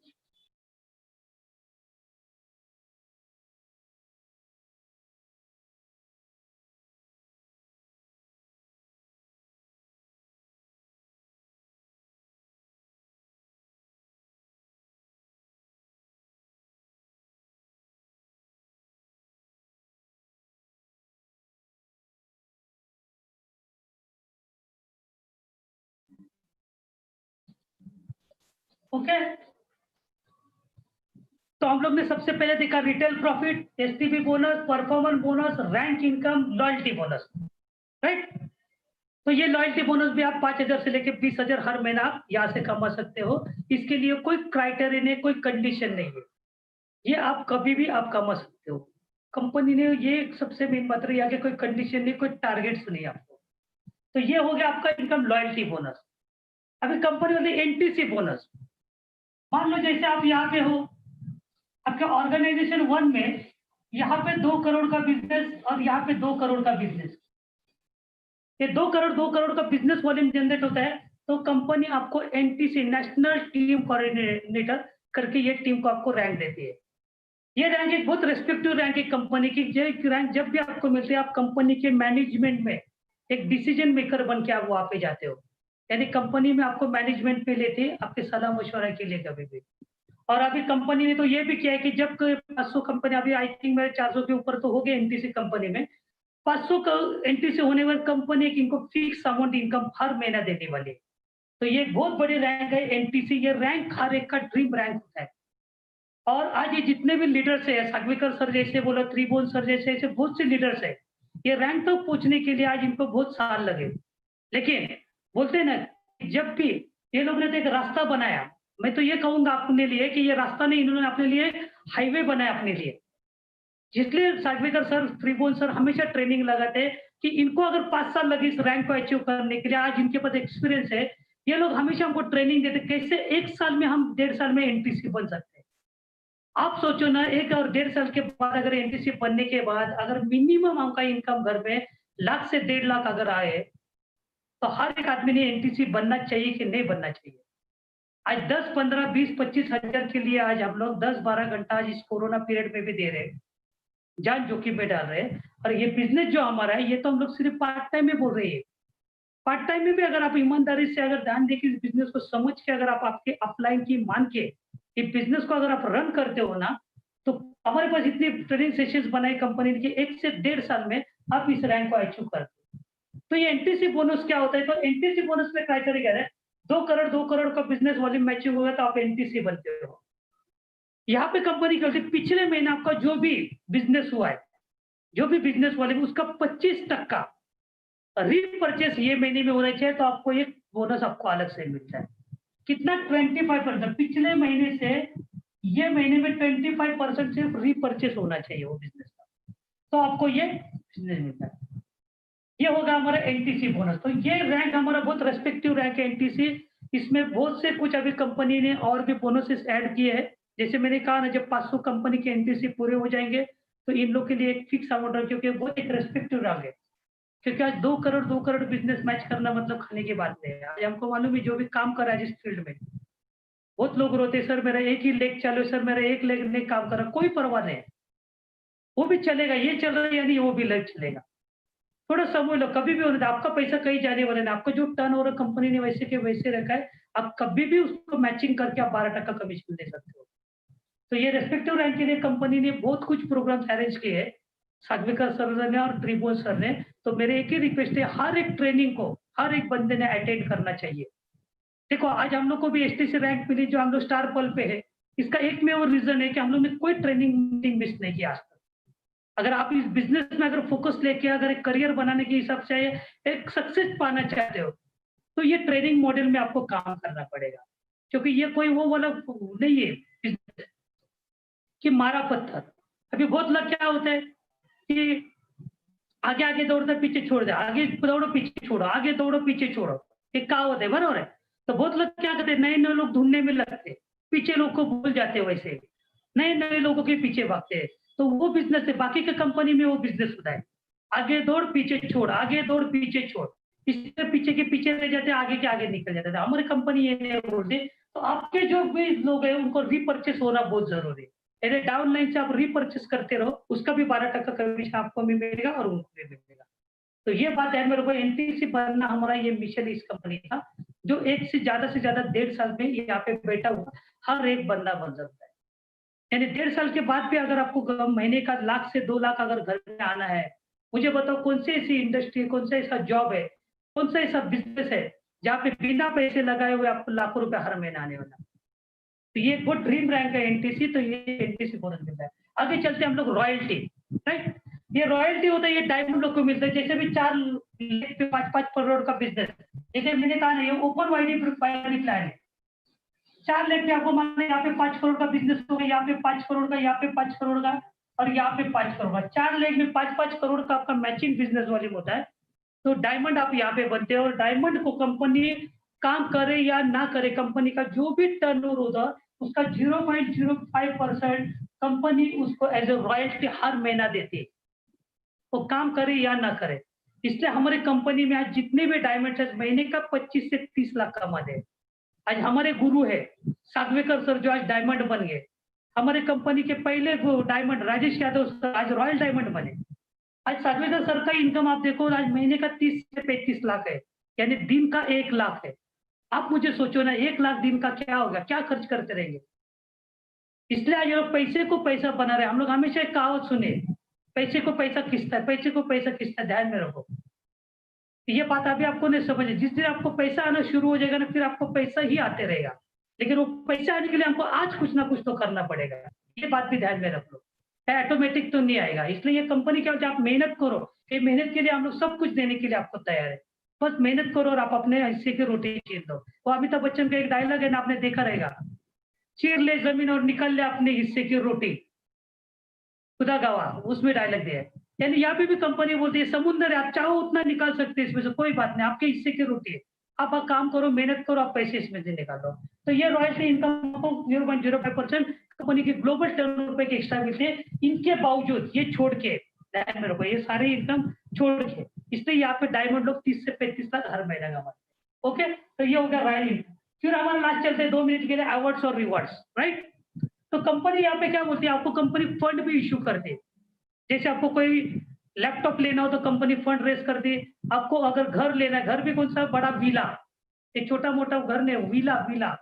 ओके, तो हम लोग ने सबसे पहले देखा retail profit, STP bonus, performance bonus, rank income, loyalty bonus, right. तो ये लॉयल्टी बोनस भी आप 5,000 से लेके 20,000 हर महीना आप यहाँ से कमा सकते हो। इसके लिए कोई क्राइटेरिया नहीं, कोई कंडीशन नहीं है। ये आप कभी भी आप कमा सकते हो। कंपनी ने ये सबसे मेन बात रही, आगे कोई कंडीशन नहीं, कोई टारगेट्स नहीं आपको। तो ये हो गया आपका इनकम लॉयल्टी बोनस। अभी कंपनी वाली एनटीसी बोनस, मान लो जैसे आप यहाँ पे हो, आपके ऑर्गेनाइजेशन 1 में यहाँ पे 2 करोड़ का बिजनेस और यहाँ पे 2 करोड़ का बिजनेस, ये 2 करोड़ का बिजनेस वॉल्यूम जनरेट होता है, तो कंपनी आपको एनटीसी नेशनल टीम कोऑर्डिनेटर करके ये टीम को आपको रैंक देती है। ये रैंक एक बहुत रेस्पेक्टिव रैंक है कंपनी की। ये रैंक जब भी आपको मिलती है, आप कंपनी के मैनेजमेंट में एक डिसीजन मेकर बन के आप वहां पे जाते हो, यानी कंपनी में आपको मैनेजमेंट पे लेते हैं आपके सलाह मशवरा के लिए कभी भी। और अभी कंपनी ने तो ये भी किया है कि जब 500 कंपनी, अभी आई थिंक मेरे 400 के ऊपर तो हो गए एनटीसी कंपनी में, 500 का एनटीसी होने वाली कंपनी एक इनको फिक्स अमाउंट इनकम हर महीना देने वाली है। तो ये बहुत बड़ी रैंक है एनटीसी। ये रैंक हर एक का ड्रीम रैंक होता है। और आज ये जितने भी लीडर्स है, सागवेकर सर जैसे बोला, त्रिभुवन सर जैसे, ऐसे बहुत से लीडर्स है, ये रैंक तक पहुंचने के लिए आज इनको बहुत साल लगे। लेकिन बोलते हैं ना, जब भी ये लोग ने तो एक रास्ता बनाया, मैं तो ये कहूंगा अपने लिए कि ये रास्ता नहीं, इन्होंने अपने लिए हाईवे बनाया अपने लिए। इसलिए सागवेकर सर, त्रिभुवन सर हमेशा ट्रेनिंग लगाते हैं कि इनको अगर 5 साल लगे इस रैंक को अचीव करने के लिए, आज इनके पास एक्सपीरियंस है, ये लोग हमेशा हमको ट्रेनिंग देते कैसे 1 साल में हम 1.5 साल में एनटीसी बन सकते हैं। आप सोचो ना, 1 और 1.5 साल के बाद अगर एनटीसी बनने के बाद अगर मिनिमम आपका इनकम घर में लाख से 1.5 लाख अगर आए, तो हर एक आदमी ने एनटीसी बनना चाहिए कि नहीं बनना चाहिए? आज 10, 15, 20, 25 हजार के लिए आज हम लोग 10-12 घंटा आज इस कोरोना पीरियड में भी दे रहे हैं, जान जोखिम में डाल रहे हैं। और ये बिजनेस जो हमारा है, ये तो हम लोग सिर्फ पार्ट टाइम में बोल रहे हैं। पार्ट टाइम में भी अगर आप ईमानदारी से अगर ध्यान देके इस बिजनेस को समझ के अगर आप आपके अपलाइन की मान के इस बिजनेस को अगर आप रन करते हो ना, तो हमारे पास इतनी ट्रेनिंग सेशंस बनाई कंपनी ने कि 1 से 1.5 साल में आप इस रैंक को अचीव करते हो। तो ये एनटीसी बोनस क्या होता है? तो एनटीसी बोनस में क्राइटेरिया क्या है? 2 करोड़ का बिजनेस वॉल्यूम मैचिंग होगा तो आप एनटीसी बनते हो। यहाँ पे कंपनी क्या होती है, पिछले महीने आपका जो भी बिजनेस हुआ है, जो भी बिजनेस वॉल्यूम, उसका 25% रीपरचेस ये महीने में होना चाहिए, तो आपको एक बोनस आपको अलग से मिलता है। कितना? 25%। पिछले महीने से ये महीने में 25% सिर्फ रीपरचेस होना चाहिए वो बिजनेस का, तो आपको ये बिजनेस मिलता है। ये होगा हमारा एनटीसी बोनस। तो ये रैंक हमारा बहुत रेस्पेक्टिव रैंक है एनटीसी। इसमें बहुत से कुछ अभी कंपनी ने और भी बोनसेस ऐड किए हैं। जैसे मैंने कहा ना, जब 500 कंपनी के एनटीसी पूरे हो जाएंगे, तो इन लोग के लिए एक फिक्स अमाउंट है, क्योंकि बहुत एक रेस्पेक्टिव रैंक है। क्योंकि आज 2 करोड़ बिजनेस मैच करना मतलब खाने की बात नहीं है। आज हमको मालूम है, जो भी काम कर रहा है जिस फील्ड में, बहुत लोग रोते हैं, सर मेरा एक ही लेग चालू है, सर मेरा एक लेग नहीं काम कर रहा, कोई परवाह नहीं है, वो भी चलेगा, ये चल रहा है या नहीं वो भी लेग चलेगा। थोड़ा समझ लो, कभी भी होने दो, आपका पैसा कहीं जाने वाला नहीं। आपका जो टर्न ओवर कंपनी ने वैसे के वैसे रखा है, आप कभी भी उसको मैचिंग करके आप 12% कमीशन दे सकते हो। तो ये रेस्पेक्टिव रैंक के लिए कंपनी ने बहुत कुछ प्रोग्राम्स अरेंज किए हैं, सागविका सर ने और त्रिभुवन सर ने। तो मेरे एक ही रिक्वेस्ट है, हर एक ट्रेनिंग को हर एक बंदे ने अटेंड करना चाहिए। देखो, आज हम लोग को भी एसटीसी रैंक मिली जो हम लोग स्टार पल पे है, इसका एक में और रीजन है कि हम लोग ने कोई ट्रेनिंग मीटिंग मिस नहीं किया आज तक। अगर आप इस बिजनेस में अगर फोकस लेके अगर एक करियर बनाने के हिसाब से एक सक्सेस पाना चाहते हो, तो ये ट्रेनिंग मॉडल में आपको काम करना पड़ेगा। क्योंकि ये कोई वो वाला नहीं है business कि मारा पत्थर। अभी बहुत लोग क्या होता है कि आगे आगे दौड़ता है, पीछे छोड़ दे, आगे दौड़ो पीछे छोड़ो, आगे दौड़ो पीछे छोड़ो, ये कहावत है, बराबर है। तो बहुत लोग क्या करते हैं, नए नए लोग ढूंढने में लगते, पीछे लोग को भूल जाते हैं, वैसे नए नए लोगों के पीछे भागते हैं। तो वो बिजनेस है, बाकी के कंपनी में वो बिजनेस होता है, आगे दौड़ पीछे छोड़, आगे दौड़ पीछे छोड़, इससे पीछे के पीछे रह जाते, आगे के आगे निकल जाते थे। हमारी कंपनी ये नहीं बोलती। तो आपके जो भी लोग हैं उनको रीपरचेस होना बहुत जरूरी है। यदि डाउनलाइन से आप रीपरचेस करते रहो, उसका भी 12% कमीशन आपको भी मिलेगा और उनको भी मिलेगा। तो ये बात है, मेरे को एनटीसी बनना हमारा ये मिशन इस कंपनी का, जो 1 से ज्यादा 1.5 साल में यहाँ पे बैठा हुआ हर एक बंदा बन सकता है। यानी 1.5 साल के बाद भी अगर आपको महीने का लाख से 2 लाख अगर घर में आना है, मुझे बताओ कौन सी ऐसी इंडस्ट्री, कौन सा ऐसा जॉब है, कौन सा ऐसा बिजनेस है जहाँ पे बिना पैसे लगाए हुए आपको लाखों रुपए हर महीने आने वाला। तो ये बहुत ड्रीम रैंक है एनटीसी, तो ये एनटीसी बोनस मिलता है। आगे चलते हम लोग रॉयल्टी, राइट। ये रॉयल्टी होता है, ये डायमंड लोग को मिलता है। जैसे भी 4 लाख पे 5-5 करोड़ का बिजनेस, जैसे मैंने कहा ना, ये ओपन वाइड प्लान है। 4 लाख पे आपको माने यहाँ पे 5 करोड़ का बिजनेस होगा, यहाँ पे 5 करोड़ का, यहाँ पे 5 करोड़ का, और यहाँ पे 5 करोड़ का। 4 लाख में 5-5 करोड़ का आपका मैचिंग बिजनेस वॉल्यूम होता है। तो डायमंड आप यहाँ पे बनते हैं, और डायमंड को कंपनी काम करे या ना करे, कंपनी का जो भी टर्नओवर होता है उसका 0.05% कंपनी उसको एज ए रॉयल्टी हर महीना देती है, वो काम करे या ना करे। इसलिए हमारे कंपनी में आज जितने भी डायमंड है, महीने का 25 से 30 लाख कमाते हैं। आज हमारे गुरु है सागवेकर सर, जो आज डायमंड बन गए। हमारे कंपनी के पहले डायमंड राजेश यादव सर आज रॉयल डायमंड बने। आज सागवेकर सर का इनकम आप देखो, आज महीने का 30 से 35 लाख है, यानी दिन का 1 लाख है। आप मुझे सोचो ना, 1 लाख दिन का क्या होगा, क्या खर्च करते रहेंगे। इसलिए आज लोग पैसे को पैसा बना रहे। हम लोग हमेशा एक कहावत सुने, पैसे को पैसा खींचता है, पैसे को पैसा खींचता है, ध्यान में रखो। ये बात अभी आपको नहीं समझे। जिस दिन आपको पैसा आना शुरू हो जाएगा ना, फिर आपको पैसा ही आते रहेगा। लेकिन वो पैसा आने के लिए हमको आज कुछ ना कुछ तो करना पड़ेगा। ये बात भी ध्यान में रख लो, ऑटोमेटिक तो नहीं आएगा। इसलिए ये कंपनी क्या होता है, आप मेहनत करो। ये मेहनत के लिए हम लोग सब कुछ देने के लिए आपको तैयार है। बस मेहनत करो और आप अपने हिस्से की रोटी छीन लो। वो अमिताभ बच्चन का एक डायलॉग है ना, आपने देखा रहेगा, चीर ले जमीन और निकल ले अपने हिस्से की रोटी, खुदा गवाह, उसमें डायलॉग दिया है। यानी यहाँ पे भी कंपनी बोलती है समुद्र है, आप चाहो उतना निकाल सकते हैं इसमें से, कोई बात नहीं, आपके हिस्से की रोटी है। आप काम करो, मेहनत करो, आप पैसे इसमें से निकालो। तो ये रॉयल्टी इनकम को 0.05% कंपनी के ग्लोबल टर्नओवर पे एक्स्ट्रा मिलते हैं। इनके बावजूद ये छोड़ के, ध्यान में रखो, ये सारे इनकम छोड़ के, इसलिए यहाँ पे डायमंड लोग 30 से 35 लाख हर महीने कमाते। ओके, तो ये हो गया रॉयल्टी। फिर हमारा लास्ट चलते हैं 2 मिनट के लिए अवार्ड्स और रिवॉर्ड्स, राइट। तो कंपनी यहाँ पे क्या बोलती है, आपको कंपनी फंड भी इश्यू करती है। जैसे आपको कोई लैपटॉप लेना हो तो कंपनी फंड रेस कर दी। आपको अगर घर लेना है, घर भी कौन सा बड़ा विला, एक छोटा मोटा घर नहीं, विला।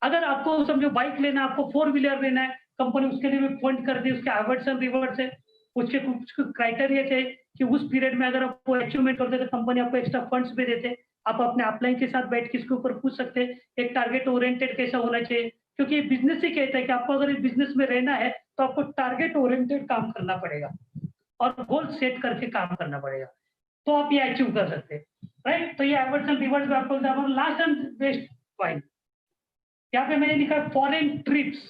अगर आपको समझो बाइक लेना है, आपको 4 व्हीलर लेना है, कंपनी उसके लिए भी फंड कर दी। उसके अवार्ड्स एंड रिवॉर्ड्स है, उसके कुछ क्राइटेरिया है कि उस पीरियड में अगर आपको अचीवमेंट करते तो कंपनी आपको एक्स्ट्रा फंड्स भी देते। आप अपने अपलाइन के साथ बैठ के इसके ऊपर पूछ सकते हैं एक टारगेट ओरिएंटेड कैसा होना चाहिए, क्योंकि बिजनेस ही कहता है कि आपको अगर बिजनेस में रहना है तो आपको टारगेट ओरिएंटेड काम करना पड़ेगा और गोल सेट करके काम करना पड़ेगा, तो आप ये अचीव कर सकते हैं, राइट। तो ये अवार्ड्स एंड रिवॉर्ड्स में आपको लास्ट एंड बेस्ट पॉइंट यहाँ पे मैंने लिखा फॉरेन ट्रिप्स।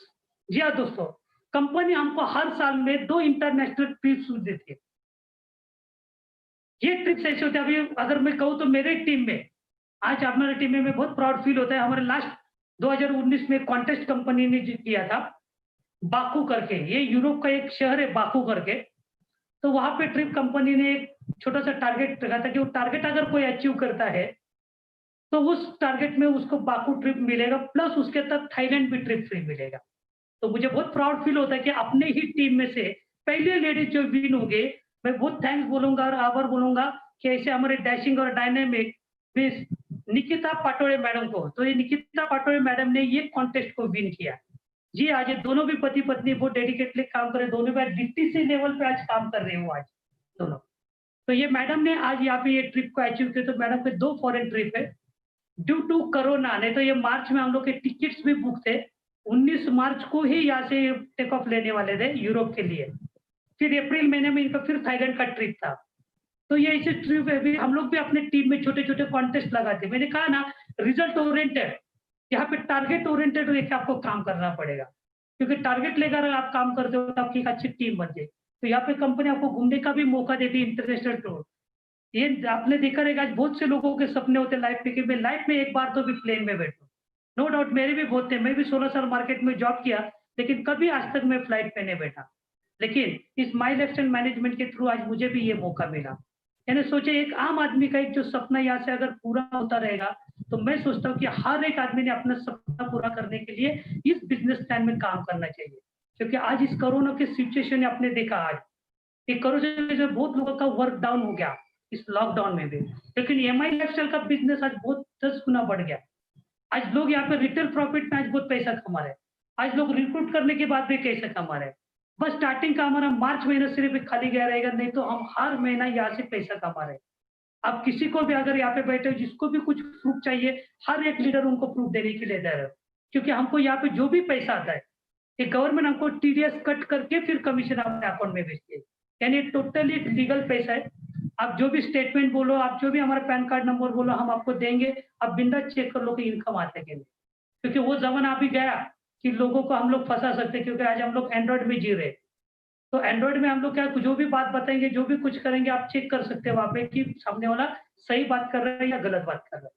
जी हाँ दोस्तों, कंपनी हमको हर साल में 2 इंटरनेशनल ट्रिप्स देती है। ये ट्रिप्स ऐसे होते हैं, अभी अगर मैं कहूँ तो मेरे टीम में, आज हमारे टीम में बहुत प्राउड फील होता है। हमारे लास्ट 2019 में कॉन्टेस्ट कंपनी ने किया था, बाकू करके, ये यूरोप का एक शहर है बाकू करके। तो वहां पे ट्रिप कंपनी ने एक छोटा सा टारगेट रखा था कि वो टारगेट अगर कोई अचीव करता है तो उस टारगेट में उसको बाकू ट्रिप मिलेगा, प्लस उसके तक थाईलैंड भी ट्रिप फ्री मिलेगा। तो मुझे बहुत प्राउड फील होता है कि अपने ही टीम में से पहले लेडीज जो विन हो गए, मैं बहुत थैंक्स बोलूंगा और आभार बोलूंगा कि ऐसे हमारे डैशिंग और dynamic miss Nikita Patole madam को। तो ये निकिता पाटोळे मैडम ने ये कॉन्टेस्ट को विन किया। जी, आज ये दोनों भी पति पत्नी बहुत डेडिकेटली काम कर रहे, दोनों भी डीटीसी लेवल पे आज काम कर रहे हो आज दोनों। तो ये मैडम ने आज यहाँ पे ये ट्रिप को अचीव किया। तो मैडम के 2 फॉरेन ट्रिप है ड्यू टू कोरोना। नहीं तो ये मार्च में हम लोग के टिकट्स भी बुक थे, 19 मार्च को ही यहाँ से टेक ऑफ लेने वाले थे यूरोप के लिए। फिर अप्रैल महीने में इनका फिर थाईलैंड का ट्रिप था। तो ये ऐसे ट्रिप है भी, हम लोग भी अपने टीम में छोटे छोटे कॉन्टेस्ट लगाते। मैंने कहा ना, रिजल्ट ओरिएंटेड, यहाँ पे टारगेट ओरिएंटेड लेके आपको काम करना पड़ेगा, क्योंकि टारगेट लेकर आप काम करते हो तो आपकी एक अच्छी टीम बन जाए। तो यहाँ पे कंपनी आपको घूमने का भी मौका देती है, इंटरनेशनल टूर। ये आपने देखा रहेगा, आज बहुत से लोगों के सपने होते हैं लाइफ में कि मैं लाइफ में एक बार तो भी प्लेन में बैठूं। नो डाउट मेरे भी बहुत थे, मैं भी 16 साल मार्केट में जॉब किया, लेकिन कभी आज तक मैं फ्लाइट पे नहीं बैठा। लेकिन इस माई लाइफस्टाइल मैनेजमेंट के थ्रू आज मुझे भी ये मौका मिला। यानी सोचे, एक आम आदमी का एक जो सपना यहाँ से अगर पूरा होता रहेगा, तो मैं सोचता हूँ कि हर एक आदमी ने अपना सपना पूरा करने के लिए इस बिजनेस प्लान में काम करना चाहिए। क्योंकि आज इस कोरोना के सिचुएशन में आपने देखा, आज ये कोरोना से बहुत लोगों का वर्क डाउन हो गया इस लॉकडाउन में भी, लेकिन एमआई लाइफस्टाइल का बिजनेस आज बहुत 10 गुना बढ़ गया। आज लोग यहाँ पे रिटेल प्रॉफिट में आज बहुत पैसा कमा रहे हैं। आज लोग रिक्रूट करने के बाद भी कैसे कमा रहे हैं। बस स्टार्टिंग का हमारा मार्च महीना सिर्फ खाली गया रहेगा, नहीं तो हम हर महीना यहाँ से पैसा कमा रहे हैं। आप किसी को भी अगर यहाँ पे बैठे हो, जिसको भी कुछ प्रूफ चाहिए, हर एक लीडर उनको प्रूफ देने के लिए दे रहे हो। क्योंकि हमको यहाँ पे जो भी पैसा आता है ये गवर्नमेंट हमको टीडीएस कट करके फिर कमीशन अपने अकाउंट में भेजती है, यानी टोटली लीगल पैसा है। आप जो भी स्टेटमेंट बोलो, आप जो भी हमारा पैन कार्ड नंबर बोलो, हम आपको देंगे। आप बिंदास चेक कर लो कि इनकम आते कि नहीं, क्योंकि वो जमाना अभी गया कि लोगों को हम लोग फंसा सकते, क्योंकि आज हम लोग एंड्रॉइड में जी रहे। तो एंड्रॉइड में हम लोग क्या, जो भी बात बताएंगे, जो भी कुछ करेंगे, आप चेक कर सकते हैं वहां पे कि सामने वाला सही बात कर रहा है या गलत बात कर रहा है।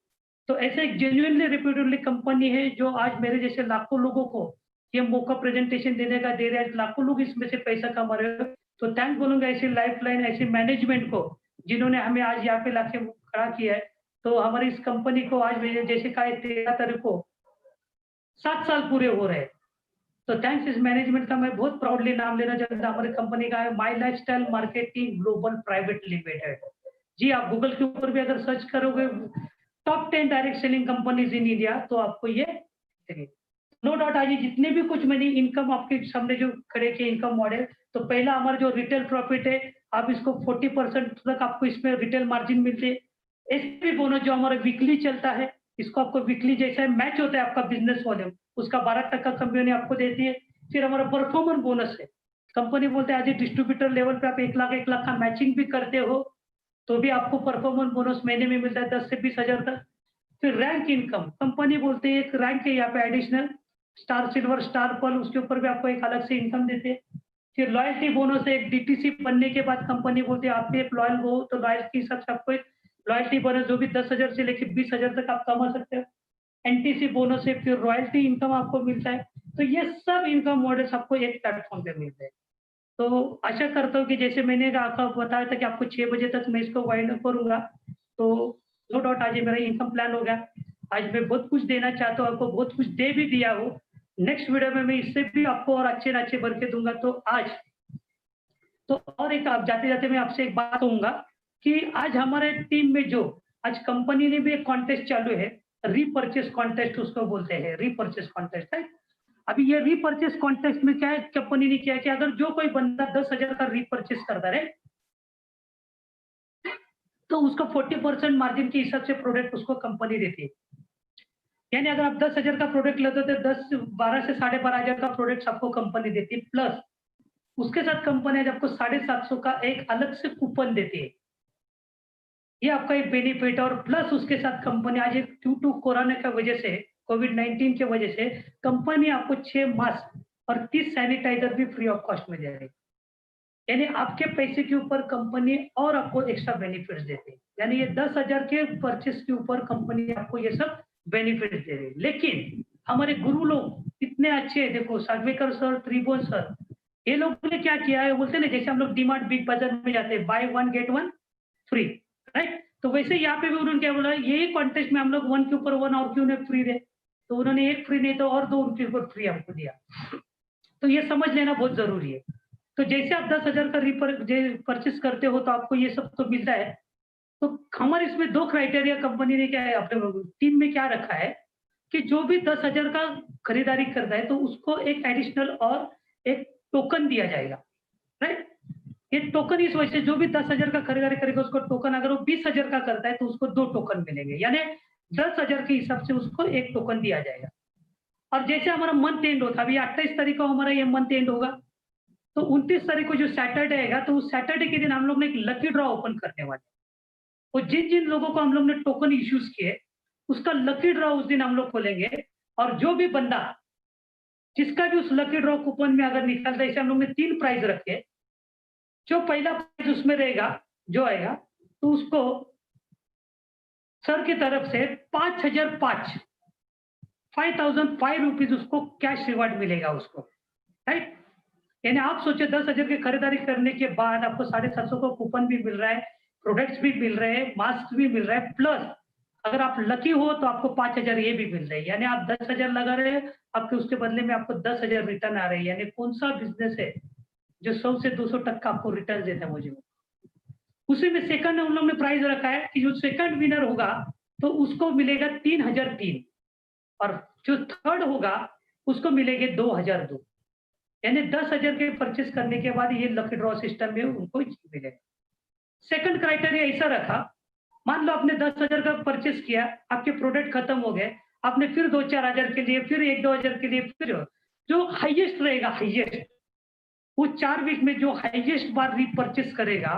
तो ऐसे एक जेन्युइनली रिप्यूटेडली कंपनी है जो आज मेरे जैसे लाखों लोगों को ये मौका प्रेजेंटेशन देने का दे रहा है, लाखों लोग इसमें से पैसा कमा रहे हो। तो थैंक बोलूंगा ऐसी लाइफलाइन, ऐसी मैनेजमेंट को जिन्होंने हमें आज यहाँ पे लाके खड़ा किया है। तो हमारी इस कंपनी को आज जैसे कहा 13 तारीख को 7 साल पूरे हो रहे हैं। तो थैंक्स इस मैनेजमेंट का मैं बहुत प्राउडली नाम लेना चाहता हूँ। हमारी कंपनी का है my lifestyle marketing global private limited. जी, आप गूगल के ऊपर भी अगर सर्च करोगे top 10 direct selling companies in India, तो आपको ये नो डाउट आज जितने भी कुछ मैंने इनकम आपके सामने जो खड़े किए इनकम मॉडल, तो पहला हमारा जो रिटेल प्रॉफिट है, आप इसको 40% तक आपको इसमें रिटेल मार्जिन मिलते हैं। एसपी बोनस जो हमारा वीकली चलता है, इसको आपको वीकली जैसा मैच होता है आपका बिजनेस वॉल्यूम, उसका 12% कंपनी आपको देती है। फिर हमारा परफॉर्मेंस बोनस है, कंपनी बोलते हैं आज डिस्ट्रीब्यूटर लेवल पे आप 1 लाख का मैचिंग भी करते हो तो भी आपको परफॉर्मेंस बोनस महीने में मिलता है 10 से 20 हजार तक। फिर रैंक इनकम, कंपनी बोलते हैं एक रैंक है यहाँ पे एडिशनल, स्टार सिल्वर स्टार पल, उसके ऊपर भी आपको एक अलग से इनकम देते हैं। फिर लॉयल्टी बोनस है, एक डीटीसी बनने के बाद कंपनी बोलती है आप एक लॉयल हो तो लॉयल्टी के हिसाब से आपको एक लॉयल्टी बोनस जो भी 10,000 से लेकर 20,000 तक आप कमा सकते हो। एनटीसी बोनस है, फिर रॉयल्टी इनकम आपको मिलता है। तो ये सब इनकम मॉडल्स आपको एक प्लेटफॉर्म पे मिलते हैं। तो आशा करता हूँ कि जैसे मैंने आपको बताया था कि आपको 6 बजे तक मैं इसको वाइंड अप करूंगा, तो नो डाउट आज मेरा इनकम प्लान हो गया। आज मैं बहुत कुछ देना चाहता हूँ, आपको बहुत कुछ दे भी दिया हूँ। नेक्स्ट वीडियो में मैं इससे भी आपको और अच्छे भर के दूंगा। तो आज तो और एक आप जाते जाते मैं आपसे एक बात कहूंगा कि आज हमारे टीम में जो आज कंपनी ने भी एक कॉन्टेस्ट चालू है, रीपर्चेस कॉन्टेस्ट उसको बोलते हैं, रीपर्चेस कॉन्टेस्ट है। अभी ये रीपर्चेस कॉन्टेस्ट में क्या है, कंपनी ने किया है कि अगर जो कोई बंदा 10,000 का रीपर्चेस करता है तो उसको 40% मार्जिन के हिसाब से प्रोडक्ट उसको कंपनी देती है। यानी अगर आप 10,000 का प्रोडक्ट लेते हो तो 12 से 12,500 का प्रोडक्ट आपको कंपनी देती है, प्लस उसके साथ कंपनी आज आपको 750 का एक अलग से कूपन देती है। ये आपका एक बेनिफिट, और प्लस उसके साथ कंपनी आज ड्यू टू कोरोना की वजह से, कोविड-19 की वजह से कंपनी आपको 6 मास्क और 30 सैनिटाइजर भी फ्री ऑफ कॉस्ट में दे रही है। यानी आपके पैसे के ऊपर कंपनी और आपको एक्स्ट्रा बेनिफिट्स देती है। यानी ये 10,000 के परचेस के ऊपर कंपनी आपको ये सब बेनिफिट्स दे रही है। लेकिन हमारे गुरु लोग इतने अच्छे हैं, देखो सागवेकर सर, त्रिभुवन सर, ये लोगों ने क्या किया है, बोलते हैं ना जैसे हम लोग डीमार्ट बिग बाजार में जाते हैं, बाय 1 गेट 1 फ्री, राइट? तो वैसे यहाँ पे भी उन्होंने क्या बोला, यही कॉन्टेस्ट में हम लोग 1 के ऊपर 1 और क्यों नहीं फ्री दे, तो उन्होंने 1 फ्री नहीं तो और 2 उनके ऊपर फ्री हमको दिया। तो ये समझ लेना बहुत जरूरी है। तो जैसे आप 10,000 का परचेस करते हो तो आपको ये सब तो मिलता है। तो हमारे इसमें 2 क्राइटेरिया कंपनी ने क्या है अपने टीम में क्या रखा है कि जो भी 10,000 का खरीदारी करता है तो उसको एक एडिशनल और एक टोकन दिया जाएगा, राइट? ये टोकन इस वजह से जो भी 10,000 का खरीदारी करेगा उसको टोकन, अगर वो 20,000 का करता है तो उसको 2 टोकन मिलेंगे, यानी 10,000 के हिसाब से उसको 1 टोकन दिया जाएगा। और जैसे हमारा मंथ एंड होता है, अभी 28 तारीख को हमारा ये मंथ एंड होगा, तो 29 तारीख को जो सैटरडे आएगा तो उस सैटरडे के दिन हम लोग ने एक लकी ड्रॉ ओपन करने वाले। और जिन जिन लोगों को हम लोग ने टोकन इश्यूज किए उसका लकी ड्रॉ उस दिन हम लोग खोलेंगे, और जो भी बंदा जिसका भी उस लकी ड्रॉ कूपन में अगर निकलता है, इसे हम लोग ने 3 प्राइज रखे, जो पहला प्राइज उसमें रहेगा जो आएगा तो उसको सर की तरफ से 5,005 रुपीज उसको कैश रिवार्ड मिलेगा उसको, राइट? यानी आप सोचे 10,000 की खरीदारी करने के बाद आपको 750 का कूपन भी मिल रहा है, प्रोडक्ट्स भी मिल रहे हैं, मास्क भी मिल रहा है, प्लस अगर आप लकी हो तो आपको 5,000 ये भी मिल रहे हैं। यानी आप 10,000 लगा रहे हैं, आपके उसके बदले में आपको 10,000 रिटर्न आ रही है। यानी कौन सा बिजनेस है जो 100 से 200 तक का आपको रिटर्न देता है मुझे? उसी में सेकंड हम लोग ने प्राइस रखा है कि जो सेकंड विनर होगा तो उसको मिलेगा 3,003, और जो थर्ड होगा उसको मिलेंगे 2,002। यानी 10,000 के परचेस करने के बाद ये लकी ड्रॉ सिस्टम में उनको मिलेगा। सेकंड क्राइटेरिया ऐसा रखा, मान लो आपने 10,000 का परचेस किया, आपके प्रोडक्ट खत्म हो गए, आपने फिर 2-4 हजार के लिए, फिर 1-2 हजार के लिए, फिर जो हाईएस्ट रहेगा, हाईएस्ट वो 4 वीक में जो हाईएस्ट बार रीपरचेस करेगा,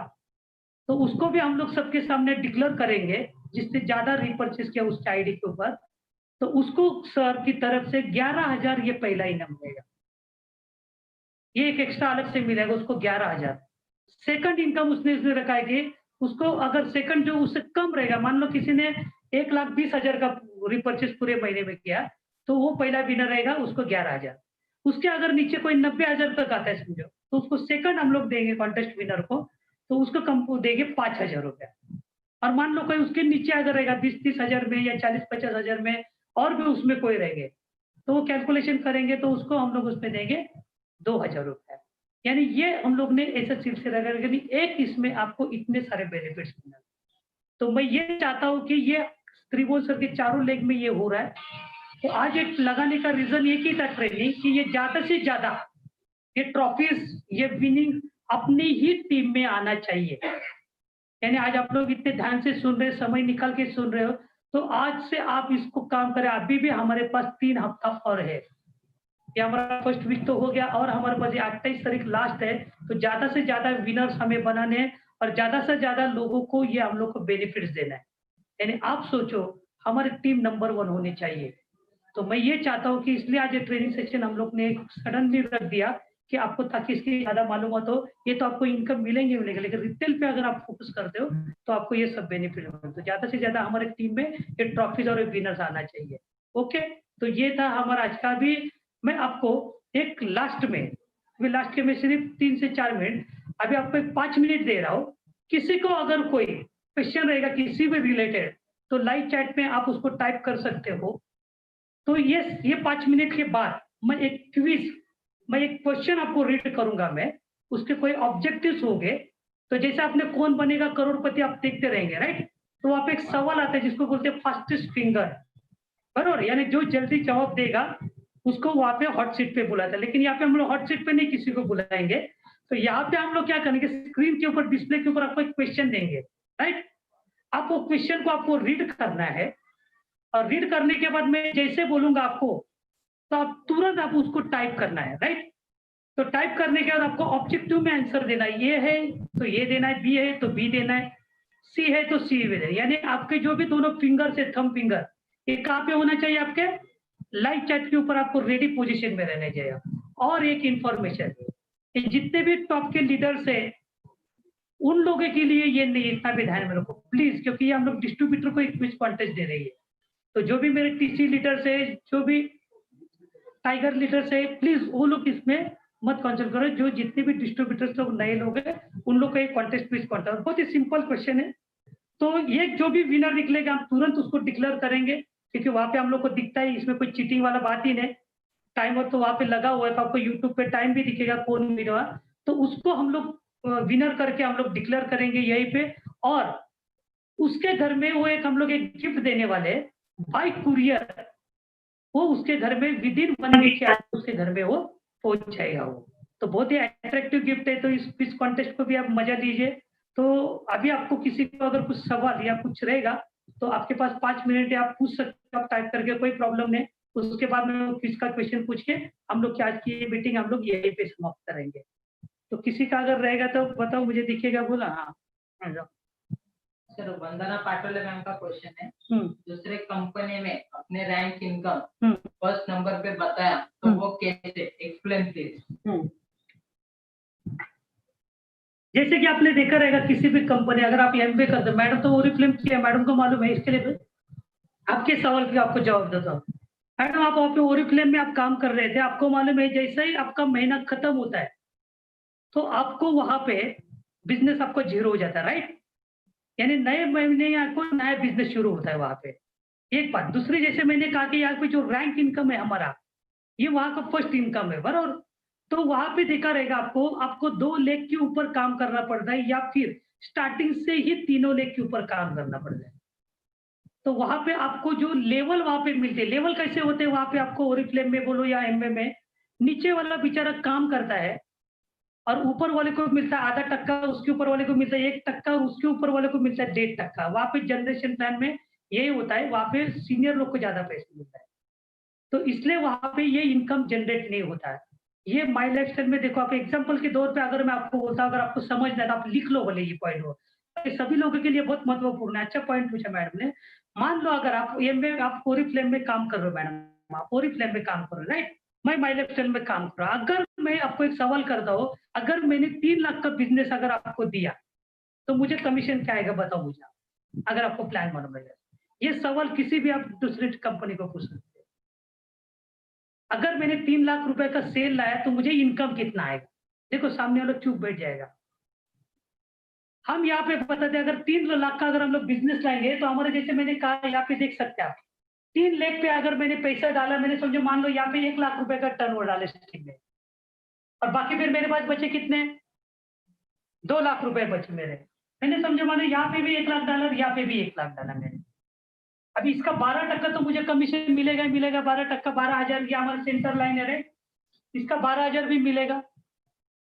तो उसको भी हम लोग सबके सामने डिक्लेयर करेंगे, जिसने ज्यादा रीपरचेस किया उसके आईडी के ऊपर, तो उसको सर की तरफ से 11,000 ये पहला इनाम मिलेगा। ये एक एक्स्ट्रा अलग से मिलेगा उसको 11,000। सेकंड इनकम उसने इसमें रखा है कि उसको अगर सेकंड जो उससे कम रहेगा, मान लो किसी ने 1,20,000 का रिपर्चेस पूरे महीने में किया, तो वो पहला विनर रहेगा, उसको 11,000। उसके अगर नीचे कोई 90,000 तक आता है समझो, तो उसको सेकंड हम लोग देंगे कॉन्टेस्ट विनर को, तो उसको कम देंगे 5,000 रुपया। और मान लो कोई उसके नीचे अगर रहेगा 20-30 हजार में या 40-50 हजार में, और भी उसमें कोई रहेंगे, तो वो कैलकुलेशन करेंगे तो उसको हम लोग उसमें देंगे 2,000 रुपया। यानी ये हम लोग ने ऐसा सिलसिला रखा, एक इसमें आपको इतने सारे बेनिफिट्स मिले। तो मैं ये चाहता हूँ कि ये त्रिभुवन सर के चारों लेग में ये हो रहा है। तो आज एक लगाने का रीजन एक ही था ट्रेनिंग, कि ये ज्यादा से ज्यादा ये ट्रॉफीज, ये विनिंग अपनी ही टीम में आना चाहिए। यानी आज आप लोग इतने ध्यान से सुन रहे, समय निकाल के सुन रहे हो, तो आज से आप इसको काम करें। अभी भी हमारे पास 3 हफ्ता और है, ये हमारा फर्स्ट वीक तो हो गया, और हमारे पास 28 तारीख लास्ट है। तो ज्यादा से ज्यादा विनर्स हमें बनाने हैं, और ज्यादा से ज्यादा लोगों को ये हम लोग को बेनिफिट्स देना है। यानी आप सोचो, हमारी टीम नंबर 1 होनी चाहिए। तो मैं ये चाहता हूँ कि इसलिए आज ये ट्रेनिंग सेक्शन हम लोग ने सडनली रख दिया, कि आपको ताकि इसकी ज्यादा मालूमात हो। ये तो आपको इनकम मिलेंगे, लेकिन रिटेल पे अगर आप फोकस करते हो तो आपको ये सब बेनिफिट होंगे। तो ज्यादा से ज्यादा हमारे टीम में ये ट्रॉफीज और विनर्स आना चाहिए। ओके, तो ये था हमारा आज का। भी मैं आपको एक लास्ट में, अभी लास्ट के में सिर्फ 3 से 4 मिनट, अभी आपको एक 5 मिनट दे रहा हूँ। किसी को अगर कोई क्वेश्चन रहेगा किसी भी रिलेटेड, तो लाइव चैट में आप उसको टाइप कर सकते हो। तो ये 5 मिनट के बाद मैं एक क्विज, मैं एक क्वेश्चन आपको रीड करूंगा, मैं उसके कोई ऑब्जेक्टिव्स होंगे। तो जैसे आपने कौन बनेगा करोड़पति आप देखते रहेंगे, राइट? तो वहां पे एक सवाल आता है जिसको बोलते हैं फास्टेस्ट फिंगर, बरोबर? यानी जो जल्दी जवाब देगा उसको वहां पे हॉट सीट पे बुलाता है। लेकिन यहाँ पे हम लोग हॉट सीट पे नहीं किसी को बुलाएंगे। तो यहाँ पे हम लोग क्या करेंगे, स्क्रीन के ऊपर, डिस्प्ले के ऊपर आपको एक क्वेश्चन देंगे, राइट? आप वो क्वेश्चन को आपको रीड करना है, और रीड करने के बाद मैं जैसे बोलूंगा आपको, तो आप तुरंत आप उसको टाइप करना है, राइट? तो टाइप करने के बाद आपको ऑब्जेक्टिव में आंसर देना है। ये है तो ये देना है, बी है तो बी देना है, सी है तो सी देना है। यानी आपके जो भी दोनों फिंगर से थंब फिंगर, ये कहाँ पे होना चाहिए? आपके लाइव चैट के ऊपर आपको रेडी पोजीशन में रहना चाहिए। और एक इंफॉर्मेशन, जितने भी टॉप के लीडर्स है उन लोगों के लिए ये नहीं, इतना भी ध्यान में रखो प्लीज, क्योंकि ये हम लोग डिस्ट्रीब्यूटर को एक क्विज कॉन्टेस्ट दे रही है। तो जो भी मेरे टीसी लीडर्स है, जो भी टाइगर लीडर्स है, प्लीज वो लोग इसमें मत कॉन्सेंट्रेट करो। जो जितने भी डिस्ट्रीब्यूटर्स लोग नए लोग हैं, उन लोग का एक कॉन्टेस्ट क्विज कॉन्टेस्ट बहुत ही सिंपल क्वेश्चन है। तो ये जो भी विनर निकलेगा हम तुरंत उसको डिक्लेयर करेंगे, क्योंकि वहां पे हम लोग को दिखता है, इसमें कोई चीटिंग वाला बात ही नहीं। टाइमर तो वहां पे लगा हुआ है, तो आपको यूट्यूब पे टाइम भी दिखेगा कौन विनर, तो उसको हम लोग विनर करके हम लोग डिक्लेयर करेंगे यहीं पे। और उसके घर में वो एक हम लोग एक गिफ्ट देने वाले बाय कुरियर, वो उसके घर में विद इन 1 वीक के आगे उसके घर में वो पहुंच जाएगा वो। तो बहुत ही अट्रैक्टिव गिफ्ट है। तो इस क्विज कॉन्टेस्ट को भी आप मजा लीजिए। तो अभी आपको किसी को अगर कुछ सवाल या कुछ रहेगा, तो आपके पास 5 मिनट है, आप पूछ सकते हो, आप टाइप करके, कोई प्रॉब्लम नहीं। उसके बाद में क्विज का क्वेश्चन पूछ के हम लोग की आज की मीटिंग हम लोग यहीं पे समाप्त करेंगे। तो किसी का अगर रहेगा तो बताओ, मुझे दिखेगा बोला। हाँ, सर, वंदना पाटोले मैम का क्वेश्चन है, दूसरे कंपनी में अपने रैंक इनकम फर्स्ट नंबर पे बताया, तो वो कैसे, एक्सप्लेन प्लीज। जैसे कि आपने देखा रहेगा किसी भी कंपनी, अगर आप एमबीए करते, मैडम तो ओरिफ्लेम किया, मैडम को मालूम है, इसके लिए आपके सवाल की आपको जवाब देता हूँ। मैडम आप वहाँ पे ओरिफ्लेम में आप काम कर रहे थे, आपको मालूम है जैसे ही आपका महीना खत्म होता है तो आपको वहां पे बिजनेस आपको जीरो हो जाता है, राइट? यानी नए महीने या कोई नया बिजनेस शुरू होता है वहां पे। एक बात। दूसरी, जैसे मैंने कहा कि यहाँ पे जो रैंक इनकम है हमारा, ये वहां का फर्स्ट इनकम है, बराबर? तो वहां पे देखा रहेगा आपको 2 लेख के ऊपर काम करना पड़ता है, या फिर स्टार्टिंग से ही 3 लेख के ऊपर काम करना पड़ता है। तो वहां पे आपको जो लेवल वहां पे मिलते हैं, लेवल कैसे होते हैं वहां पे आपको, ओरिफ्लेम में बोलो या एमबीए में, नीचे वाला बेचारा काम करता है और ऊपर वाले को मिलता है आधा टक्का, उसके ऊपर वाले को मिलता है 1% और उसके ऊपर वाले को मिलता है 1.5%। वहां पे जनरेशन प्लान में यही होता है, वहां पे सीनियर लोग को ज्यादा पैसे मिलता है। तो इसलिए वहां पे ये इनकम जनरेट नहीं होता है। ये माई लाइफ स्टाइल में देखो, आप एग्जाम्पल के तौर पे अगर मैं आपको बोलता हूँ, अगर आपको समझना है तो आप लिख लो बोले ये पॉइंट हो, सभी लोगों के लिए बहुत महत्वपूर्ण है। अच्छा पॉइंट पूछा मैडम ने। मान लो अगर आप ये में आप ओरिफ्लेम में काम कर रहे हो मैडम, आप ओरिफ्लेम में काम कर रहे हो राइट, मैं माई लाइफ स्टाइल में काम कर रहा हूँ। अगर मैं आपको एक सवाल करता हूँ, अगर मैंने 3 लाख का बिजनेस अगर आपको दिया तो मुझे कमीशन क्या आएगा बताओ मुझे, अगर आपको प्लान मालूम है। ये सवाल किसी भी आप दूसरी कंपनी को पूछ सकते हैं। अगर मैंने 3 लाख रुपए का सेल लाया तो मुझे इनकम कितना आएगा, देखो सामने वाला चुप बैठ जाएगा। हम यहाँ पे बताते हैं, अगर 3 लाख का अगर हम लोग बिजनेस लाएंगे तो हमारे, जैसे मैंने कहा यहाँ पे देख सकते हैं आप, 3 लाख पे अगर मैंने पैसा डाला, मैंने समझो मान लो यहाँ पे 1 लाख रुपए का टर्नओवर डाले स्टार्टिंग में, और बाकी फिर मेरे पास बचे कितने, 2 लाख रुपए बचे मेरे। मैंने समझो मानो यहाँ पे भी 1 लाख डाला, यहाँ पे भी 1 लाख डाला मैंने। अभी इसका 12% तो मुझे कमीशन मिलेगा ही मिलेगा, 12%, 12,000 की हमारा सेंटर लाइन है राइट, इसका 12,000 भी मिलेगा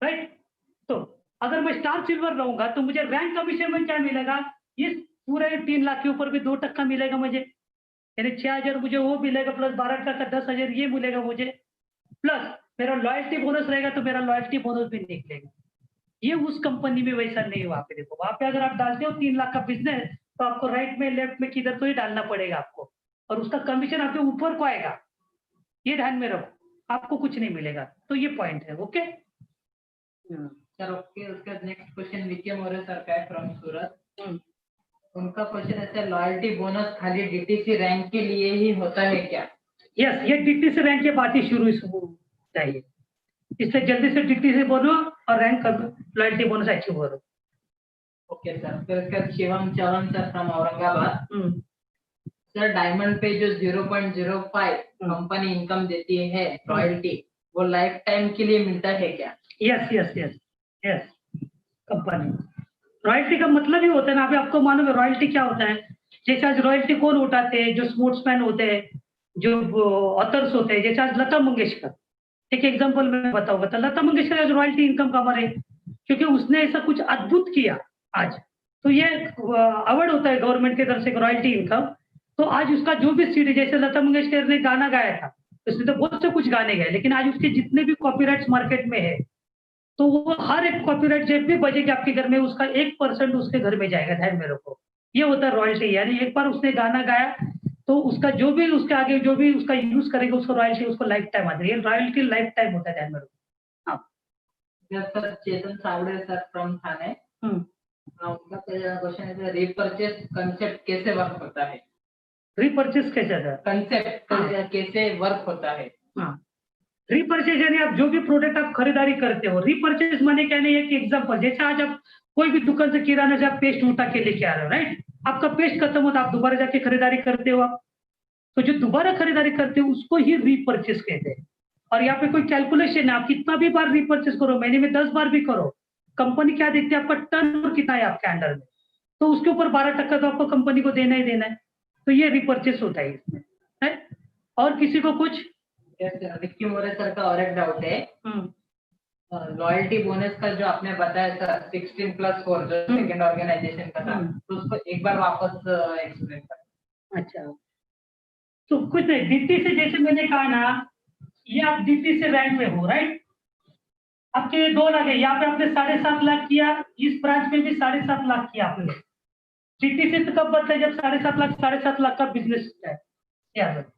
राइट। तो अगर मैं स्टार सिल्वर रहूंगा तो मुझे रैंक कमीशन में क्या मिलेगा, इस पूरे 3 लाख के ऊपर भी 2% मिलेगा मुझे, यानी 6,000 मुझे वो मिलेगा, प्लस 12% 10,000 ये मिलेगा मुझे, प्लस मेरा लॉयल्टी बोनस रहेगा तो मेरा लॉयल्टी बोनस भी निकलेगा। ये उस कंपनी में वैसा नहीं हुआ पे। देखो वहां पे अगर आप डालते हो 3 लाख का बिजनेस तो आपको राइट में लेफ्ट में किधर तो ही डालना पड़ेगा आपको, और उसका कमीशन आपके ऊपर को आएगा, ये ध्यान में रखो, आपको कुछ नहीं मिलेगा। तो ये पॉइंट है। Okay sir okay. उसका नेक्स्ट क्वेश्चन विके मोरे सर का है फ्रॉम सूरत। उनका क्वेश्चन ऐसा है, लॉयल्टी बोनस खाली डीटीसी रैंक के लिए ही होता है क्या? यस, ये डीटीसी रैंक के बाद ही शुरू चाहिए, इससे जल्दी से डीटीसी बोलो और रैंक लॉयल्टी बोनस अचीव करो। Okay sir. फिर उसका Shivam Chavan sir from Aurangabad. Sir diamond पे जो 0.05 कंपनी इनकम देती है रॉयल्टी, वो लाइफ टाइम के लिए मिलता है क्या? Yes yes yes yes, company royalty का मतलब ही होता है ना, अभी आपको मालूम है रॉयल्टी क्या होता है। जैसे आज रॉयल्टी कौन उठाते हैं, जो स्पोर्ट्समैन होते हैं, जो ऑथर्स होते हैं, जैसे आज लता मंगेशकर, एक एग्जांपल मैं बताऊंगा, तो लता मंगेशकर आज रॉयल्टी इनकम कमा रहे क्योंकि उसने ऐसा कुछ अद्भुत किया आज, तो ये अवार्ड होता है गवर्नमेंट की तरफ से रॉयल्टी इनकम। तो आज उसका जो भी सीडी, जैसे लता मंगेशकर ने गाना गाया था, उसने तो बहुत से कुछ गाने गाए, लेकिन आज उसके जितने भी कॉपीराइट्स मार्केट में है, तो वो हर एक कॉपीराइट जब भी बजेगी आपके घर में, उसका 1% उसके घर में जाएगा, ध्यान में रखो। ये होता है रॉयल्टी, यानी एक बार उसने गाना गाया तो उसका जो भी उसके आगे जो भी उसका यूज करेगा उसको रॉयल्टी, उसको लाइफ टाइम आती है। रॉयल्टी लाइफ टाइम होता है, ध्यान में रखो। हाँ sir Chetan Sawade sir from थाने। उनका क्वेश्चन है, रीपरचेस कंसेप्ट कैसे वर्क होता है? रीपरचेस कैसे कंसेप्ट कैसे वर्क होता है? हाँ, रीपरचेज यानी आप जो भी प्रोडक्ट आप खरीदारी करते हो, रीपरचेज माने क्या नहीं, एक एग्जांपल, जैसे आज आप कोई भी दुकान से किराना से आप पेस्ट उठा के लेके आ रहे हो राइट, आपका पेस्ट खत्म होता आप दोबारा जाके खरीदारी करते हो आप, तो जो दोबारा खरीदारी करते हो उसको ही रीपरचेज कहते हैं। और यहाँ पे कोई कैलकुलेशन है, आप कितना भी बार रीपरचेज करो, महीने में 10 बार भी करो, कंपनी क्या देखती है, आपका टर्नओवर कितना है आपके अंडर में, तो उसके ऊपर 12% तो आपको कंपनी को देना ही देना है। तो ये रीपरचेज होता है इसमें है। और किसी को कुछ? विक्की मोरे सर का और एक डाउट है, लॉयल्टी बोनस का जो आपने बताया सर 16+4 जो सेकंड ऑर्गेनाइजेशन का था, तो उसको एक बार वापस एक्सप्लेन कर। अच्छा, तो कुछ नहीं, डीटी से जैसे मैंने कहा ना, ये आप डीटी से रैंक में हो राइट, आपके 2 लाख है, यहाँ पे आपने 7.5 लाख किया, इस ब्रांच में भी 7.5 लाख किया आपने। डीटी से तो कब बनता है, जब 7.5 लाख का बिजनेस है। याद रखो,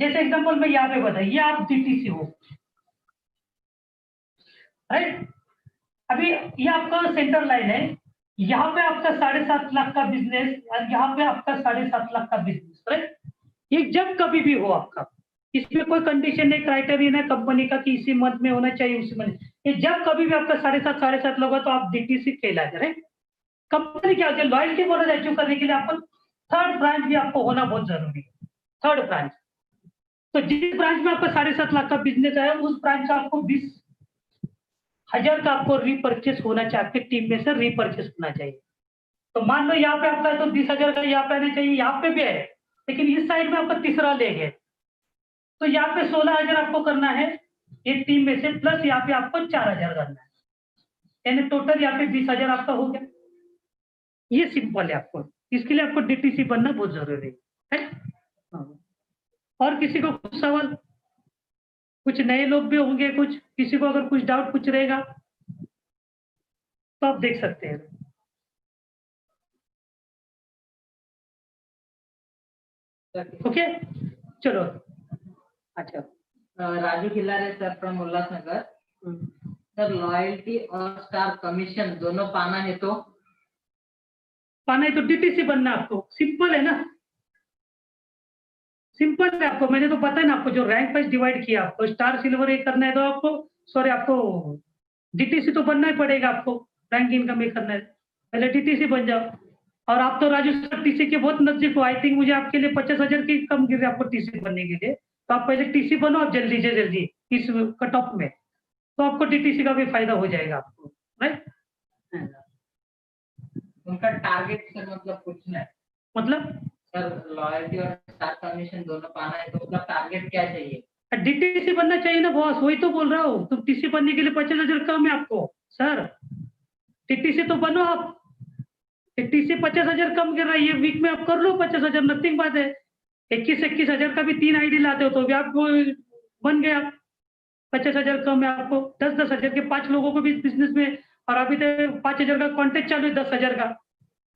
जैसे एग्जांपल मैं यहाँ पे बताइए, आप डीटीसी हो राइट, अभी ये आपका सेंटर लाइन है, यहाँ पे आपका 7.5 लाख का बिजनेस और यहाँ पे आपका 7.5 लाख का बिजनेस राइट। ये जब कभी भी हो आपका, इसमें कोई कंडीशन नहीं, क्राइटेरिया है कंपनी का कि इसी मंथ में होना चाहिए उसी मंथ, ये जब कभी भी आपका 7.5 लगा तो आप डीटीसी कहलाते राइट। कंपनी क्या होती है, लॉयल्टी बोनस अचीव करने के लिए आपको थर्ड ब्रांच भी आपको होना बहुत जरूरी है, थर्ड ब्रांच। तो जिस ब्रांच में आपका 7.5 लाख का बिजनेस है, उस ब्रांच का आपको 20,000 का आपको रीपरचेस होना चाहिए, आपकी टीम में से रीपरचेस होना चाहिए। तो मान लो यहाँ पे आपका तो 20,000 का यहाँ पे आना चाहिए, यहाँ पे भी है, लेकिन इस साइड में आपका तीसरा लेग है, तो यहाँ पे 16,000 आपको करना है एक टीम में से, प्लस यहाँ पे आपको 4,000 करना है, यानी टोटल यहाँ पे 20,000 आपका हो गया। ये सिंपल है, आपको इसके लिए आपको डीटीसी बनना बहुत जरूरी है। और किसी को कुछ सवाल, कुछ नए लोग भी होंगे, कुछ किसी को अगर कुछ डाउट कुछ रहेगा तो आप देख सकते हैं। ओके, चलो। अच्छा, Raju Khillare sir from Ulhasnagar. Sir loyalty और स्टार कमीशन दोनों पाना है तो डीटीसी बनना आपको, सिंपल है ना, सिंपल है। आपको मैंने तो बताया ना, आपको जो रैंक वाइज डिवाइड किया, आपको स्टार सिल्वर एक करना है तो आपको, सॉरी, आपको डीटीसी तो बनना ही पड़ेगा। आपको रैंक इनकम एक करना है, पहले डीटीसी बन जाओ। और आप तो राजू सर टीसी के बहुत नजदीक हो, आई थिंक मुझे आपके लिए 50,000 की कम गिर आपको टीसी बनने के लिए। तो आप पहले टीसी बनो, आप जल्दी से जल्दी इस कट ऑफ में, तो आपको डीटीसी का भी फायदा हो जाएगा आपको, राइट। उनका टारगेट सर मतलब पूछना है, मतलब सर लॉयल्टी और स्टार कमीशन दोनों पाना है तो मतलब टारगेट क्या चाहिए? डीटीसी बनना चाहिए ना बॉस, वही तो बोल रहा हूँ। तो टीसी बनने के लिए 50,000 कम है आपको सर, टीसी तो बनो आप। टीसी 50,000 कम कर रहा है, ये वीक में आप कर लो 50,000, नथिंग बात है। 21,000 का भी 3 आईडी लाते हो तो भी आप बन गए आप। 50,000 कम है आपको, 10,000 के 5 लोगों को भी बिजनेस में, और अभी तो 5,000 का कॉन्टेक्ट चालू है, 10,000 का।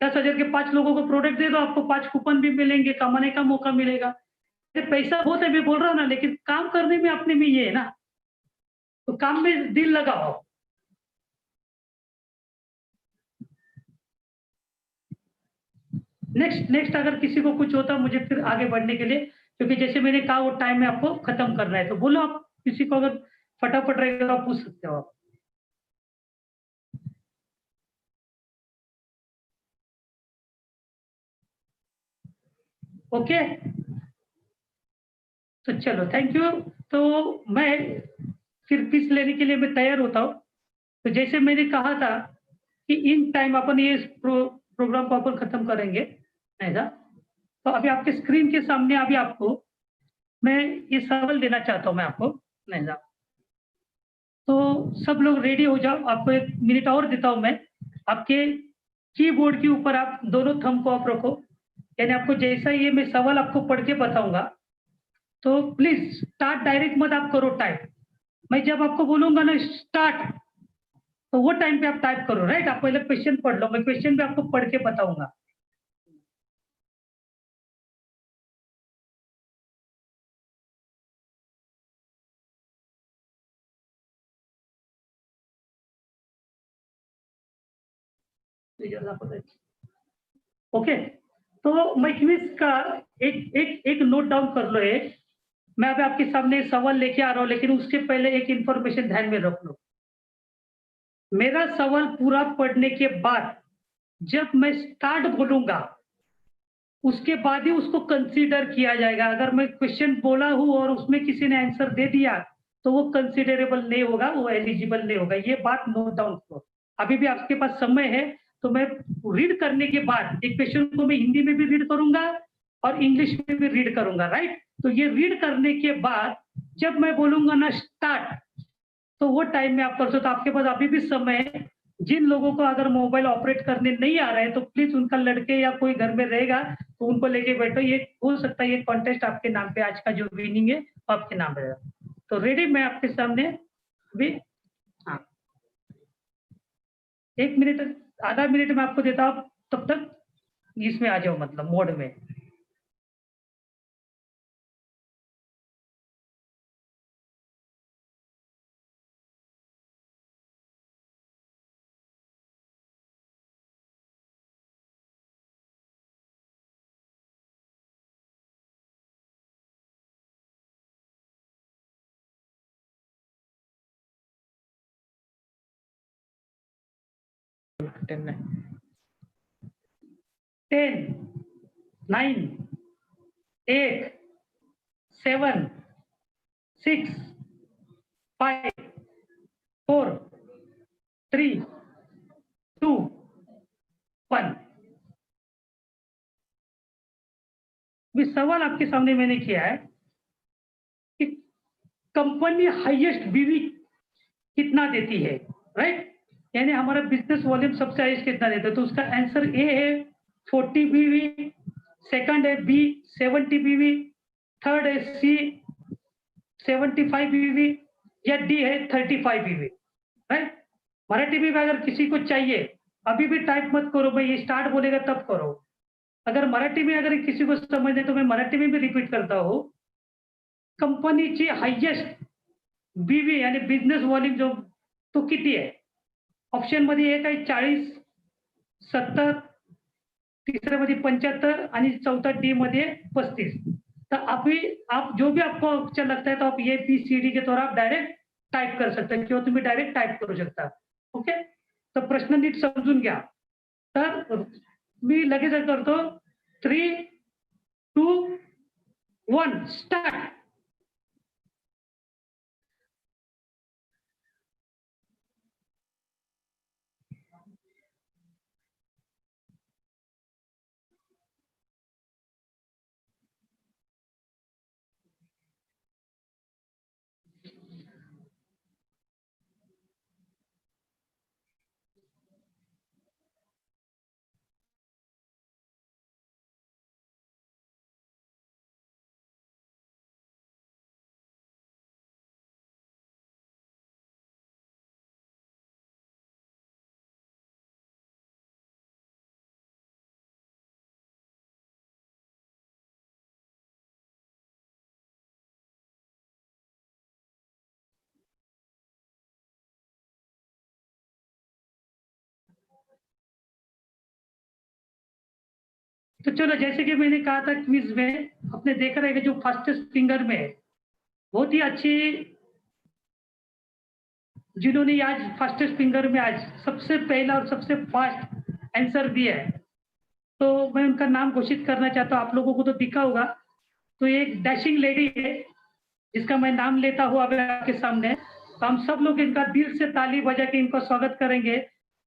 10,000 के 5 लोगों को प्रोडक्ट दे दो, आपको 5 कूपन भी मिलेंगे, कमाने का मौका मिलेगा। पैसा बहुत है, मैं बोल रहा हूँ ना, लेकिन काम करने में अपने में ये है ना, तो काम में दिल लगाओ। नेक्स्ट अगर किसी को कुछ होता मुझे फिर आगे बढ़ने के लिए, क्योंकि जैसे मैंने कहा वो टाइम में आपको खत्म करना है, तो बोलो आप, किसी को अगर फटाफट रहेगा आप पूछ सकते हो आप। ओके, तो चलो, थैंक यू। तो मैं फिर किस लेने के लिए मैं तैयार होता हूँ। तो जैसे मैंने कहा था कि इन टाइम अपन ये प्रोग्राम को अपन खत्म करेंगे, ऐसा। तो अभी आपके स्क्रीन के सामने अभी आपको मैं ये सवाल देना चाहता हूँ मैं आपको, ऐसा। तो सब लोग रेडी हो जाओ, आपको 1 मिनट और देता हूँ मैं। आपके कीबोर्ड के ऊपर आप दोनों थंब को आप रखो, यानी आपको जैसा ये मैं सवाल आपको पढ़ के बताऊंगा, तो प्लीज स्टार्ट डायरेक्ट मत आप करो टाइप। मैं जब आपको बोलूंगा ना स्टार्ट, तो वो टाइम पे आप टाइप करो, राइट। आप पहले क्वेश्चन पढ़ लो, मैं क्वेश्चन भी आपको पढ़ के बताऊंगा। ओके, तो मैं क्विज का एक नोट डाउन कर लो। एक मैं अभी आपके सामने सवाल लेके आ रहा हूं, लेकिन उसके पहले एक इंफॉर्मेशन ध्यान में रख लो। मेरा सवाल पूरा पढ़ने के बाद जब मैं स्टार्ट बोलूंगा, उसके बाद ही उसको कंसीडर किया जाएगा। अगर मैं क्वेश्चन बोला हूं और उसमें किसी ने आंसर दे दिया तो वो कंसीडरेबल नहीं होगा, वो एलिजिबल नहीं होगा। ये बात नोट डाउन करो। अभी भी आपके पास समय है, तो मैं रीड करने के बाद एक क्वेश्चन को मैं हिंदी में भी रीड करूंगा और इंग्लिश में भी रीड करूंगा, राइट। तो ये रीड करने के बाद जब मैं बोलूंगा ना स्टार्ट, तो वो टाइम में आप कर सकते हो। तो आपके पास अभी भी समय है। जिन लोगों को अगर मोबाइल ऑपरेट करने नहीं आ रहा है, तो प्लीज उनका लड़के या कोई घर में रहेगा तो उनको लेके बैठो। ये हो सकता है ये कॉन्टेस्ट आपके नाम पे, आज का जो विनिंग है वो आपके नाम रहेगा। तो रेडी, मैं आपके सामने अभी, हाँ, 1 मिनट, आधा मिनट में आपको देता हूँ, तब तक इसमें आ जाओ, मतलब मोड में। टेन 10, 9, 8, 7, 6, 5, 4, 3, 2, 1। भी सवाल आपके सामने मैंने किया है कि कंपनी हाईएस्ट बीवी कितना देती है, राइट। यानी हमारा बिजनेस वॉल्यूम सबसे हाईएस्ट कितना देता है, तो उसका आंसर ए है 40 बीवी, सेकंड है बी 70 बीवी, थर्ड है सी 75 ईवी या डी है 35 ईवी, राइट। मराठी में भी अगर किसी को चाहिए, अभी भी टाइप मत करो भाई, ये स्टार्ट बोलेगा तब करो। अगर मराठी में अगर किसी को समझ तो मैं मराठी में भी रिपीट करता हूँ। कंपनीची हायेस्ट बीवी यानी बिझनेस व्हॉल्यूम जो तो किती आहे? ऑप्शन मध्ये एक आहे 40, 70, तीसरे मध्ये 75 आणि चौथा डी मध्ये 35। तो अभी आप जो भी आपको अच्छा लगता है तो आप ए बी सी डी के द्वारा आप डायरेक्ट टाइप कर सकता किंवा तुम्ही डायरेक्ट टाइप करू शकता। ओके, तर प्रश्न नीट समजून घ्या। तर मी लगेच करतो 3, 2, 1 स्टार्ट। तो चलो, जैसे कि मैंने कहा था क्विज में, आपने देखा रहेगा जो फास्टेस्ट फिंगर में है, बहुत ही अच्छी जिन्होंने आज फास्टेस्ट फिंगर में आज सबसे पहला और सबसे फास्ट आंसर दिया है, तो मैं उनका नाम घोषित करना चाहता हूँ। आप लोगों को तो दिखा होगा, तो एक डैशिंग लेडी है जिसका मैं नाम लेता हूँ अभी आपके सामने। तो हम सब लोग इनका दिल से ताली बजा के इनको स्वागत करेंगे।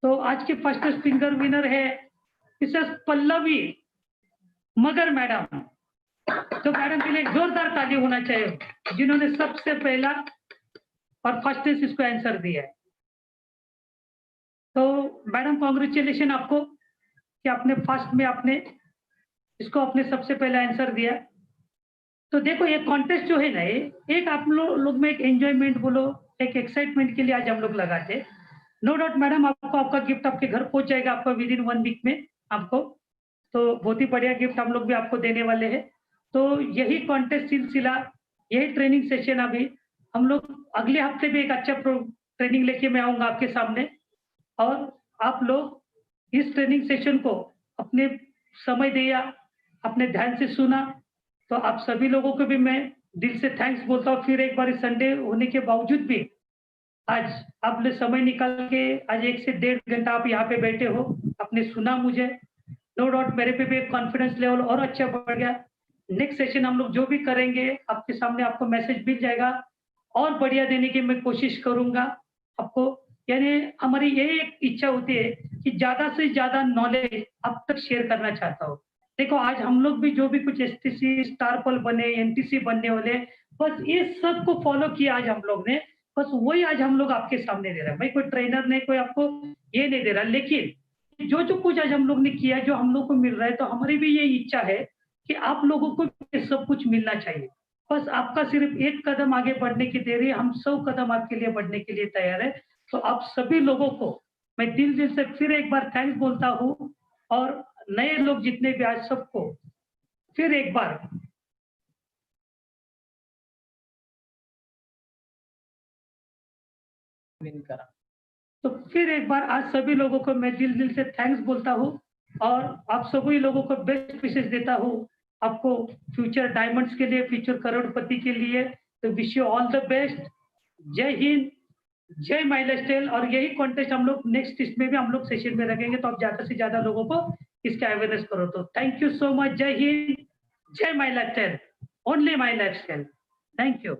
तो आज के फास्टेस्ट फिंगर विनर है मिसेस पल्लवी मगर मैडम। तो मैडम के लिए जोरदार ताली होना चाहिए जिन्होंने सबसे पहला और फास्टेस्ट इसको आंसर दिया है। तो मैडम कॉन्ग्रेचुलेशन आपको कि आपने फर्स्ट में आपने इसको अपने सबसे पहले आंसर दिया। तो देखो, ये कॉन्टेस्ट जो है ना, एक आप लोग में एक एंजॉयमेंट बोलो, एक एक्साइटमेंट के लिए आज हम लोग लगाते। नो डाउट मैडम, आपको आपका गिफ्ट आपके घर पहुंच जाएगा आपको विद इन 1 वीक में आपको। तो बहुत ही बढ़िया गिफ्ट हम लोग भी आपको देने वाले हैं। तो यही कॉन्टेस्ट सिलसिला, यही ट्रेनिंग सेशन अभी हम लोग अगले हफ्ते भी एक अच्छा ट्रेनिंग लेके मैं आऊंगा आपके सामने, और आप लोग इस ट्रेनिंग सेशन को अपने समय दिया, अपने ध्यान से सुना, तो आप सभी लोगों को भी मैं दिल से थैंक्स बोलता हूँ। फिर एक बार संडे होने के बावजूद भी आज आपने समय निकाल के आज 1 से 1.5 घंटा आप यहाँ पे बैठे हो, आपने सुना मुझे। नो डाउट मेरे पे भी कॉन्फिडेंस लेवल और अच्छा बढ़ गया। नेक्स्ट सेशन हम लोग जो भी करेंगे आपके सामने आपको मैसेज मिल जाएगा, और बढ़िया देने की मैं कोशिश करूंगा आपको। यानी हमारी यही एक इच्छा होती है कि ज्यादा से ज्यादा नॉलेज आप तक शेयर करना चाहता हूँ। देखो, आज हम लोग भी जो भी कुछ एसटीसी स्टार पल बने, एनटीसी बनने वाले, बस ये सब को फॉलो किया आज हम लोग ने, बस वही आज हम लोग आपके सामने दे रहा है। भाई कोई ट्रेनर नहीं, कोई आपको ये नहीं दे रहा, लेकिन जो जो कुछ आज हम लोग ने किया, जो हम लोग को मिल रहा है, तो हमारी भी ये इच्छा है कि आप लोगों को ये सब कुछ मिलना चाहिए। बस आपका सिर्फ एक कदम आगे बढ़ने की देरी है, हम 100 कदम आपके लिए बढ़ने के लिए तैयार है। तो आप सभी लोगों को मैं दिल से फिर एक बार थैंक्स बोलता हूँ, और नए लोग जितने भी आज सबको फिर एक बार तो फिर एक बार आज सभी लोगों को मैं दिल से थैंक्स बोलता हूँ, और आप सभी लोगों को बेस्ट विशेष देता हूँ आपको फ्यूचर डायमंड्स के लिए, फ्यूचर करोड़पति के लिए। तो wish you all the best. जय हिंद, जय माय लाइफस्टाइल। और यही कॉन्टेस्ट हम लोग नेक्स्ट इसमें भी हम लोग सेशन में रखेंगे, तो आप ज्यादा से ज्यादा लोगों को इसका अवेयरनेस करो। तो थैंक यू सो मच। जय हिंद, जय my lifestyle, only my lifestyle. Thank you.